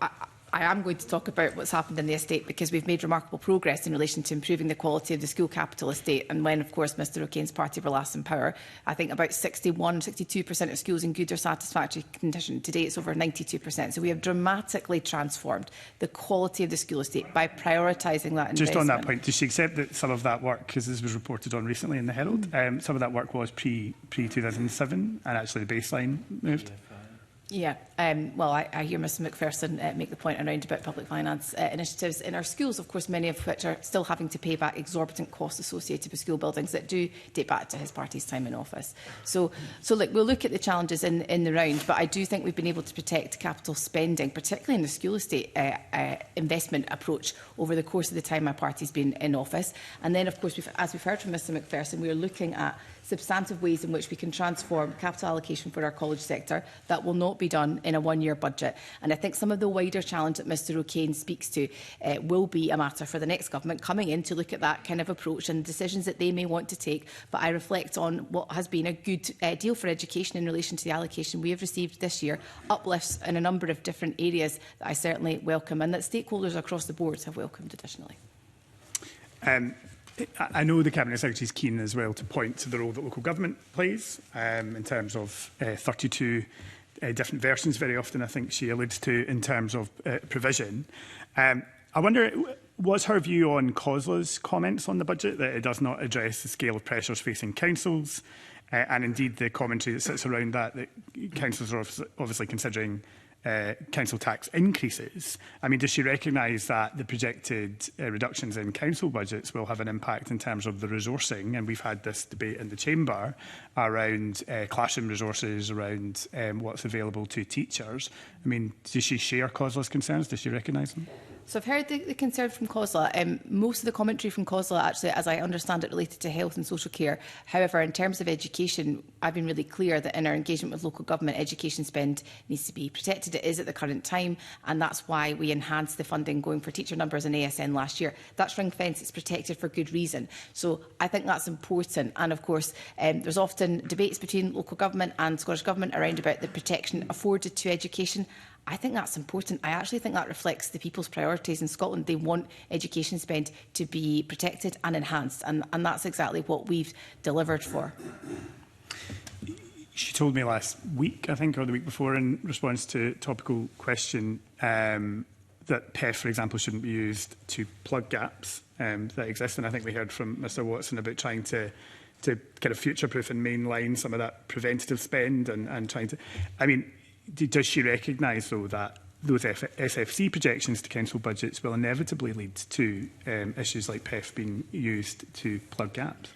I am going to talk about what's happened in the estate, because we've made remarkable progress in relation to improving the quality of the school capital estate. And when, of course, Mr O'Kane's party were last in power, I think about 62% of schools in good or satisfactory condition. Today it's over 92%. So we have dramatically transformed the quality of the school estate by prioritising that investment. Just on that point, does she accept that some of that work, because this was reported on recently in the Herald, some of that work was pre-2007 and actually the baseline moved? Yeah, well, I hear Mr Macpherson make the point around about public finance initiatives in our schools, of course, many of which are still having to pay back exorbitant costs associated with school buildings that do date back to his party's time in office. So look, we'll look at the challenges in the round, but I do think we've been able to protect capital spending, particularly in the school estate investment approach over the course of the time my party's been in office. And then, of course, as we've heard from Mr Macpherson, we are looking at substantive ways in which we can transform capital allocation for our college sector. That will not be done in a one-year budget. And I think some of the wider challenge that Mr O'Kane speaks to will be a matter for the next government coming in to look at that kind of approach and decisions that they may want to take. But I reflect on what has been a good deal for education in relation to the allocation we have received this year, uplifts in a number of different areas that I certainly welcome and that stakeholders across the board have welcomed additionally. I know the Cabinet Secretary is keen as well to point to the role that local government plays in terms of 32 different versions very often, I think she alludes to, in terms of provision. I wonder, what's her view on COSLA's comments on the budget, that it does not address the scale of pressures facing councils, and indeed the commentary that sits around that councils are obviously considering council tax increases. I mean, does she recognise that the projected reductions in council budgets will have an impact in terms of the resourcing? And we've had this debate in the chamber around classroom resources, around what's available to teachers. I mean, does she share COSLA's concerns? Does she recognise them? So I've heard the concern from COSLA. Most of the commentary from COSLA, actually, as I understand it, related to health and social care. However, in terms of education, I've been really clear that in our engagement with local government, education spend needs to be protected. It is at the current time, and that's why we enhanced the funding going for teacher numbers and ASN last year. That's ring-fenced, it's protected for good reason. So I think that's important. And of course, there's often debates between local government and Scottish Government around about the protection afforded to education. I think that's important. I actually think that reflects the people's priorities in Scotland. They want education spend to be protected and enhanced, and that's exactly what we've delivered for. She told me last week, I think, or the week before, in response to a topical question, that PEF, for example, shouldn't be used to plug gaps that exist. And I think we heard from Mr Watson about trying to kind of future-proof and mainline some of that preventative spend and trying to... I mean, does she recognise, though, that those SFC projections to council budgets will inevitably lead to issues like PEF being used to plug gaps?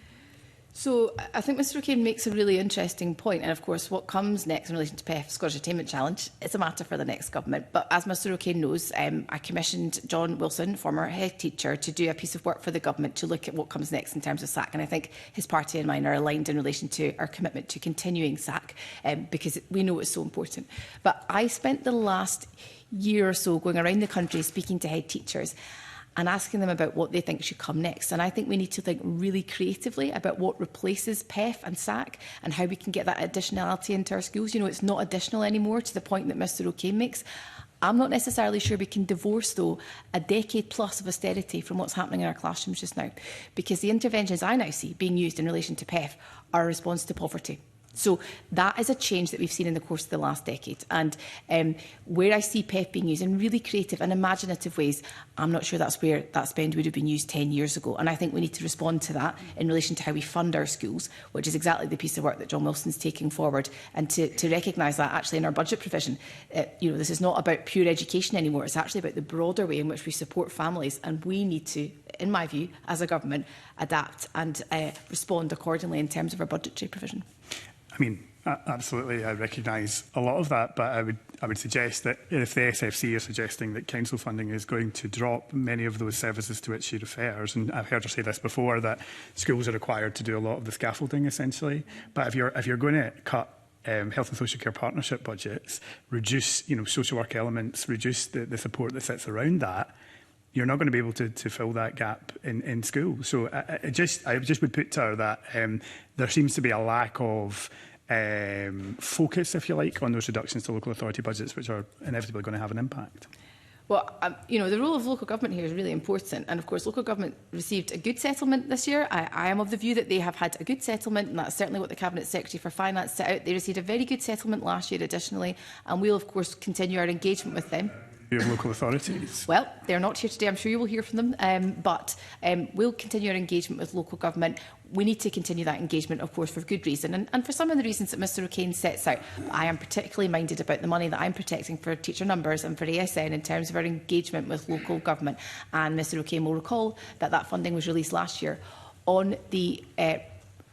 So I think Mr O'Kane makes a really interesting point. And of course, what comes next in relation to PEF, Scottish Attainment Challenge, it's a matter for the next government. But as Mr O'Kane knows, I commissioned John Wilson, former head teacher, to do a piece of work for the government to look at what comes next in terms of SAC. And I think his party and mine are aligned in relation to our commitment to continuing SAC, because we know it's so important. But I spent the last year or so going around the country speaking to head teachers and asking them about what they think should come next. And I think we need to think really creatively about what replaces PEF and SAC and how we can get that additionality into our schools. You know, it's not additional anymore, to the point that Mr O'Kane makes. I'm not necessarily sure we can divorce, though, a decade plus of austerity from what's happening in our classrooms just now, because the interventions I now see being used in relation to PEF are a response to poverty. So that is a change that we've seen in the course of the last decade. And where I see PEF being used in really creative and imaginative ways, I'm not sure that's where that spend would have been used 10 years ago. And I think we need to respond to that in relation to how we fund our schools, which is exactly the piece of work that John Wilson's taking forward. And to recognise that actually in our budget provision, you know, this is not about pure education anymore. It's actually about the broader way in which we support families. And we need to, in my view, as a government, adapt and respond accordingly in terms of our budgetary provision. I mean, absolutely, I recognise a lot of that, but I would suggest that if the SFC are suggesting that council funding is going to drop many of those services to which she refers, and I've heard her say this before, that schools are required to do a lot of the scaffolding, essentially. But if you're going to cut health and social care partnership budgets, reduce social work elements, reduce the support that sits around that, you're not going to be able to fill that gap in school. So I just would put to her that there seems to be a lack of focus, if you like, on those reductions to local authority budgets, which are inevitably going to have an impact. Well, you know, the role of local government here is really important. And of course, local government received a good settlement this year. I am of the view that they have had a good settlement, and that's certainly what the Cabinet Secretary for Finance set out. They received a very good settlement last year additionally, and we'll of course continue our engagement with them. Of local authorities? Well, they're not here today. I'm sure you will hear from them. But we'll continue our engagement with local government. We need to continue that engagement, of course, for good reason. And for some of the reasons that Mr O'Kane sets out, I am particularly minded about the money that I'm protecting for teacher numbers and for ASN in terms of our engagement with local government. And Mr O'Kane will recall that that funding was released last year on the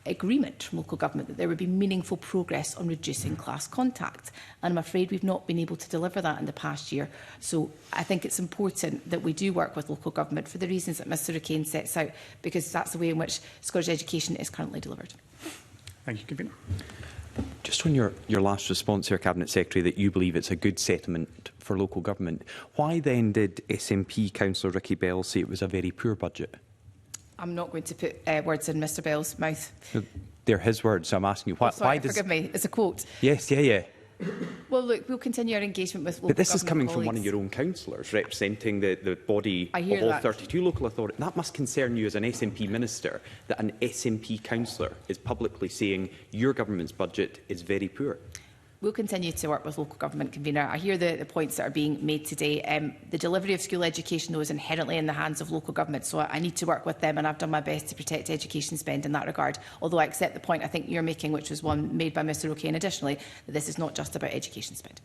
agreement from local government that there would be meaningful progress on reducing class contact. And I'm afraid we've not been able to deliver that in the past year. So I think it's important that we do work with local government for the reasons that Mr O'Kane sets out, because that's the way in which Scottish education is currently delivered. Thank you, Convener. Just on your last response here, Cabinet Secretary, that you believe it's a good settlement for local government, why then did SNP Councillor Ricky Bell say it was a very poor budget? I'm not going to put words in Mr Bell's mouth. They're his words, so I'm asking you, why does... Forgive me, it's a quote. Yes, yeah. Well, look, we'll continue our engagement with local But this is coming colleagues. from one of your own councillors, representing the body of all that. 32 local authorities. That must concern you as an SNP minister, that an SNP councillor is publicly saying your government's budget is very poor. We'll continue to work with local government, Convener. I hear the points that are being made today. The delivery of school education, though, is inherently in the hands of local government, so I need to work with them, and I've done my best to protect education spend in that regard. Although I accept the point I think you're making, which was one made by Mr O'Kane additionally, that this is not just about education spend.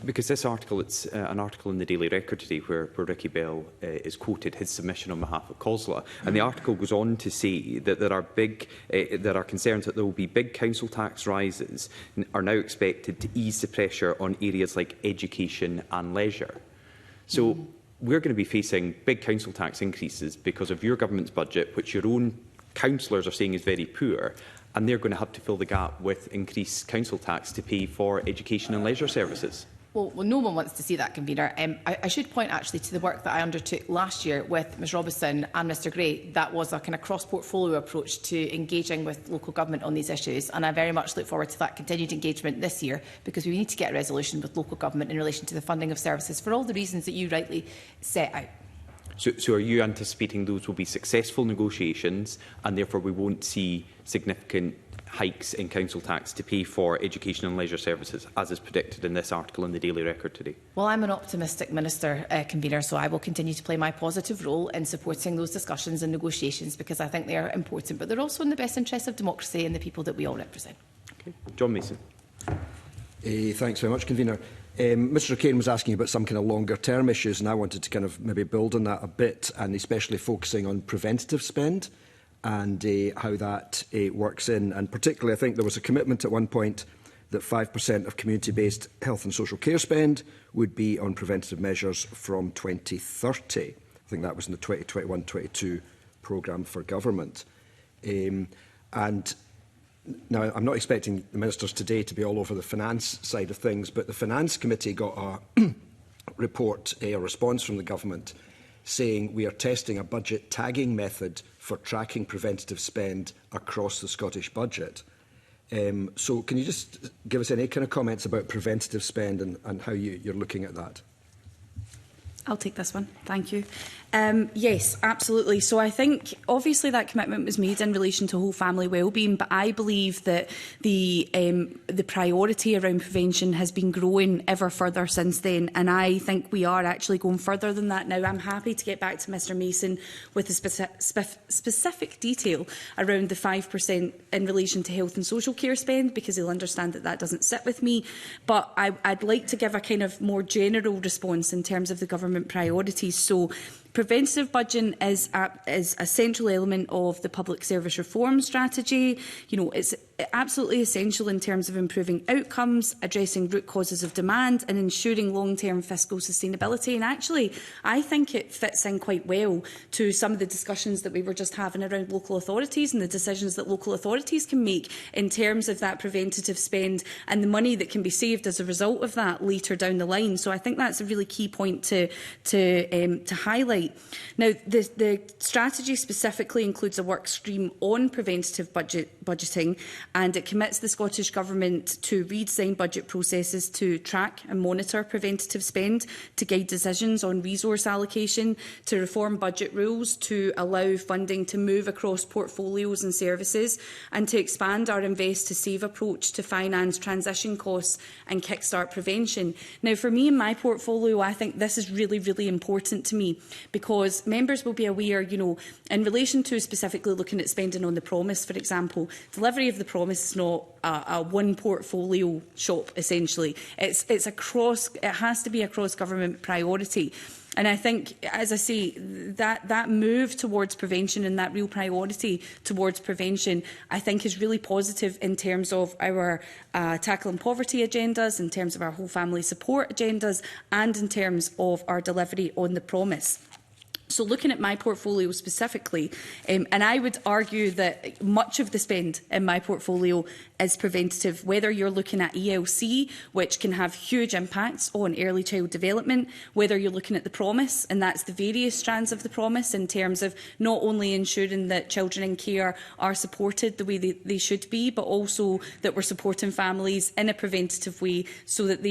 Because this article, it's an article in the Daily Record today where Ricky Bell is quoted his submission on behalf of COSLA, and the article goes on to say that there are concerns that there will be big council tax rises are now expected to ease the pressure on areas like education and leisure. So we're going to be facing big council tax increases because of your government's budget, which your own councillors are saying is very poor, and they're going to have to fill the gap with increased council tax to pay for education and leisure services. Well, no one wants to see that, Convener. I should point actually to the work that I undertook last year with Ms Robinson and Mr Gray. That was a kind of cross-portfolio approach to engaging with local government on these issues, and I very much look forward to that continued engagement this year, because we need to get a resolution with local government in relation to the funding of services for all the reasons that you rightly set out. So are you anticipating those will be successful negotiations and therefore we won't see significant hikes in council tax to pay for education and leisure services, as is predicted in this article in the Daily Record today? Well, I'm an optimistic minister, Convener, so I will continue to play my positive role in supporting those discussions and negotiations, because I think they are important, but they're also in the best interest of democracy and the people that we all represent. Okay. John Mason. Thanks very much, Convener. Mr O'Kane was asking about some kind of longer-term issues, and I wanted to kind of maybe build on that a bit, and especially focusing on preventative spend and how that works in. And particularly, I think there was a commitment at one point that 5% of community-based health and social care spend would be on preventative measures from 2030. I think that was in the 2021-22 programme for government. And now, I'm not expecting the ministers today to be all over the finance side of things, but the Finance Committee got a report, a response from the government, saying we are testing a budget tagging method for tracking preventative spend across the Scottish budget. So can you just give us any kind of comments about preventative spend and how you're looking at that? I'll take this one. Thank you. Yes, absolutely. So I think obviously that commitment was made in relation to whole family wellbeing, but I believe that the priority around prevention has been growing ever further since then, and I think we are actually going further than that now. I'm happy to get back to Mr Mason with a specific detail around the 5% in relation to health and social care spend, because he'll understand that that doesn't sit with me. But I'd like to give a kind of more general response in terms of the government priorities. So preventative budgeting is a central element of the public service reform strategy. You know, it's absolutely essential in terms of improving outcomes, addressing root causes of demand and ensuring long-term fiscal sustainability. And actually, I think it fits in quite well to some of the discussions that we were just having around local authorities and the decisions that local authorities can make in terms of that preventative spend and the money that can be saved as a result of that later down the line. So I think that's a really key point to highlight. Now, the strategy specifically includes a work stream on preventative budgeting, and it commits the Scottish Government to redesign budget processes to track and monitor preventative spend, to guide decisions on resource allocation, to reform budget rules, to allow funding to move across portfolios and services, and to expand our Invest to Save approach to finance transition costs and kickstart prevention. Now, for me in my portfolio, I think this is really, really important to me, because members will be aware, in relation to specifically looking at spending on the promise, for example, delivery of the promise is not a one portfolio shop, essentially. It has to be a cross-government priority. And I think, as I say, that move towards prevention and that real priority towards prevention, I think is really positive in terms of our tackling poverty agendas, in terms of our whole family support agendas, and in terms of our delivery on the promise. So looking at my portfolio specifically, and I would argue that much of the spend in my portfolio is preventative, whether you're looking at ELC, which can have huge impacts on early child development, whether you're looking at the promise, and that's the various strands of the promise in terms of not only ensuring that children in care are supported the way they should be, but also that we're supporting families in a preventative way so that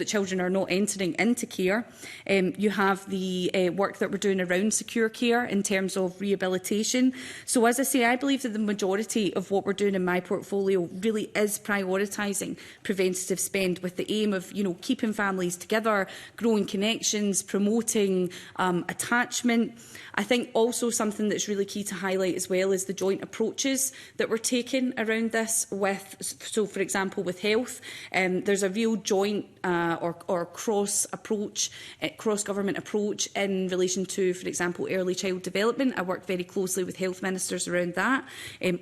children are not entering into care. You have the work that we're doing around secure care in terms of rehabilitation. So as I say, I believe that the majority of what we're doing in my portfolio really is prioritising preventative spend with the aim of keeping families together, growing connections, promoting attachment. I think also something that's really key to highlight as well is the joint approaches that we're taking around this so for example with health, there's a real joint or cross-government approach in relation to, for example, early child development. I worked very closely with health ministers around that.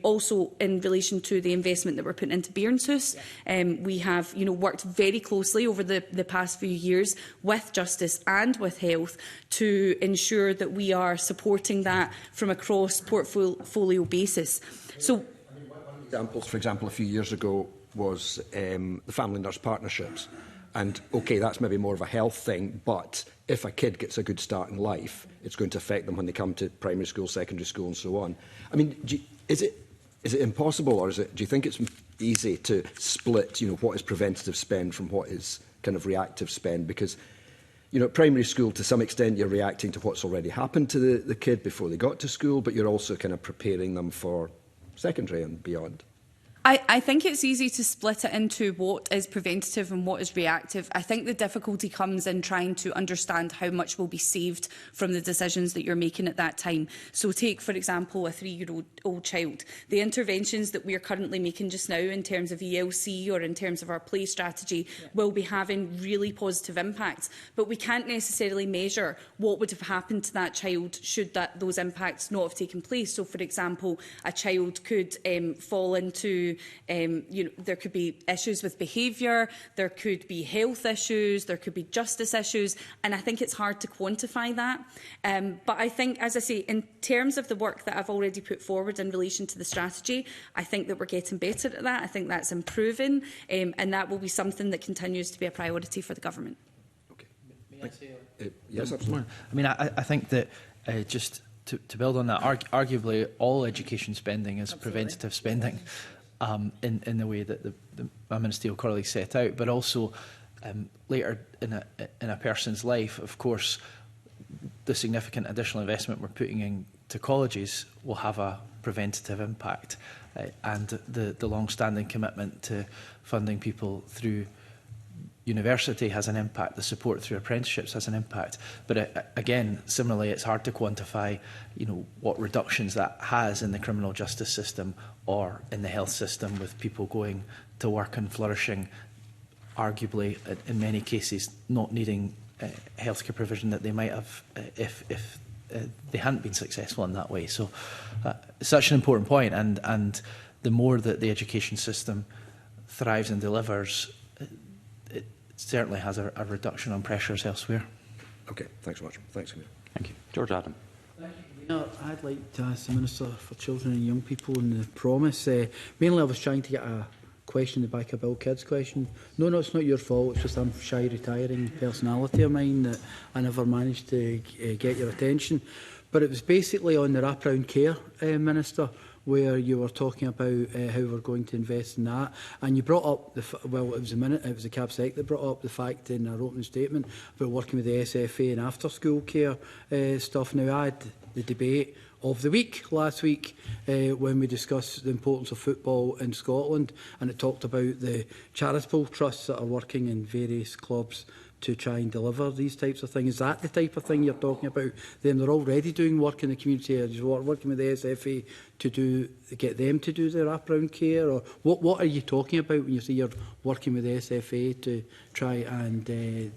Also in relation to the investment that we're putting into Bairnshouse, we have worked very closely over the past few years with Justice and with Health to ensure that we are supporting that from a cross-portfolio basis. So, one of the examples, for example, a few years ago was the family nurse partnerships. And, OK, that's maybe more of a health thing, but if a kid gets a good start in life, it's going to affect them when they come to primary school, secondary school and so on. I mean, is it impossible, or do you think it's easy to split, what is preventative spend from what is kind of reactive spend? Because, at primary school, to some extent, you're reacting to what's already happened to the kid before they got to school, but you're also kind of preparing them for secondary and beyond. I think it's easy to split it into what is preventative and what is reactive. I think the difficulty comes in trying to understand how much will be saved from the decisions that you're making at that time. So take, for example, a 3-year-old child. The interventions that we're currently making just now in terms of ELC or in terms of our play strategy will be having really positive impacts. But we can't necessarily measure what would have happened to that child should those impacts not have taken place. So, for example, a child could fall into there could be issues with behaviour, there could be health issues, there could be justice issues, and I think it's hard to quantify that. But I think, as I say, in terms of the work that I've already put forward in relation to the strategy, I think that we're getting better at that. I think that's improving, and that will be something that continues to be a priority for the government. Okay. May I say yes, absolutely. I mean, I think that just to build on that, arguably all education spending is preventative spending. In the way that my ministerial colleagues set out, but also later in a person's life, of course, the significant additional investment we're putting into colleges will have a preventative impact, and the long-standing commitment to funding people through university has an impact, the support through apprenticeships has an impact. But again, similarly, it's hard to quantify, what reductions that has in the criminal justice system or in the health system with people going to work and flourishing, arguably, in many cases, not needing healthcare provision that they might have if they hadn't been successful in that way. So such an important point, and the more that the education system thrives and delivers, it certainly has a reduction on pressures elsewhere. Okay, thanks so much. Thanks, Commissioner. Thank you. George Adam. Thank you, Convener. I'd like to ask the Minister for Children and Young People and the promise. Mainly I was trying to get a question to back a Bill Kidd's question. No, it's not your fault. It's just I'm shy, retiring personality of mine that I never managed to get your attention. But it was basically on the wraparound care, Minister. where you were talking about how we're going to invest in that, and you brought up it was the Cabinet Secretary that brought up the fact in our opening statement about working with the SFA and after school care stuff. Now, I had the debate of the week last week when we discussed the importance of football in Scotland, and it talked about the charitable trusts that are working in various clubs to try and deliver these types of things. Is that the type of thing you're talking about? Then they're already doing work in the community. You're working with the SFA to get them to do their wraparound care, or what are you talking about when you say you're working with the SFA to try and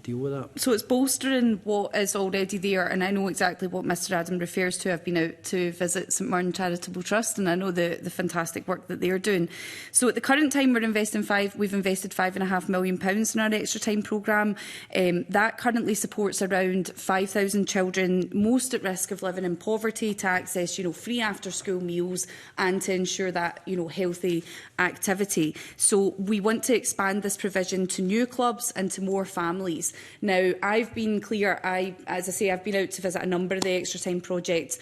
deal with that? So it's bolstering what is already there, and I know exactly what Mr Adam refers to. I've been out to visit St Mirren Charitable Trust, and I know the fantastic work that they're doing. So at the current time, we've invested £5.5 million in our Extra Time programme. That currently supports around 5,000 children, most at risk of living in poverty, to access, free after-school meals and to ensure that, healthy activity. So we want to expand this provision to new clubs and to more families. Now, I've been clear, as I say, I've been out to visit a number of the Extra Time projects,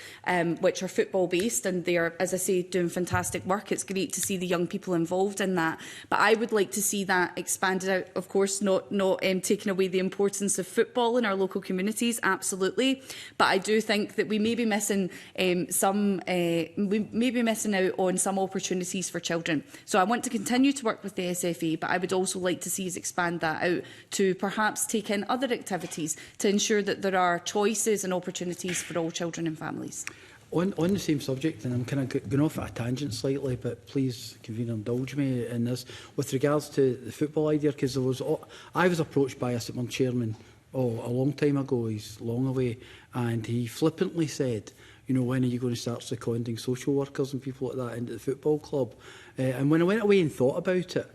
which are football-based, and they are, as I say, doing fantastic work. It's great to see the young people involved in that. But I would like to see that expanded out, of course, not taking away the importance of football in our local communities, absolutely. But I do think that we may be missing out on some opportunities for children. So I want to continue to work with the SFA, but I would also like to see us expand that out to perhaps take in other activities to ensure that there are choices and opportunities for all children and families. On the same subject, and I'm kind of going off at a tangent slightly, but please, Convener, indulge me in this, with regards to the football idea, because I was approached by a St Mirren chairman a long time ago. He's long away, and he flippantly said, when are you going to start seconding social workers and people like that into the football club? And when I went away and thought about it,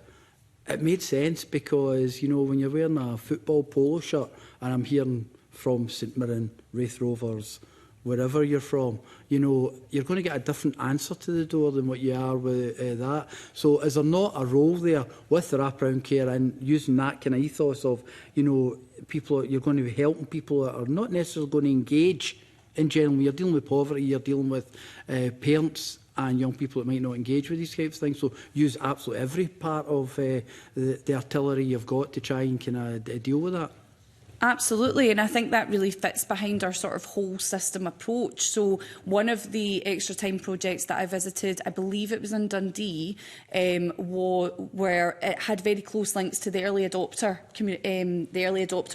it made sense, because, when you're wearing a football polo shirt, and I'm hearing from St Mirren, Raith Rovers, wherever you're from, you're going to get a different answer to the door than what you are with that. So is there not a role there with the wraparound care and using that kind of ethos of, people, you're going to be helping people that are not necessarily going to engage in general? When you're dealing with poverty, you're dealing with parents and young people that might not engage with these types of things. So use absolutely every part of the artillery you've got to try and kind of deal with that. Absolutely, and I think that really fits behind our sort of whole system approach. So one of the Extra Time projects that I visited, I believe it was in Dundee, where it had very close links to the early adopter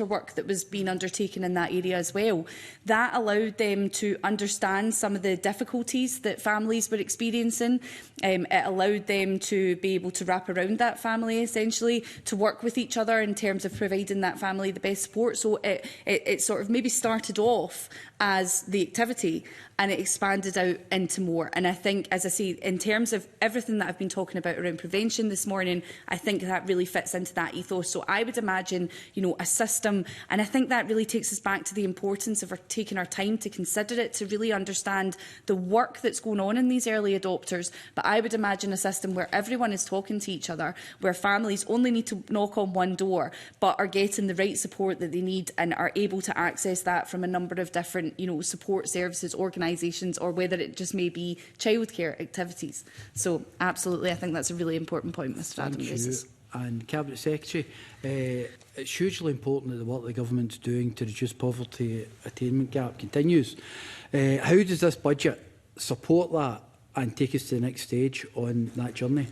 work that was being undertaken in that area as well. That allowed them to understand some of the difficulties that families were experiencing. It allowed them to be able to wrap around that family, essentially, to work with each other in terms of providing that family the best support. So it sort of maybe started off as the activity and it expanded out into more. And I think, as I say, in terms of everything that I've been talking about around prevention this morning, I think that really fits into that ethos. So I would imagine, a system, and I think that really takes us back to the importance of taking our time to consider it, to really understand the work that's going on in these early adopters. But I would imagine a system where everyone is talking to each other, where families only need to knock on one door, but are getting the right support that they need and are able to access that from a number of different, support services, organisations, or whether it just may be childcare activities. So absolutely, I think that's a really important point Mr Adam raises. And Cabinet Secretary, it's hugely important that the work the government's doing to reduce poverty attainment gap continues. How does this budget support that and take us to the next stage on that journey?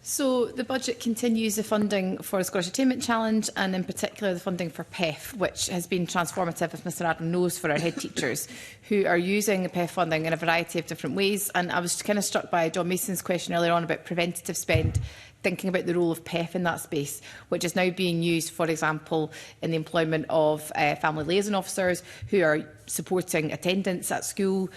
So the budget continues the funding for the Scottish Attainment Challenge, and in particular the funding for PEF, which has been transformative, if Mr Adam knows, for our head teachers who are using the PEF funding in a variety of different ways. And I was kind of struck by John Mason's question earlier on about preventative spend, thinking about the role of PEF in that space, which is now being used, for example, in the employment of family liaison officers who are supporting attendance at school.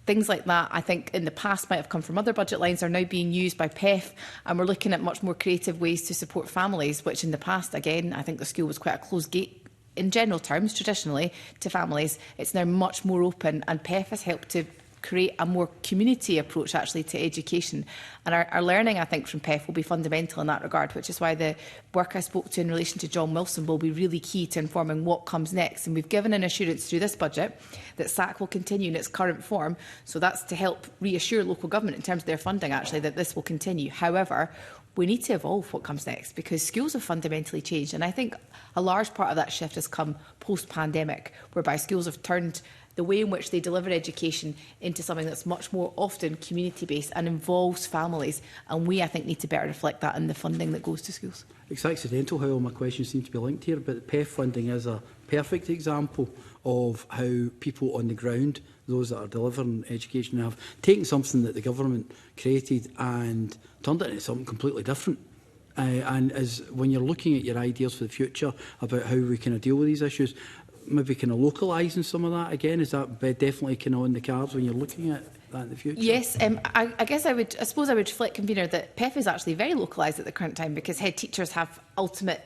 Things like that, I think, in the past might have come from other budget lines, are now being used by PEF, and we're looking at much more creative ways to support families, which in the past, again, I think the school was quite a closed gate in general terms, traditionally, to families. It's now much more open, and PEF has helped to create a more community approach actually to education. And our learning, I think, from PEF will be fundamental in that regard, which is why the work I spoke to in relation to John Wilson will be really key to informing what comes next. And we've given an assurance through this budget that SAC will continue in its current form. So that's to help reassure local government in terms of their funding, actually, that this will continue. However, we need to evolve what comes next because schools have fundamentally changed. And I think a large part of that shift has come post-pandemic, whereby schools have turned the way in which they deliver education into something that's much more often community-based and involves families. And we, I think, need to better reflect that in the funding that goes to schools. It's accidental how all my questions seem to be linked here, but PEF funding is a perfect example of how people on the ground, those that are delivering education, have taken something that the government created and turned it into something completely different. And as when you're looking at your ideas for the future about how we can deal with these issues, maybe kind of localising some of that again, is that definitely kind of on the cards when you're looking at that in the future? Yes, I suppose I would reflect, convener, that PEF is actually very localised at the current time because head teachers have ultimate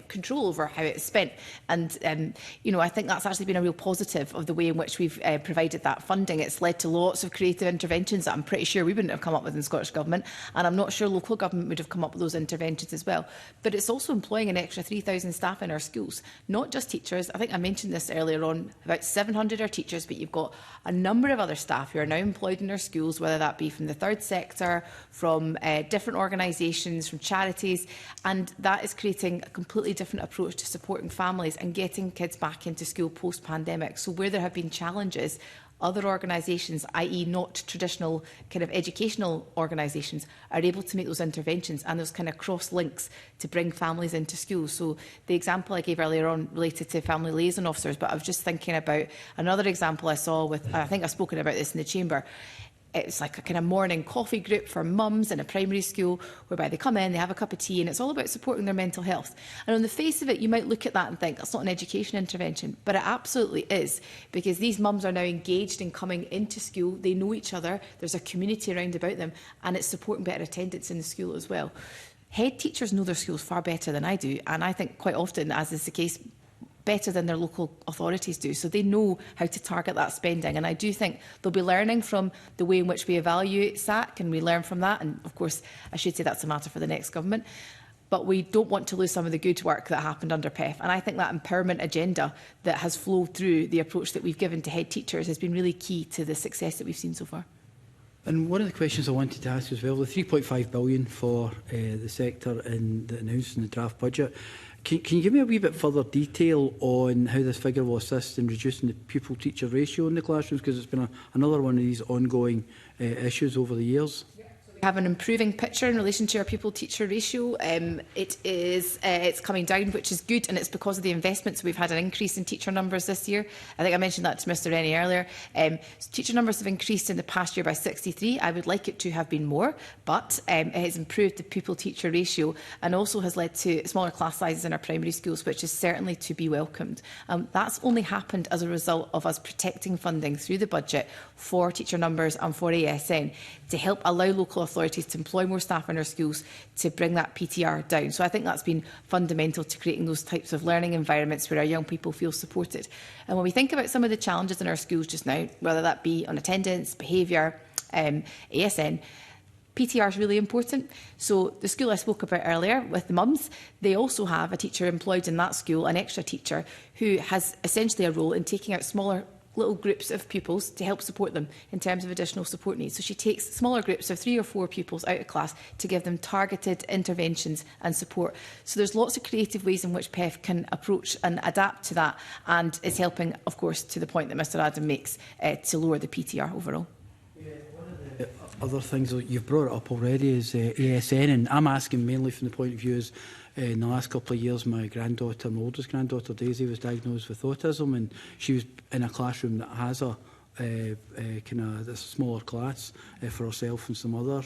control over how it's spent. And, you know, I think that's actually been a real positive of the way in which we've provided that funding. It's led to lots of creative interventions that I'm pretty sure we wouldn't have come up with in Scottish Government, and I'm not sure local government would have come up with those interventions as well. But it's also employing an extra 3,000 staff in our schools, not just teachers. I think I mentioned this earlier on, about 700 are teachers, but you've got a number of other staff who are now employed in our schools, whether that be from the third sector, from different organisations, from charities, and that is creating a completely different approach to supporting families and getting kids back into school post-pandemic. So where there have been challenges, other organisations, i.e. not traditional kind of educational organisations, are able to make those interventions and those kind of cross links to bring families into schools. So the example I gave earlier on related to family liaison officers, but I was just thinking about another example I saw with, I think I've spoken about this in the chamber. It's like a kind of morning coffee group for mums in a primary school whereby they come in, they have a cup of tea, and it's all about supporting their mental health. And on the face of it, you might look at that and think that's not an education intervention, but it absolutely is, because these mums are now engaged in coming into school. They know each other. There's a community around about them, and it's supporting better attendance in the school as well. Head teachers know their schools far better than I do, and I think quite often, as is the case, better than their local authorities do. So they know how to target that spending. And I do think they'll be learning from the way in which we evaluate SAC, and we learn from that. And of course, I should say that's a matter for the next government. But we don't want to lose some of the good work that happened under PEF. And I think that empowerment agenda that has flowed through the approach that we've given to head teachers has been really key to the success that we've seen so far. And one of the questions I wanted to ask as well, the £3.5 billion for the sector in the announced in the draft budget, can you give me a wee bit further detail on how this figure will assist in reducing the pupil-teacher ratio in the classrooms? Because it's been another one of these ongoing issues over the years. We have an improving picture in relation to our pupil-teacher ratio. It's coming down, which is good, and it's because of the investments. We've had an increase in teacher numbers this year. I think I mentioned that to Mr Rennie earlier. Teacher numbers have increased in the past year by 63. I would like it to have been more, but it has improved the pupil-teacher ratio and also has led to smaller class sizes in our primary schools, which is certainly to be welcomed. That's only happened as a result of us protecting funding through the budget for teacher numbers and for ASN to help allow local authorities to employ more staff in our schools to bring that PTR down. So I think that's been fundamental to creating those types of learning environments where our young people feel supported. And when we think about some of the challenges in our schools just now, whether that be on attendance, behaviour, ASN, PTR is really important. So the school I spoke about earlier with the mums, they also have a teacher employed in that school, an extra teacher, who has essentially a role in taking out smaller little groups of pupils to help support them in terms of additional support needs. So she takes smaller groups of 3 or 4 pupils out of class to give them targeted interventions and support. So there's lots of creative ways in which PEF can approach and adapt to that, and is helping, of course, to the point that Mr Adam makes, to lower the PTR overall. Other things that you've brought up already is ASN, and I'm asking mainly from the point of view as in the last couple of years my granddaughter, my oldest granddaughter Daisy, was diagnosed with autism, and she was in a classroom that has a kind of this smaller class for herself and some other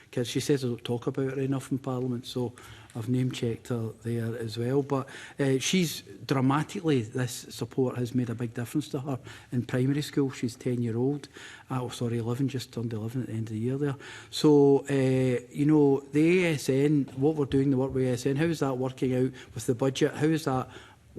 kids. She says I don't talk about it enough in Parliament, so I've name-checked her there as well. But she's dramatically, this support has made a big difference to her in primary school. She's 10-year-old. 11, just turned 11 at the end of the year there. So, you know, the ASN, what we're doing, the work with ASN, how is that working out with the budget? How is that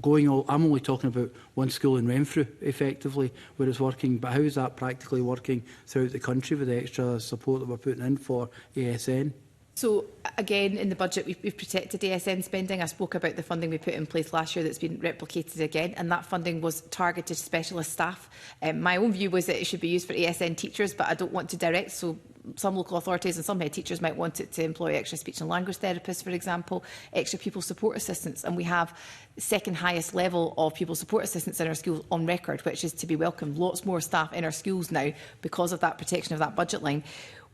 I'm only talking about one school in Renfrew, effectively, where it's working. But how is that practically working throughout the country with the extra support that we're putting in for ASN? So, again, in the budget, we've protected ASN spending. I spoke about the funding we put in place last year that's been replicated again, and that funding was targeted specialist staff. My own view was that it should be used for ASN teachers, but I don't want to direct, so some local authorities and some head teachers might want it to employ extra speech and language therapists, for example, extra pupil support assistants, and we have the second highest level of pupil support assistants in our schools on record, which is to be welcomed. Lots more staff in our schools now because of that protection of that budget line.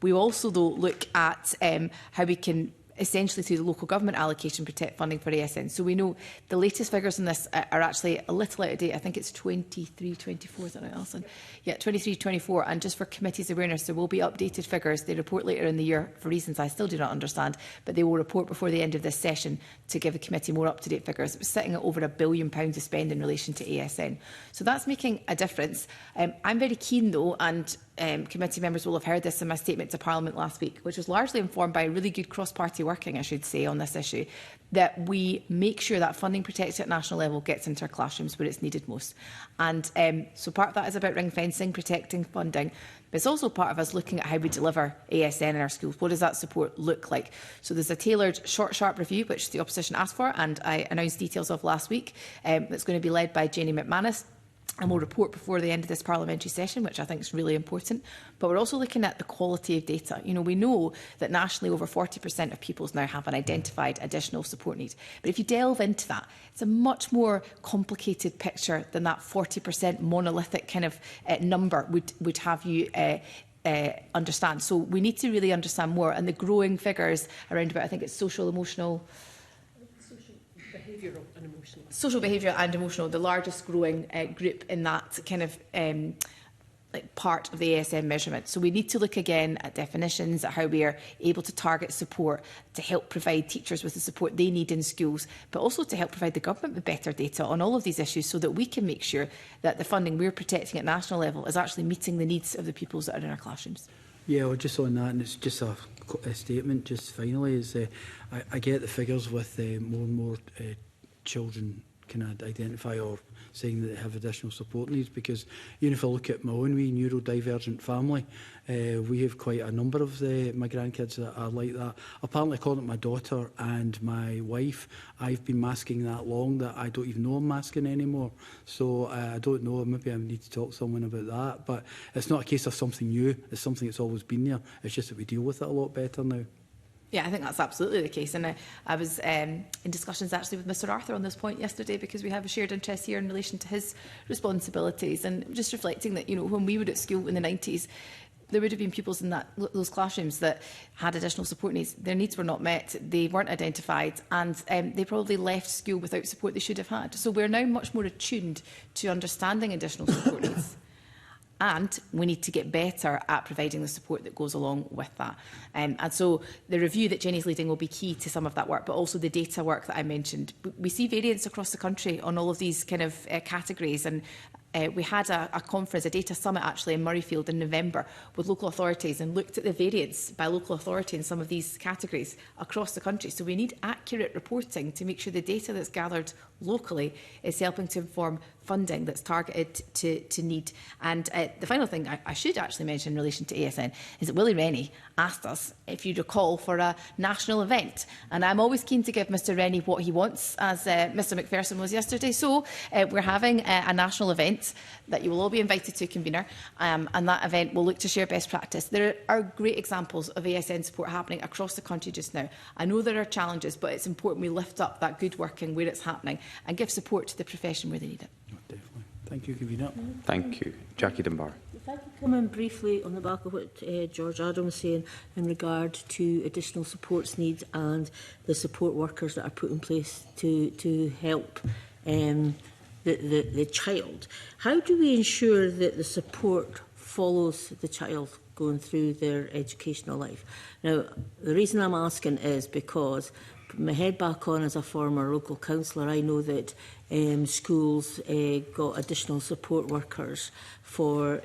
We also, though, look at how we can essentially through the local government allocation protect funding for ASN. So we know the latest figures on this are actually a little out of date. I think it's 23-24, is that right, Alison? Yeah, 23-24. And just for committee's awareness, there will be updated figures. They report later in the year for reasons I still do not understand, but they will report before the end of this session to give the committee more up-to-date figures. It was sitting at over £1 billion to spend in relation to ASN. So that's making a difference. I'm very keen, though, and committee members will have heard this in my statement to Parliament last week, which was largely informed by really good cross-party working, I should say, on this issue, that we make sure that funding protected at national level gets into our classrooms where it's needed most. And so part of that is about ring fencing, protecting funding, but it's also part of us looking at how we deliver ASN in our schools. What does that support look like? So there's a tailored short, sharp review, which the opposition asked for, and I announced details of last week. That's going to be led by Janie McManus, and we'll report before the end of this parliamentary session, which I think is really important. But we're also looking at the quality of data. You know, we know that nationally over 40% of pupils now have an identified additional support need. But if you delve into that, it's a much more complicated picture than that 40% monolithic kind of number would have you understand. So we need to really understand more. And the growing figures around about, I think it's social, behavioural and emotional, the largest growing group in that kind of part of the ASN measurement. So we need to look again at definitions, at how we are able to target support to help provide teachers with the support they need in schools, but also to help provide the government with better data on all of these issues so that we can make sure that the funding we're protecting at national level is actually meeting the needs of the pupils that are in our classrooms. Yeah, well, just on that, and it's just a statement just finally, is I get the figures with more and more children can identify or saying that they have additional support needs, because even if I look at my own wee neurodivergent family, we have quite a number of my grandkids that are like that. Apparently, according to my daughter and my wife, I've been masking that long that I don't even know I'm masking anymore. So I don't know, maybe I need to talk to someone about that. But it's not a case of something new, it's something that's always been there. It's just that we deal with it a lot better now. Yeah, I think that's absolutely the case. And I was in discussions actually with Mr Arthur on this point yesterday, because we have a shared interest here in relation to his responsibilities, and just reflecting that, you know, when we were at school in the 90s, there would have been pupils in those classrooms that had additional support needs. Their needs were not met, they weren't identified, and they probably left school without support they should have had. So we're now much more attuned to understanding additional support needs. And we need to get better at providing the support that goes along with that. And so the review that Jenny's leading will be key to some of that work, but also the data work that I mentioned. We see variance across the country on all of these kind of categories. And we had a conference, a data summit actually in Murrayfield in November with local authorities, and looked at the variance by local authority in some of these categories across the country. So we need accurate reporting to make sure the data that's gathered locally is helping to inform funding that's targeted to need. And the final thing I should actually mention in relation to ASN is that Willie Rennie asked us, if you recall, for a national event. And I'm always keen to give Mr Rennie what he wants, as Mr McPherson was yesterday. So we're having a national event that you will all be invited to, convener, and that event will look to share best practice. There are great examples of ASN support happening across the country just now. I know there are challenges, but it's important we lift up that good working where it's happening and give support to the profession where they need it. Definitely. Thank you, Convener. Thank you. Jackie Dunbar. If I could come in briefly on the back of what George Adam was saying in regard to additional supports needs and the support workers that are put in place to help the child. How do we ensure that the support follows the child going through their educational life? Now, the reason I'm asking is because, putting my head back on as a former local councillor, I know that schools got additional support workers for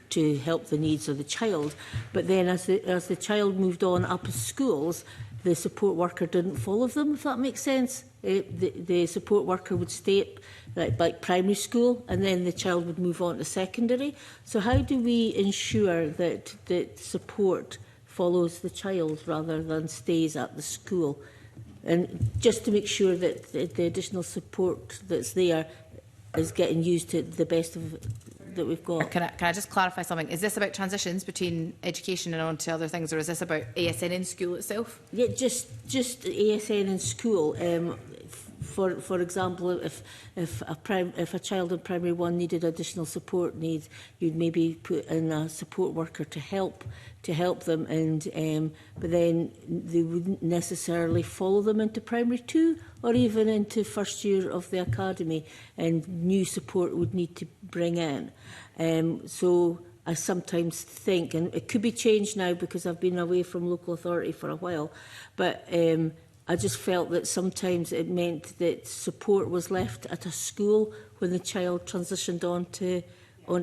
to help the needs of the child. But then as the child moved on up schools, the support worker didn't follow them, if that makes sense. The support worker would stay at like primary school, and then the child would move on to secondary. So how do we ensure that support follows the child rather than stays at the school? And just to make sure that the additional support that's there is getting used to the best of that we've got. Can I just clarify something? Is this about transitions between education and on to other things, or is this about ASN in school itself? Yeah, just ASN in school. For example, if a child in primary one needed additional support needs, you'd maybe put in a support worker to help them, and but then they wouldn't necessarily follow them into primary two or even into first year of the academy, and new support would need to bring in. So I sometimes think, and it could be changed now because I've been away from local authority for a while, but I just felt that sometimes it meant that support was left at a school when the child transitioned onto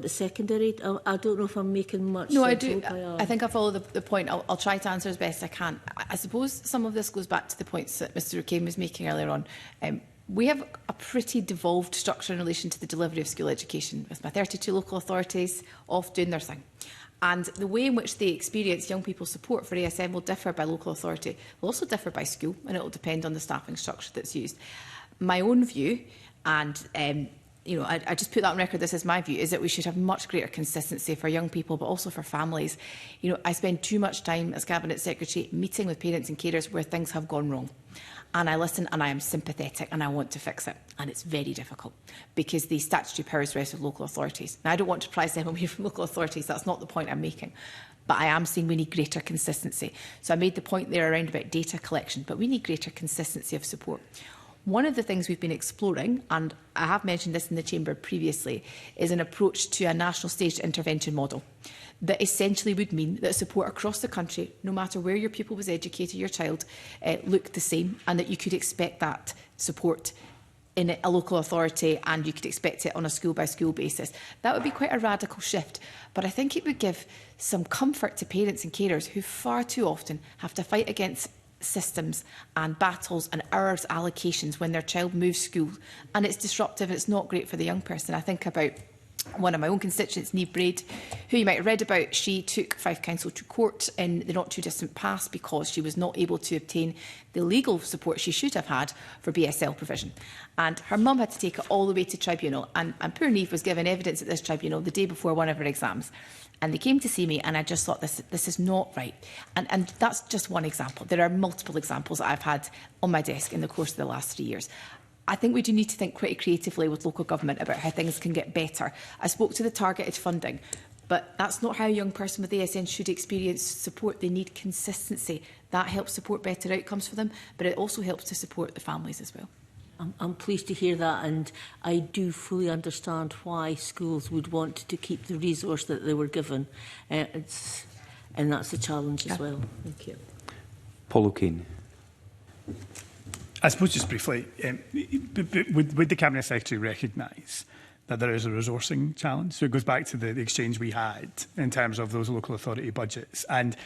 secondary. I don't know if I'm making much sense. No, I do. I think I follow the point. I'll try to answer as best I can. I suppose some of this goes back to the points that Mr O'Kane was making earlier on. We have a pretty devolved structure in relation to the delivery of school education, with my 32 local authorities off doing their thing. And the way in which they experience young people's support for ASM will differ by local authority. It will also differ by school, and it will depend on the staffing structure that's used. My own view, and I just put that on record, this is my view, is that we should have much greater consistency for young people, but also for families. I spend too much time as Cabinet Secretary meeting with parents and carers where things have gone wrong. And I listen and I am sympathetic and I want to fix it. And it's very difficult because the statutory powers rest with local authorities. Now, I don't want to prize them away from local authorities. That's not the point I'm making. But I am saying we need greater consistency. So I made the point there around about data collection, but we need greater consistency of support. One of the things we've been exploring, and I have mentioned this in the Chamber previously, is an approach to a national staged intervention model that essentially would mean that support across the country, no matter where your pupil was educated, your child, looked the same, and that you could expect that support in a local authority and you could expect it on a school-by-school basis. That would be quite a radical shift, but I think it would give some comfort to parents and carers who far too often have to fight against systems and battles and hours allocations when their child moves school, and it's disruptive. It's not great for the young person. I think about one of my own constituents, Niamh Braid, who you might have read about. She took Fife Council to court in the not too distant past because she was not able to obtain the legal support she should have had for BSL provision. And her mum had to take it all the way to tribunal, and poor Niamh was given evidence at this tribunal the day before one of her exams. And they came to see me, and I just thought, this is not right. And that's just one example. There are multiple examples that I've had on my desk in the course of the last 3 years. I think we do need to think pretty creatively with local government about how things can get better. I spoke to the targeted funding, but that's not how a young person with ASN should experience support. They need consistency. That helps support better outcomes for them, but it also helps to support the families as well. I'm pleased to hear that, and I do fully understand why schools would want to keep the resource that they were given. And that's a challenge as well. Thank you. Paul O'Kane. I suppose just briefly, would the Cabinet Secretary recognise that there is a resourcing challenge? So it goes back to the exchange we had in terms of those local authority budgets. And,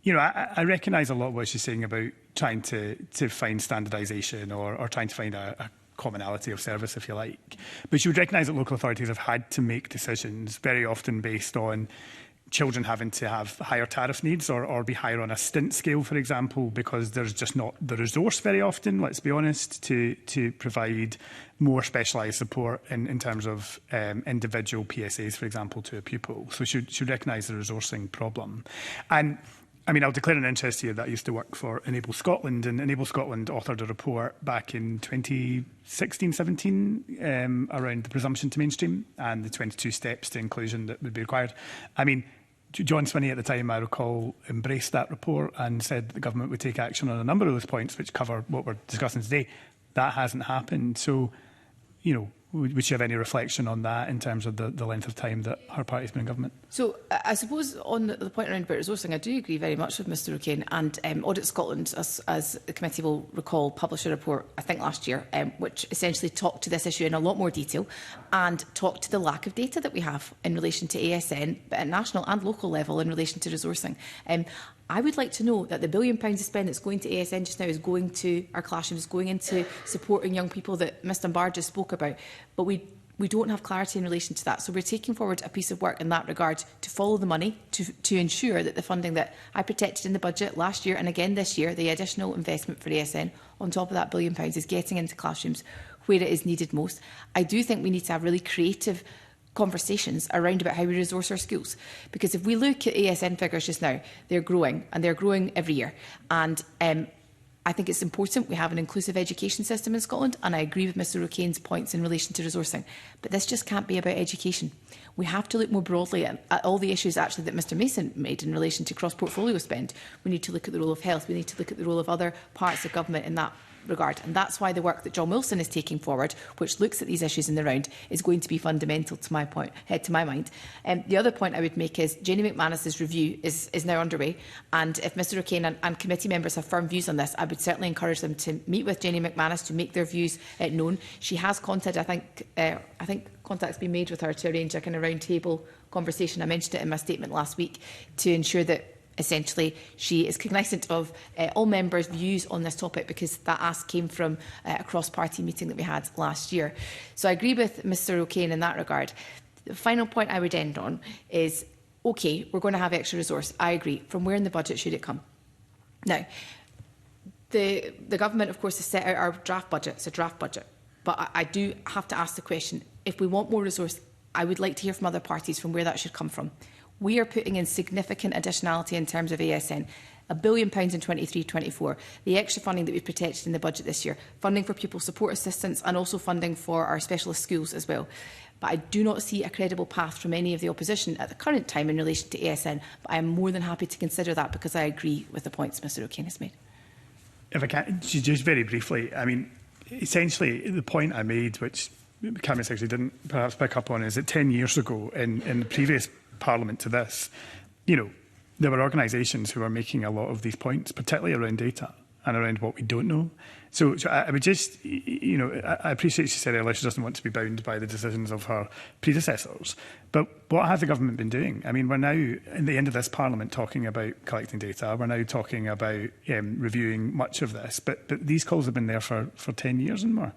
I recognise a lot of what she's saying about trying to find standardisation or trying to find a commonality of service, if you like. But she would recognise that local authorities have had to make decisions very often based on children having to have higher tariff needs or be higher on a stint scale, for example, because there's just not the resource very often, let's be honest, to provide more specialised support in terms of individual PSAs, for example, to a pupil. So should recognise the resourcing problem. And I mean, I'll declare an interest here that I used to work for Enable Scotland, and Enable Scotland authored a report back in 2016-17 around the presumption to mainstream and the 22 steps to inclusion that would be required. I mean, John Swinney at the time, I recall, embraced that report and said that the government would take action on a number of those points which cover what we're discussing today. That hasn't happened. So, would she have any reflection on that in terms of the length of time that her party's been in government? So I suppose on the point around about resourcing, I do agree very much with Mr O'Kane. And Audit Scotland, as the committee will recall, published a report, I think last year, which essentially talked to this issue in a lot more detail and talked to the lack of data that we have in relation to ASN, but at national and local level in relation to resourcing. I would like to know that the £1 billion to spend that's going to ASN just now is going to our classrooms, going into supporting young people that Ms Dunbar just spoke about. But we don't have clarity in relation to that. So we're taking forward a piece of work in that regard to follow the money, to ensure that the funding that I protected in the budget last year and again this year, the additional investment for ASN on top of that £1 billion is getting into classrooms where it is needed most. I do think we need to have really creative conversations around about how we resource our schools. Because if we look at ASN figures just now, they're growing, and they're growing every year. And I think it's important we have an inclusive education system in Scotland, and I agree with Mr O'Kane's points in relation to resourcing. But this just can't be about education. We have to look more broadly at all the issues actually that Mr Mason made in relation to cross-portfolio spend. We need to look at the role of health. We need to look at the role of other parts of government in that regard. And that's why the work that John Wilson is taking forward, which looks at these issues in the round, is going to be fundamental to my mind. The other point I would make is Jenny McManus's review is now underway. And if Mr O'Kane and committee members have firm views on this, I would certainly encourage them to meet with Jenny McManus to make their views known. She has contacted, I think contact's been made with her to arrange a kind of round table conversation. I mentioned it in my statement last week to ensure that essentially she is cognisant of all members' views on this topic, because that ask came from a cross-party meeting that we had last year. So I agree with Mr O'Kane in that regard. The final point I would end on is, OK, we're going to have extra resource. I agree. From where in the budget should it come? Now, the government, of course, has set out our draft budget. It's a draft budget. But I do have to ask the question, if we want more resource, I would like to hear from other parties from where that should come from. We are putting in significant additionality in terms of ASN. £1 billion in 23-24, the extra funding that we've protected in the budget this year, funding for pupil support assistance and also funding for our specialist schools as well. But I do not see a credible path from any of the opposition at the current time in relation to ASN, but I am more than happy to consider that because I agree with the points Mr O'Kane has made. If I can, just very briefly, I mean, essentially the point I made, which the Cabinet Secretary didn't perhaps pick up on, is that 10 years ago in the previous Parliament to this, there were organisations who were making a lot of these points, particularly around data and around what we don't know. So I would just, I appreciate she said earlier she doesn't want to be bound by the decisions of her predecessors. But what has the government been doing? I mean, we're now, in the end of this Parliament, talking about collecting data. We're now talking about reviewing much of this. But these calls have been there for 10 years and more.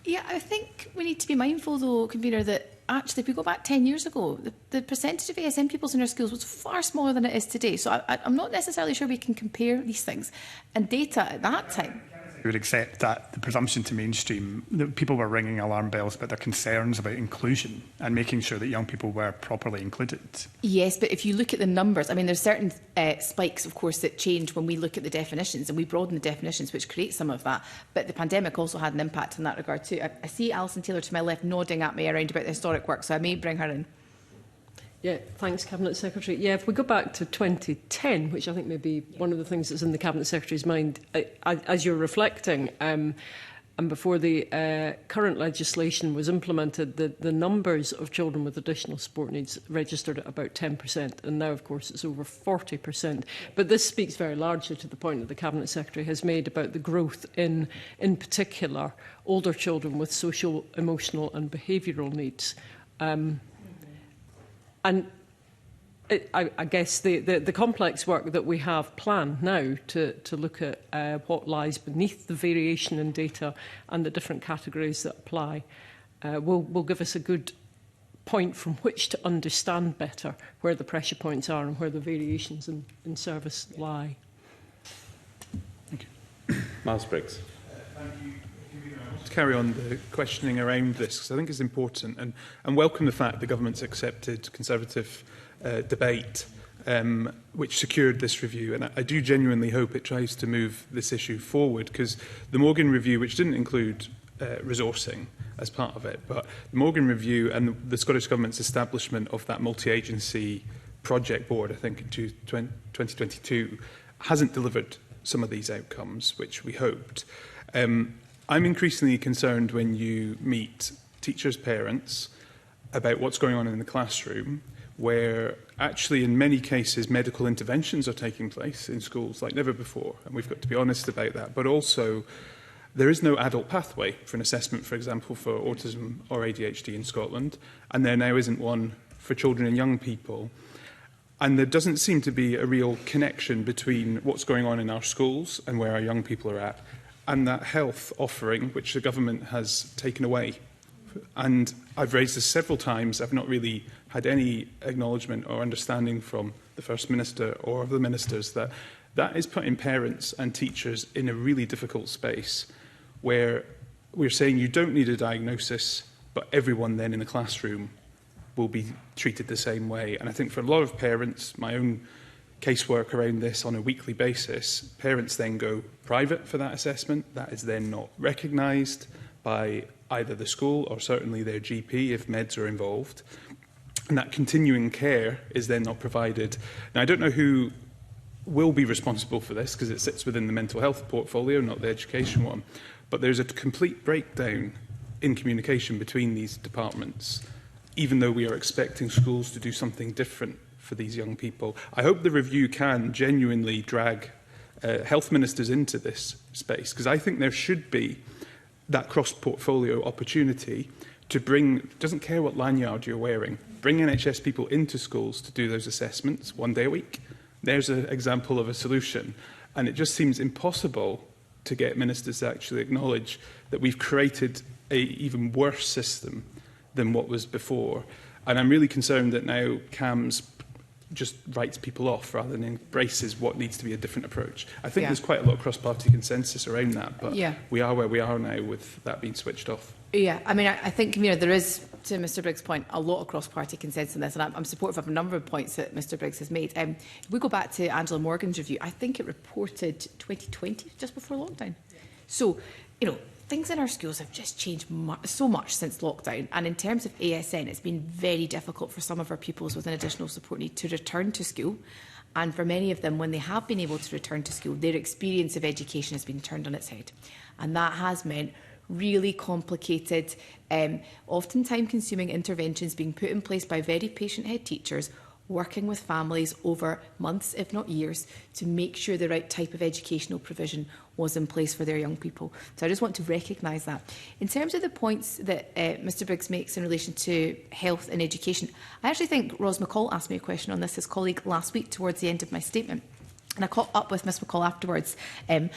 Yeah, I think we need to be mindful, though, Convener, that actually, if we go back 10 years ago, the percentage of ASN pupils in our schools was far smaller than it is today. So I'm not necessarily sure we can compare these things. And data at that time... We would accept that the presumption to mainstream, that people were ringing alarm bells about their concerns about inclusion and making sure that young people were properly included. Yes, but if you look at the numbers, I mean, there's certain spikes, of course, that change when we look at the definitions, and we broaden the definitions, which creates some of that. But the pandemic also had an impact in that regard too. I see Alison Taylor to my left nodding at me around about the historic work, so I may bring her in. Yeah, thanks, Cabinet Secretary. Yeah, if we go back to 2010, which I think may be one of the things that's in the Cabinet Secretary's mind, as you're reflecting, and before the current legislation was implemented, the numbers of children with additional support needs registered at about 10%, and now, of course, it's over 40%. But this speaks very largely to the point that the Cabinet Secretary has made about the growth in particular, older children with social, emotional and behavioural needs. And I guess the complex work that we have planned now to look at what lies beneath the variation in data and the different categories that apply will give us a good point from which to understand better where the pressure points are and where the variations in service lie. Thank you. Miles Briggs. Thank you. To carry on the questioning around this, because I think it's important, and welcome the fact the government's accepted Conservative debate, which secured this review. And I do genuinely hope it tries to move this issue forward, because the Morgan Review, which didn't include resourcing as part of it, but the Morgan Review and the Scottish Government's establishment of that multi-agency project board, I think in 2022, hasn't delivered some of these outcomes, which we hoped. I'm increasingly concerned when you meet teachers' parents about what's going on in the classroom, where actually in many cases medical interventions are taking place in schools like never before, and we've got to be honest about that. But also, there is no adult pathway for an assessment, for example, for autism or ADHD in Scotland, and there now isn't one for children and young people. And there doesn't seem to be a real connection between what's going on in our schools and where our young people are at, and that health offering, which the government has taken away. And I've raised this several times. I've not really had any acknowledgement or understanding from the First Minister or the ministers that that is putting parents and teachers in a really difficult space where we're saying you don't need a diagnosis, but everyone then in the classroom will be treated the same way. And I think for a lot of parents, my own casework around this on a weekly basis, parents then go private for that assessment. That is then not recognised by either the school or certainly their GP if meds are involved. And that continuing care is then not provided. Now, I don't know who will be responsible for this because it sits within the mental health portfolio, not the education one. But there's a complete breakdown in communication between these departments, even though we are expecting schools to do something different for these young people. I hope the review can genuinely drag health ministers into this space, because I think there should be that cross-portfolio opportunity to bring, doesn't care what lanyard you're wearing, bring NHS people into schools to do those assessments 1 day a week. There's an example of a solution. And it just seems impossible to get ministers to actually acknowledge that we've created an even worse system than what was before. And I'm really concerned that now CAMS just writes people off rather than embraces what needs to be a different approach. I think there's quite a lot of cross-party consensus around that, but we are where we are now with that being switched off. Yeah, I mean, I think, you know, there is, to Mr Briggs' point, a lot of cross-party consensus on this, and I'm supportive of a number of points that Mr Briggs has made. If we go back to Angela Morgan's review, I think it reported 2020, just before lockdown. So, you know, things in our schools have just changed so much since lockdown. And in terms of ASN, it's been very difficult for some of our pupils with an additional support need to return to school. And for many of them, when they have been able to return to school, their experience of education has been turned on its head. And that has meant really complicated, often time-consuming interventions being put in place by very patient-head teachers, working with families over months, if not years, to make sure the right type of educational provision was in place for their young people. So I just want to recognise that. In terms of the points that Mr Briggs makes in relation to health and education, I actually think Ros McCall asked me a question on this, his colleague, last week towards the end of my statement. And I caught up with Ms McCall afterwards, and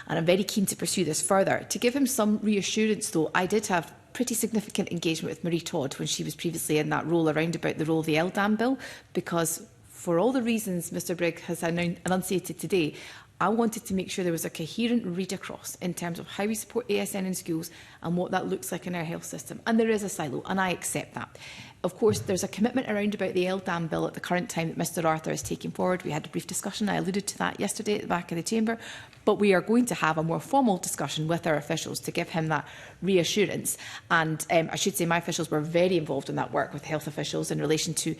I'm very keen to pursue this further. To give him some reassurance, though, I did have pretty significant engagement with Marie Todd when she was previously in that role around about the role of the LDAM bill, because for all the reasons Mr Briggs has enunciated today, I wanted to make sure there was a coherent read across in terms of how we support ASN in schools and what that looks like in our health system. And there is a silo, and I accept that. Of course, there's a commitment around about the LDAM bill at the current time that Mr Arthur is taking forward. We had a brief discussion. I alluded to that yesterday at the back of the chamber. But we are going to have a more formal discussion with our officials to give him that reassurance. And I should say my officials were very involved in that work with health officials in relation to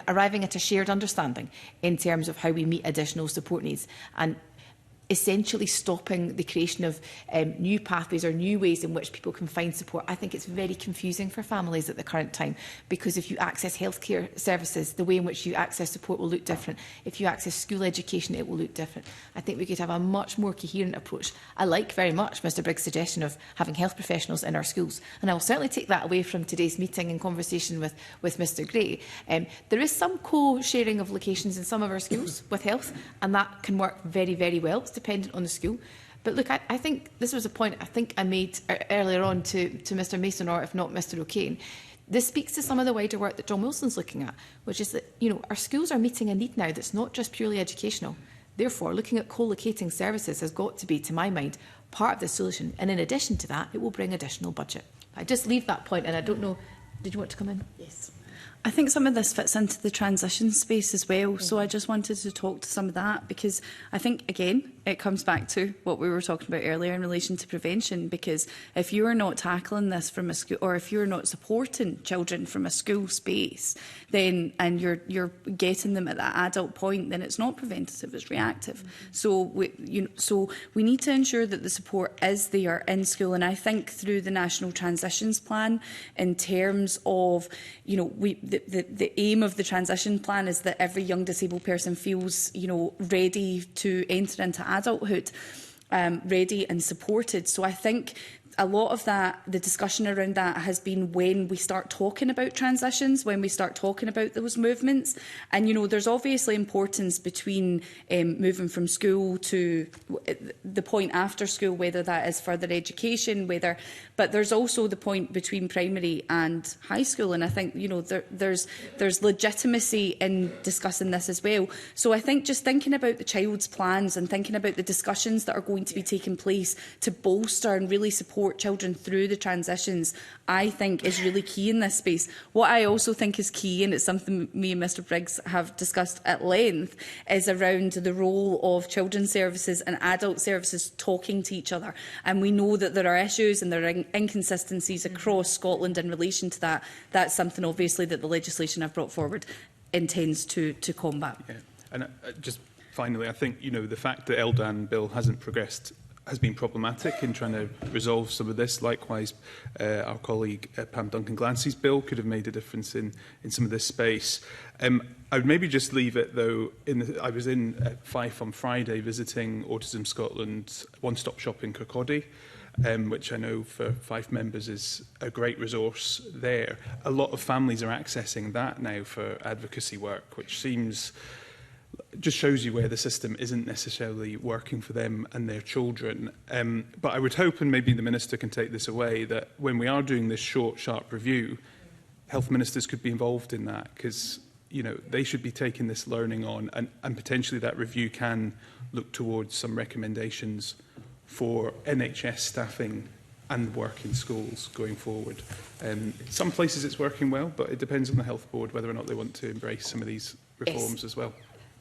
arriving at a shared understanding in terms of how we meet additional support needs. And essentially stopping the creation of new pathways or new ways in which people can find support. I think it's very confusing for families at the current time, because if you access healthcare services, the way in which you access support will look different. If you access school education, it will look different. I think we could have a much more coherent approach. I like very much Mr Briggs' suggestion of having health professionals in our schools, and I will certainly take that away from today's meeting in conversation with Mr Gray. There is some co-sharing of locations in some of our schools with health, and that can work very, very well. It's dependent on the school. But look, I think this was a point I think I made earlier on to Mr Mason, or if not Mr O'Kane. This speaks to some of the wider work that John Wilson's looking at, which is that, you know, our schools are meeting a need now that's not just purely educational. Therefore, looking at co-locating services has got to be, to my mind, part of the solution. And in addition to that, it will bring additional budget. I just leave that point, and I don't know, did you want to come in? Yes. I think some of this fits into the transition space as well. So I just wanted to talk to some of that, because I think, again, it comes back to what we were talking about earlier in relation to prevention, because if you are not tackling this from a school, or if you're not supporting children from a school space, then, and you're getting them at that adult point, then it's not preventative, it's reactive. So we need to ensure that the support is there in school. And I think through the National Transitions Plan, in terms of, you know, the aim of the transition plan is that every young disabled person feels, you know, ready to enter into adulthood, ready and supported. So I think a lot of that, the discussion around that has been when we start talking about transitions, when we start talking about those movements. And, you know, there's obviously importance between moving from school to the point after school, whether that is further education, but there's also the point between primary and high school. And I think, you know, there's legitimacy in discussing this as well. So I think just thinking about the child's plans and thinking about the discussions that are going to be taking place to bolster and really support children through the transitions, I think is really key in this space. What I also think is key, and it's something me and Mr Briggs have discussed at length, is around the role of children's services and adult services talking to each other. And we know that there are issues and there are inconsistencies across Scotland in relation to that. That's something obviously that the legislation I've brought forward intends to combat. Yeah. And just finally, I think, you know, the fact that Eldan bill hasn't progressed has been problematic in trying to resolve some of this. Likewise, our colleague Pam Duncan-Glancy's bill could have made a difference in some of this space. I would maybe just leave it, though. I was in Fife on Friday visiting Autism Scotland's one-stop shop in Kirkcaldy, which I know for Fife members is a great resource there. A lot of families are accessing that now for advocacy work, which just shows you where the system isn't necessarily working for them and their children. But I would hope, and maybe the Minister can take this away, that when we are doing this short, sharp review, health ministers could be involved in that, because, you know, they should be taking this learning on, and potentially that review can look towards some recommendations for NHS staffing and work in schools going forward. Some places it's working well, but it depends on the Health Board whether or not they want to embrace some of these reforms as well.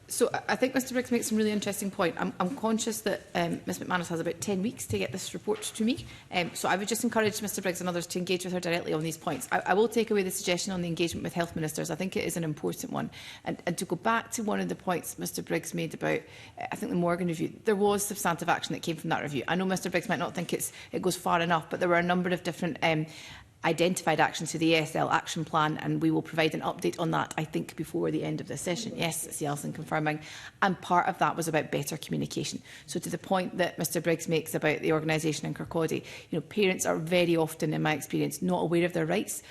So I think Mr Briggs makes some really interesting point. I'm conscious that Ms McManus has about 10 weeks to get this report to me. So I would just encourage Mr Briggs and others to engage with her directly on these points. I will take away the suggestion on the engagement with health ministers. I think it is an important one. And to go back to one of the points Mr Briggs made about, I think, the Morgan review, there was substantive action that came from that review. I know Mr Briggs might not think it goes far enough, but there were a number of different identified actions to the ESL action plan, and we will provide an update on that, I think, before the end of this session. Yes, it's Alison confirming. And part of that was about better communication. So to the point that Mr Briggs makes about the organisation in Kirkcaldy, you know, parents are very often, in my experience, not aware of their rights.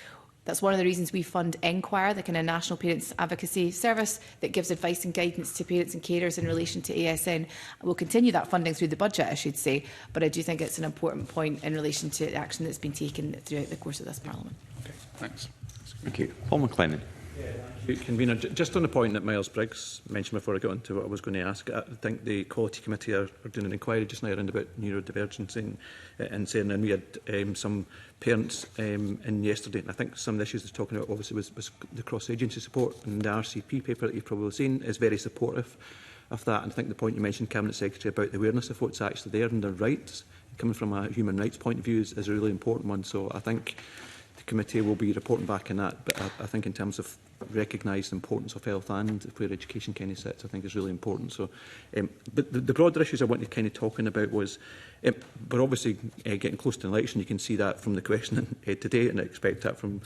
That's one of the reasons we fund Enquire, the kind of national parents advocacy service that gives advice and guidance to parents and carers in relation to ASN. We'll continue that funding through the budget, I should say, but I do think it's an important point in relation to the action that's been taken throughout the course of this Parliament. Okay, thanks. Thank you. Paul McLennan. Convener, just on the point that Miles Briggs mentioned before I got into what I was going to ask, I think the Quality Committee are doing an inquiry just now around about neurodivergence and saying, and we had some parents in yesterday, and I think some of the issues they're talking about obviously was the cross-agency support, and the RCP paper that you've probably seen is very supportive of that. And I think the point you mentioned, Cabinet Secretary, about the awareness of what's actually there and their rights, coming from a human rights point of view, is a really important one. So I think the committee will be reporting back on that, but I think in terms of recognise the importance of health and where education kind of sits, I think is really important. So, but the broader issues I wanted kind of talking about was, we're obviously getting close to an election. You can see that from the questioning today, and I expect that from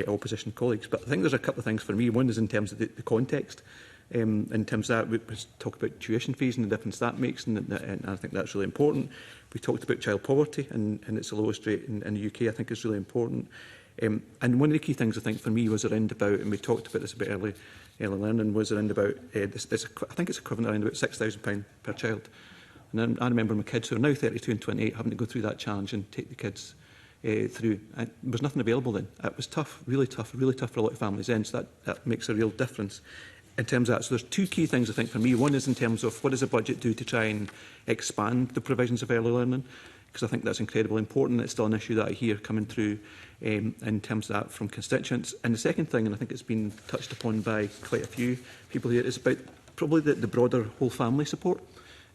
opposition colleagues. But I think there's a couple of things for me. One is in terms of the context. In terms of that, we talk about tuition fees and the difference that makes, and I think that's really important. We talked about child poverty, and it's the lowest rate in the UK. I think is really important. And one of the key things I think for me was around about, and we talked about this a bit early learning, was around about I think it's equivalent around about £6,000 per child. And I remember my kids who are now 32 and 28 having to go through that challenge and take the kids through. And there was nothing available then. It was tough, really tough for a lot of families then. So that makes a real difference in terms of that. So there's two key things I think for me. One is in terms of what does the budget do to try and expand the provisions of early learning, because I think that's incredibly important. It's still an issue that I hear coming through in terms of that from constituents. And the second thing, and I think it's been touched upon by quite a few people here, is about probably the broader whole family support.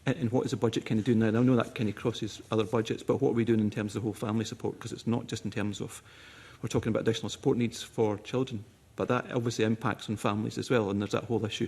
And what is the budget kind of doing now? And I know that kind of crosses other budgets, but what are we doing in terms of the whole family support? Because it's not just in terms of, we're talking about additional support needs for children, but that obviously impacts on families as well. And there's that whole issue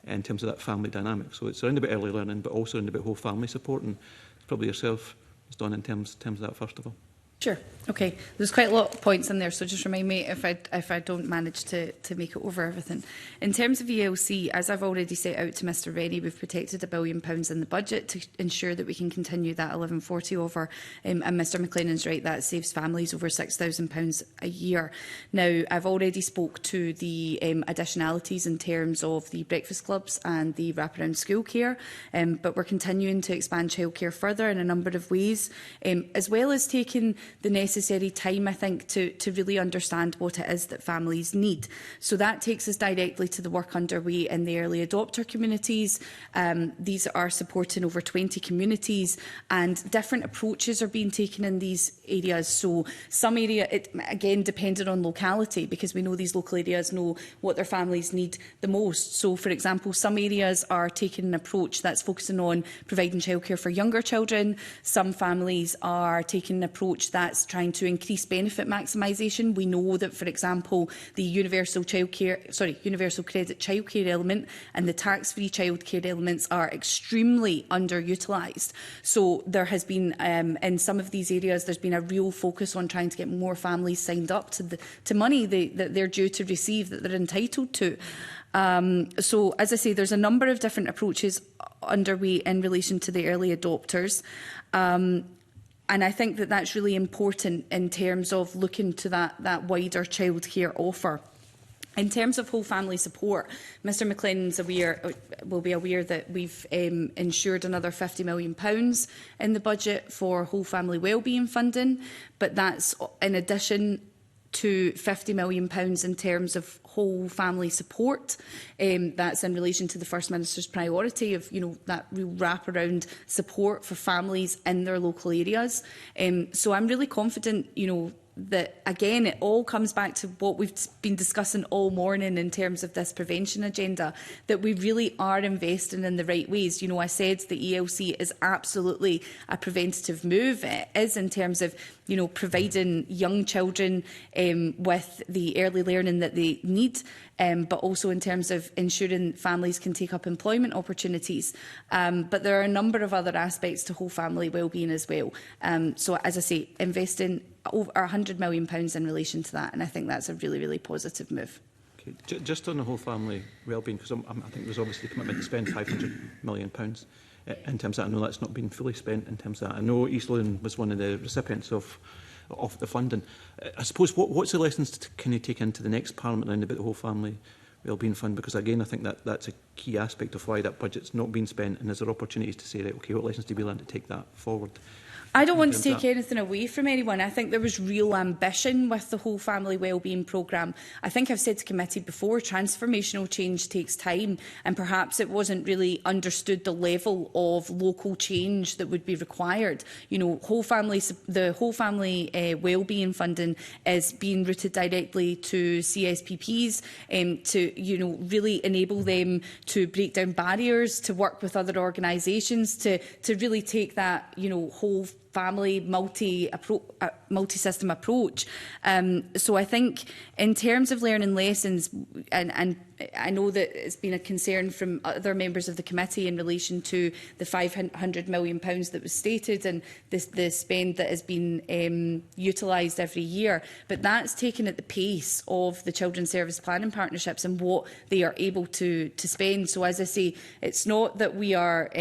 in terms of that family dynamic. So it's around about early learning, but also around about whole family support. And probably yourself, Don, in terms of that first of all. Sure. Okay. There's quite a lot of points in there, so just remind me if I don't manage to make it over everything. In terms of ELC, as I've already set out to Mr Rennie, we've protected £1 billion in the budget to ensure that we can continue that 1140 over. And Mr McLennan's right, that saves families over £6,000 a year. Now, I've already spoke to the additionalities in terms of the breakfast clubs and the wraparound school care, but we're continuing to expand childcare further in a number of ways, as well as taking the necessary time, I think, to really understand what it is that families need. So that takes us directly to the work underway in the early adopter communities. These are supporting over 20 communities, and different approaches are being taken in these areas. So some area, it again depended on locality, because we know these local areas know what their families need the most. So, for example, some areas are taking an approach that's focusing on providing childcare for younger children. Some families are taking an approach that's trying to increase benefit maximisation. We know that, for example, the universal credit childcare element and the tax-free childcare elements are extremely underutilised. So there has been, in some of these areas, there's been a real focus on trying to get more families signed up to money that they're due to receive, that they're entitled to. So, as I say, there's a number of different approaches underway in relation to the early adopters. And I think that that's really important in terms of looking to that wider childcare offer. In terms of whole family support, Mr McLennan's will be aware that we've ensured another £50 million in the budget for whole family wellbeing funding, but that's in addition to £50 million in terms of whole family support. That's in relation to the First Minister's priority of, that real wraparound support for families in their local areas. So I'm really confident, that, again, it all comes back to what we've been discussing all morning in terms of this prevention agenda, that we really are investing in the right ways. I said the ELC is absolutely a preventative move. It is in terms of, providing young children with the early learning that they need, but also in terms of ensuring families can take up employment opportunities. But there are a number of other aspects to whole family wellbeing as well. So, as I say, investing over £100 million in relation to that, and I think that's a really, really positive move. Okay. Just on the whole family wellbeing, because I think there's obviously a commitment to spend £500 million in terms of that. I know that's not been fully spent in terms of that. I know East Lothian was one of the recipients of the funding. I suppose what's the lessons can you take into the next Parliament round about the whole family wellbeing fund? Because again, I think that's a key aspect of why that budget's not been spent, and is there opportunities to say, right, okay, what lessons do we learn to take that forward? I don't want to take anything away from anyone. I think there was real ambition with the whole family wellbeing programme. I think I've said to committee before, transformational change takes time, and perhaps it wasn't really understood the level of local change that would be required. The whole family wellbeing funding is being routed directly to CSPPs to really enable them to break down barriers, to work with other organisations, to really take that whole family multi-system approach. So I think in terms of learning lessons, and I know that it's been a concern from other members of the committee in relation to the £500 million that was stated and the spend that has been utilised every year, but that's taken at the pace of the Children's Service Planning Partnerships and what they are able to spend. So, as I say, it's not that we are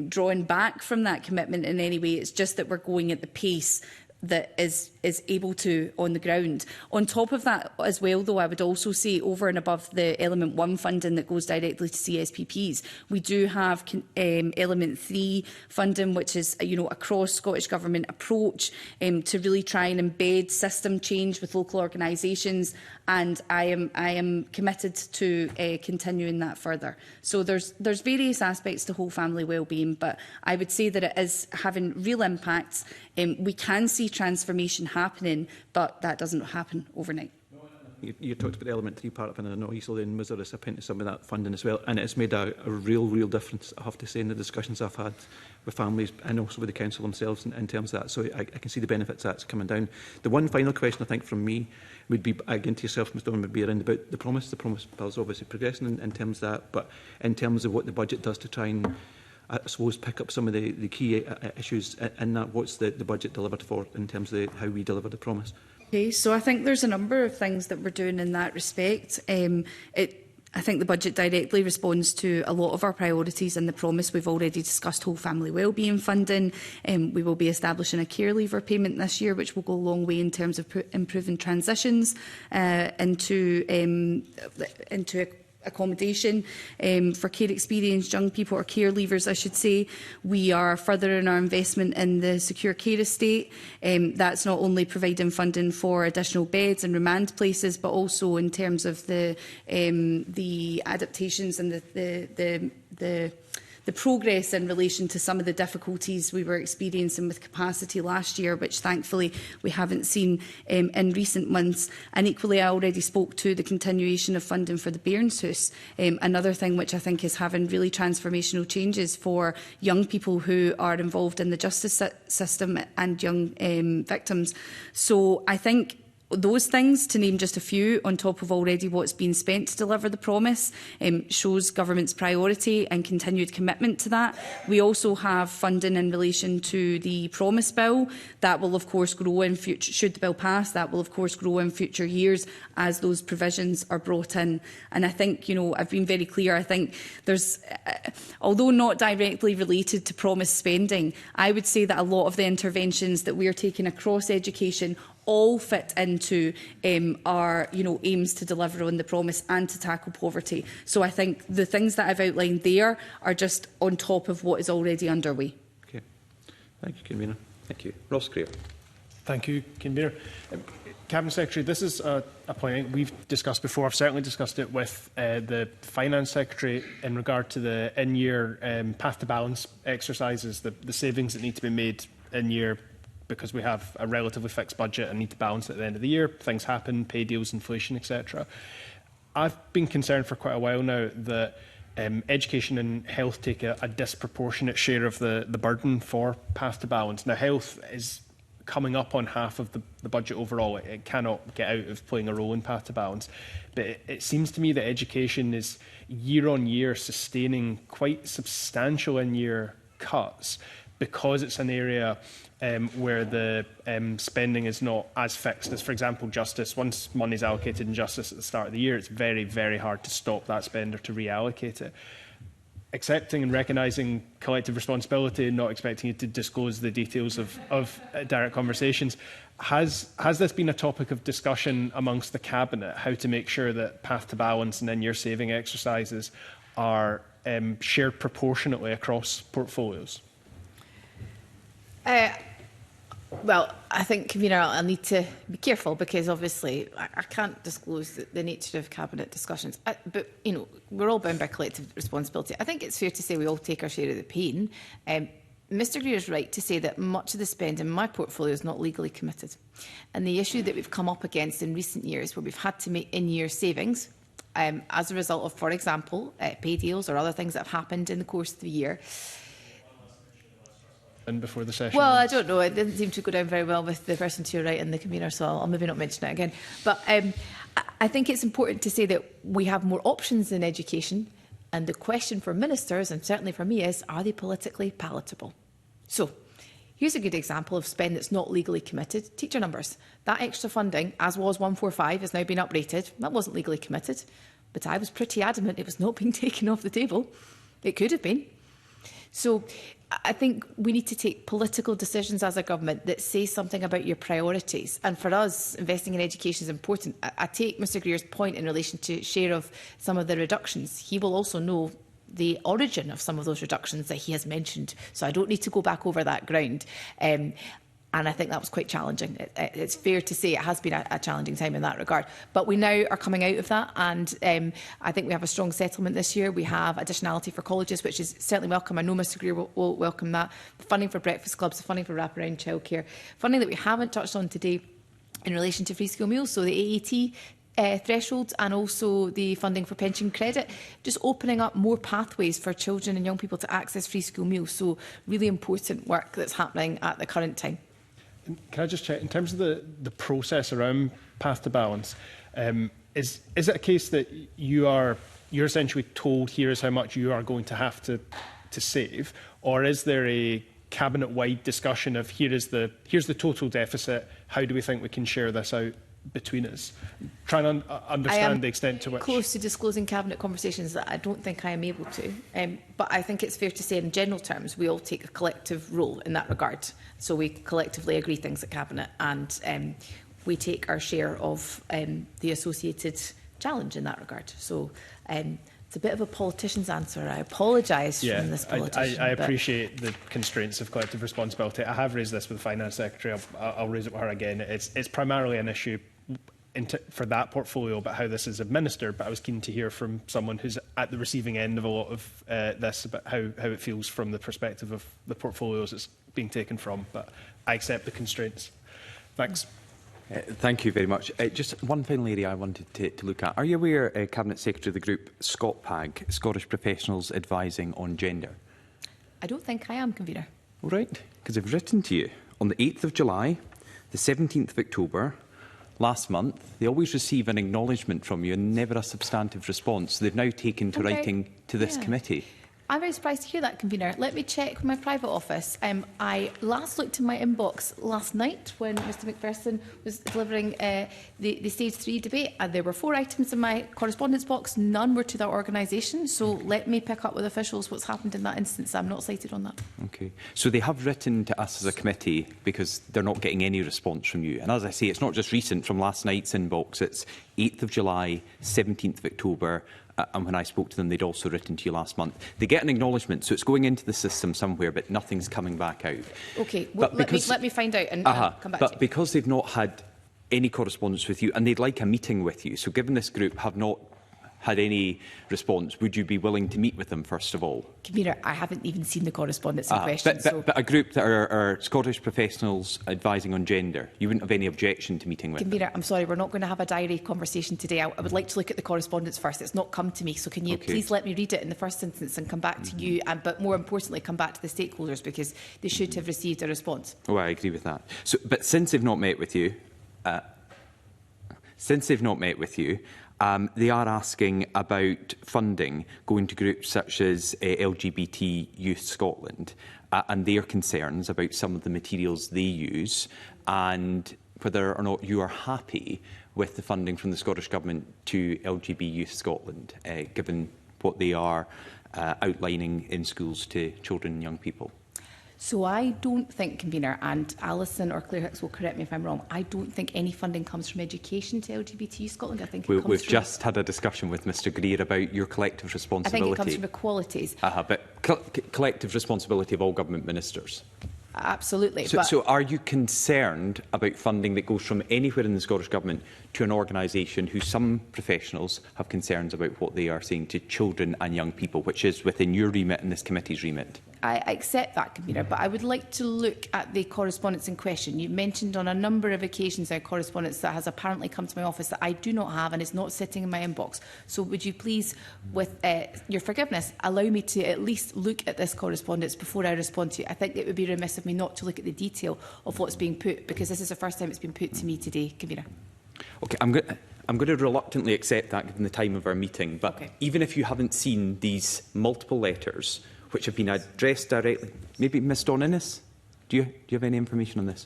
drawing back from that commitment in any way, it's just that we're going at the pace that is able to on the ground. On top of that as well, though, I would also say over and above the Element 1 funding that goes directly to CSPPs, we do have Element 3 funding, which is a cross-Scottish Government approach to really try and embed system change with local organisations, and I am committed to continuing that further. So there's various aspects to whole family wellbeing, but I would say that it is having real impacts. We can see transformation happening, but that doesn't happen overnight. You talked about the Element 3 part, and I know East Lothian was a recipient of some of that funding as well, and it's made a real difference, I have to say, in the discussions I've had with families and also with the council themselves in terms of that. So I can see the benefits that's coming down. The one final question I think from me would be, again to yourself, Mr Owen, would be around about the promise. The promise bill is obviously progressing in terms of that, but in terms of what the budget does to try and I suppose, pick up some of the key issues in that. What's the budget delivered for in terms of how we deliver the promise? Okay, so I think there's a number of things that we're doing in that respect. I think the budget directly responds to a lot of our priorities and the promise. We've already discussed whole family wellbeing funding. We will be establishing a care leaver payment this year, which will go a long way in terms of improving transitions into accommodation for care experienced young people, or care leavers I should say. We are furthering our investment in the secure care estate. That's not only providing funding for additional beds and remand places, but also in terms of the adaptations and the progress in relation to some of the difficulties we were experiencing with capacity last year, which thankfully we haven't seen in recent months. And equally, I already spoke to the continuation of funding for the Bairnshouse, another thing which I think is having really transformational changes for young people who are involved in the justice system and young victims. So I think those things, to name just a few, on top of already what's been spent to deliver the promise, shows government's priority and continued commitment to that. We also have funding in relation to the promise bill. That will of course grow in future, should the bill pass, that will of course grow in future years as those provisions are brought in. And I think, I've been very clear, I think there's, although not directly related to promise spending, I would say that a lot of the interventions that we are taking across education all fit into our aims to deliver on the promise and to tackle poverty. So I think the things that I've outlined there are just on top of what is already underway. Okay. Thank you, Convener. Thank you. Ross Greer. Thank you, Convener. Cabinet Secretary, this is a point we've discussed before. I've certainly discussed it with the Finance Secretary in regard to the in-year path to balance exercises, the savings that need to be made in-year, because we have a relatively fixed budget and need to balance it at the end of the year. Things happen, pay deals, inflation, etc. I've been concerned for quite a while now that education and health take a disproportionate share of the burden for path to balance. Now, health is coming up on half of the budget overall. It cannot get out of playing a role in path to balance. But it seems to me that education is year on year sustaining quite substantial in-year cuts, because it's an area where the spending is not as fixed as, for example, justice. Once money is allocated in justice at the start of the year, it's very, very hard to stop that spend or to reallocate it. Accepting and recognising collective responsibility and not expecting you to disclose the details of direct conversations, has this been a topic of discussion amongst the Cabinet, how to make sure that path to balance and in-year saving exercises are shared proportionately across portfolios? Well, I think, Convener, I'll need to be careful, because obviously I can't disclose the nature of Cabinet discussions. But, we're all bound by collective responsibility. I think it's fair to say we all take our share of the pain. Mr Greer is right to say that much of the spend in my portfolio is not legally committed. And the issue that we've come up against in recent years, where we've had to make in-year savings as a result of, for example, pay deals or other things that have happened in the course of the year, before the session? Well, I don't know. It didn't seem to go down very well with the person to your right and the Convener, so I'll maybe not mention it again. But I think it's important to say that we have more options in education, and the question for ministers, and certainly for me, is, are they politically palatable? So here's a good example of spend that's not legally committed. Teacher numbers. That extra funding, as was 145, has now been uprated. That wasn't legally committed, but I was pretty adamant it was not being taken off the table. It could have been. So I think we need to take political decisions as a government that say something about your priorities. And for us, investing in education is important. I take Mr Greer's point in relation to share of some of the reductions. He will also know the origin of some of those reductions that he has mentioned. So I don't need to go back over that ground. And I think that was quite challenging. It's fair to say it has been a challenging time in that regard. But we now are coming out of that, and I think we have a strong settlement this year. We have additionality for colleges, which is certainly welcome. I know Mr Greer will welcome that. The funding for breakfast clubs, the funding for wraparound childcare. Funding that we haven't touched on today in relation to free school meals, so the AAT thresholds, and also the funding for pension credit, just opening up more pathways for children and young people to access free school meals. So really important work that's happening at the current time. Can I just check, in terms of the process around path to balance, is it a case that you're essentially told, here is how much you are going to have to to save, or is there a cabinet-wide discussion of here's the total deficit, how do we think we can share this out between us? Trying to understand the extent to which... close to disclosing cabinet conversations that I don't think I am able to. But I think it's fair to say in general terms we all take a collective role in that regard. So we collectively agree things at cabinet, and we take our share of the associated challenge in that regard. So it's a bit of a politician's answer. I apologise from this politician. I appreciate the constraints of collective responsibility. I have raised this with the Finance Secretary. I'll raise it with her again. It's primarily an issue for that portfolio about how this is administered, but I was keen to hear from someone who's at the receiving end of a lot of this about how it feels from the perspective of the portfolios it's being taken from. But I accept the constraints. Thanks. Thank you very much. Just one final area I wanted to look at. Are you aware, Cabinet Secretary of the group, ScotPAG, Scottish Professionals Advising on Gender? I don't think I am, Convener. All right, because I've written to you on the 8th of July, the 17th of October, last month. They always receive an acknowledgement from you and never a substantive response. They've now taken to writing to this committee. I'm very surprised to hear that, Convener. Let me check with my private office. I last looked in my inbox last night when Mr Macpherson was delivering the Stage 3 debate, and there were 4 items in my correspondence box. None were to that organisation. So let me pick up with officials what's happened in that instance. I'm not cited on that. Okay. So they have written to us as a committee because they're not getting any response from you. And as I say, it's not just recent from last night's inbox. It's 8th of July, 17th of October. And when I spoke to them, they'd also written to you last month. They get an acknowledgement, so it's going into the system somewhere, but nothing's coming back out. Okay, well, let me find out and come back to you. But because they've not had any correspondence with you, and they'd like a meeting with you, so given this group have not had any response, would you be willing to meet with them, first of all? Convener, I haven't even seen the correspondence in question. But a group that are Scottish Professionals Advising on Gender, you wouldn't have any objection to meeting with them? Convener, I'm sorry, we're not going to have a diary conversation today. I would like to look at the correspondence first. It's not come to me, so can you please let me read it in the first instance and come back to you, but more importantly, come back to the stakeholders, because they should have received a response. Oh, I agree with that. So, but since they've not met with you, they are asking about funding going to groups such as LGBT Youth Scotland and their concerns about some of the materials they use, and whether or not you are happy with the funding from the Scottish Government to LGBT Youth Scotland, given what they are outlining in schools to children and young people. So I don't think, Convener, and Alison or Claire Hicks will correct me if I'm wrong, I don't think any funding comes from education to LGBT Scotland. I think we've just had a discussion with Mr Greer about your collective responsibility. I think it comes from equalities. But collective responsibility of all government ministers. Absolutely. So are you concerned about funding that goes from anywhere in the Scottish Government to an organisation who some professionals have concerns about what they are saying to children and young people, which is within your remit and this committee's remit? I accept that, Convener, but I would like to look at the correspondence in question. You mentioned on a number of occasions now correspondence that has apparently come to my office that I do not have and is not sitting in my inbox. So would you please, with your forgiveness, allow me to at least look at this correspondence before I respond to you? I think it would be remiss of me not to look at the detail of what's being put, because this is the first time it's been put to me today, Convener. Okay, I'm going to reluctantly accept that given the time of our meeting, but even if you haven't seen these multiple letters which have been addressed directly, maybe Ms Dawn Innes, do you have any information on this?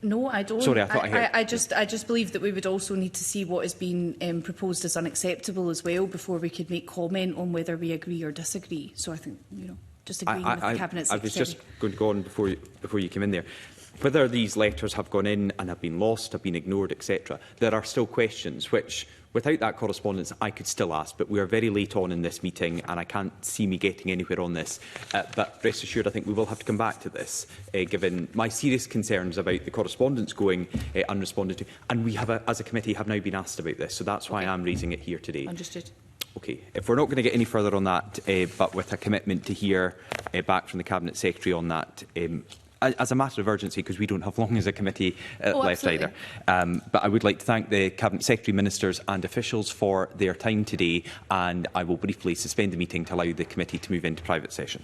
No, I don't. Sorry, I thought I heard. I just believe that we would also need to see what is being proposed as unacceptable as well before we could make comment on whether we agree or disagree. So I think, just agreeing with the Cabinet Secretary. I was just going to go on before you came in there. Whether these letters have gone in and have been lost, have been ignored, etc., there are still questions which, without that correspondence, I could still ask. But we are very late on in this meeting and I can't see me getting anywhere on this. But rest assured, I think we will have to come back to this, given my serious concerns about the correspondence going unresponded to. And we have, as a committee, have now been asked about this. So that's why I am raising it here today. Understood. Okay, if we're not going to get any further on that, but with a commitment to hear back from the Cabinet Secretary on that, as a matter of urgency, because we don't have long as a committee left either. But I would like to thank the Cabinet Secretary, Ministers and officials for their time today, and I will briefly suspend the meeting to allow the committee to move into private session.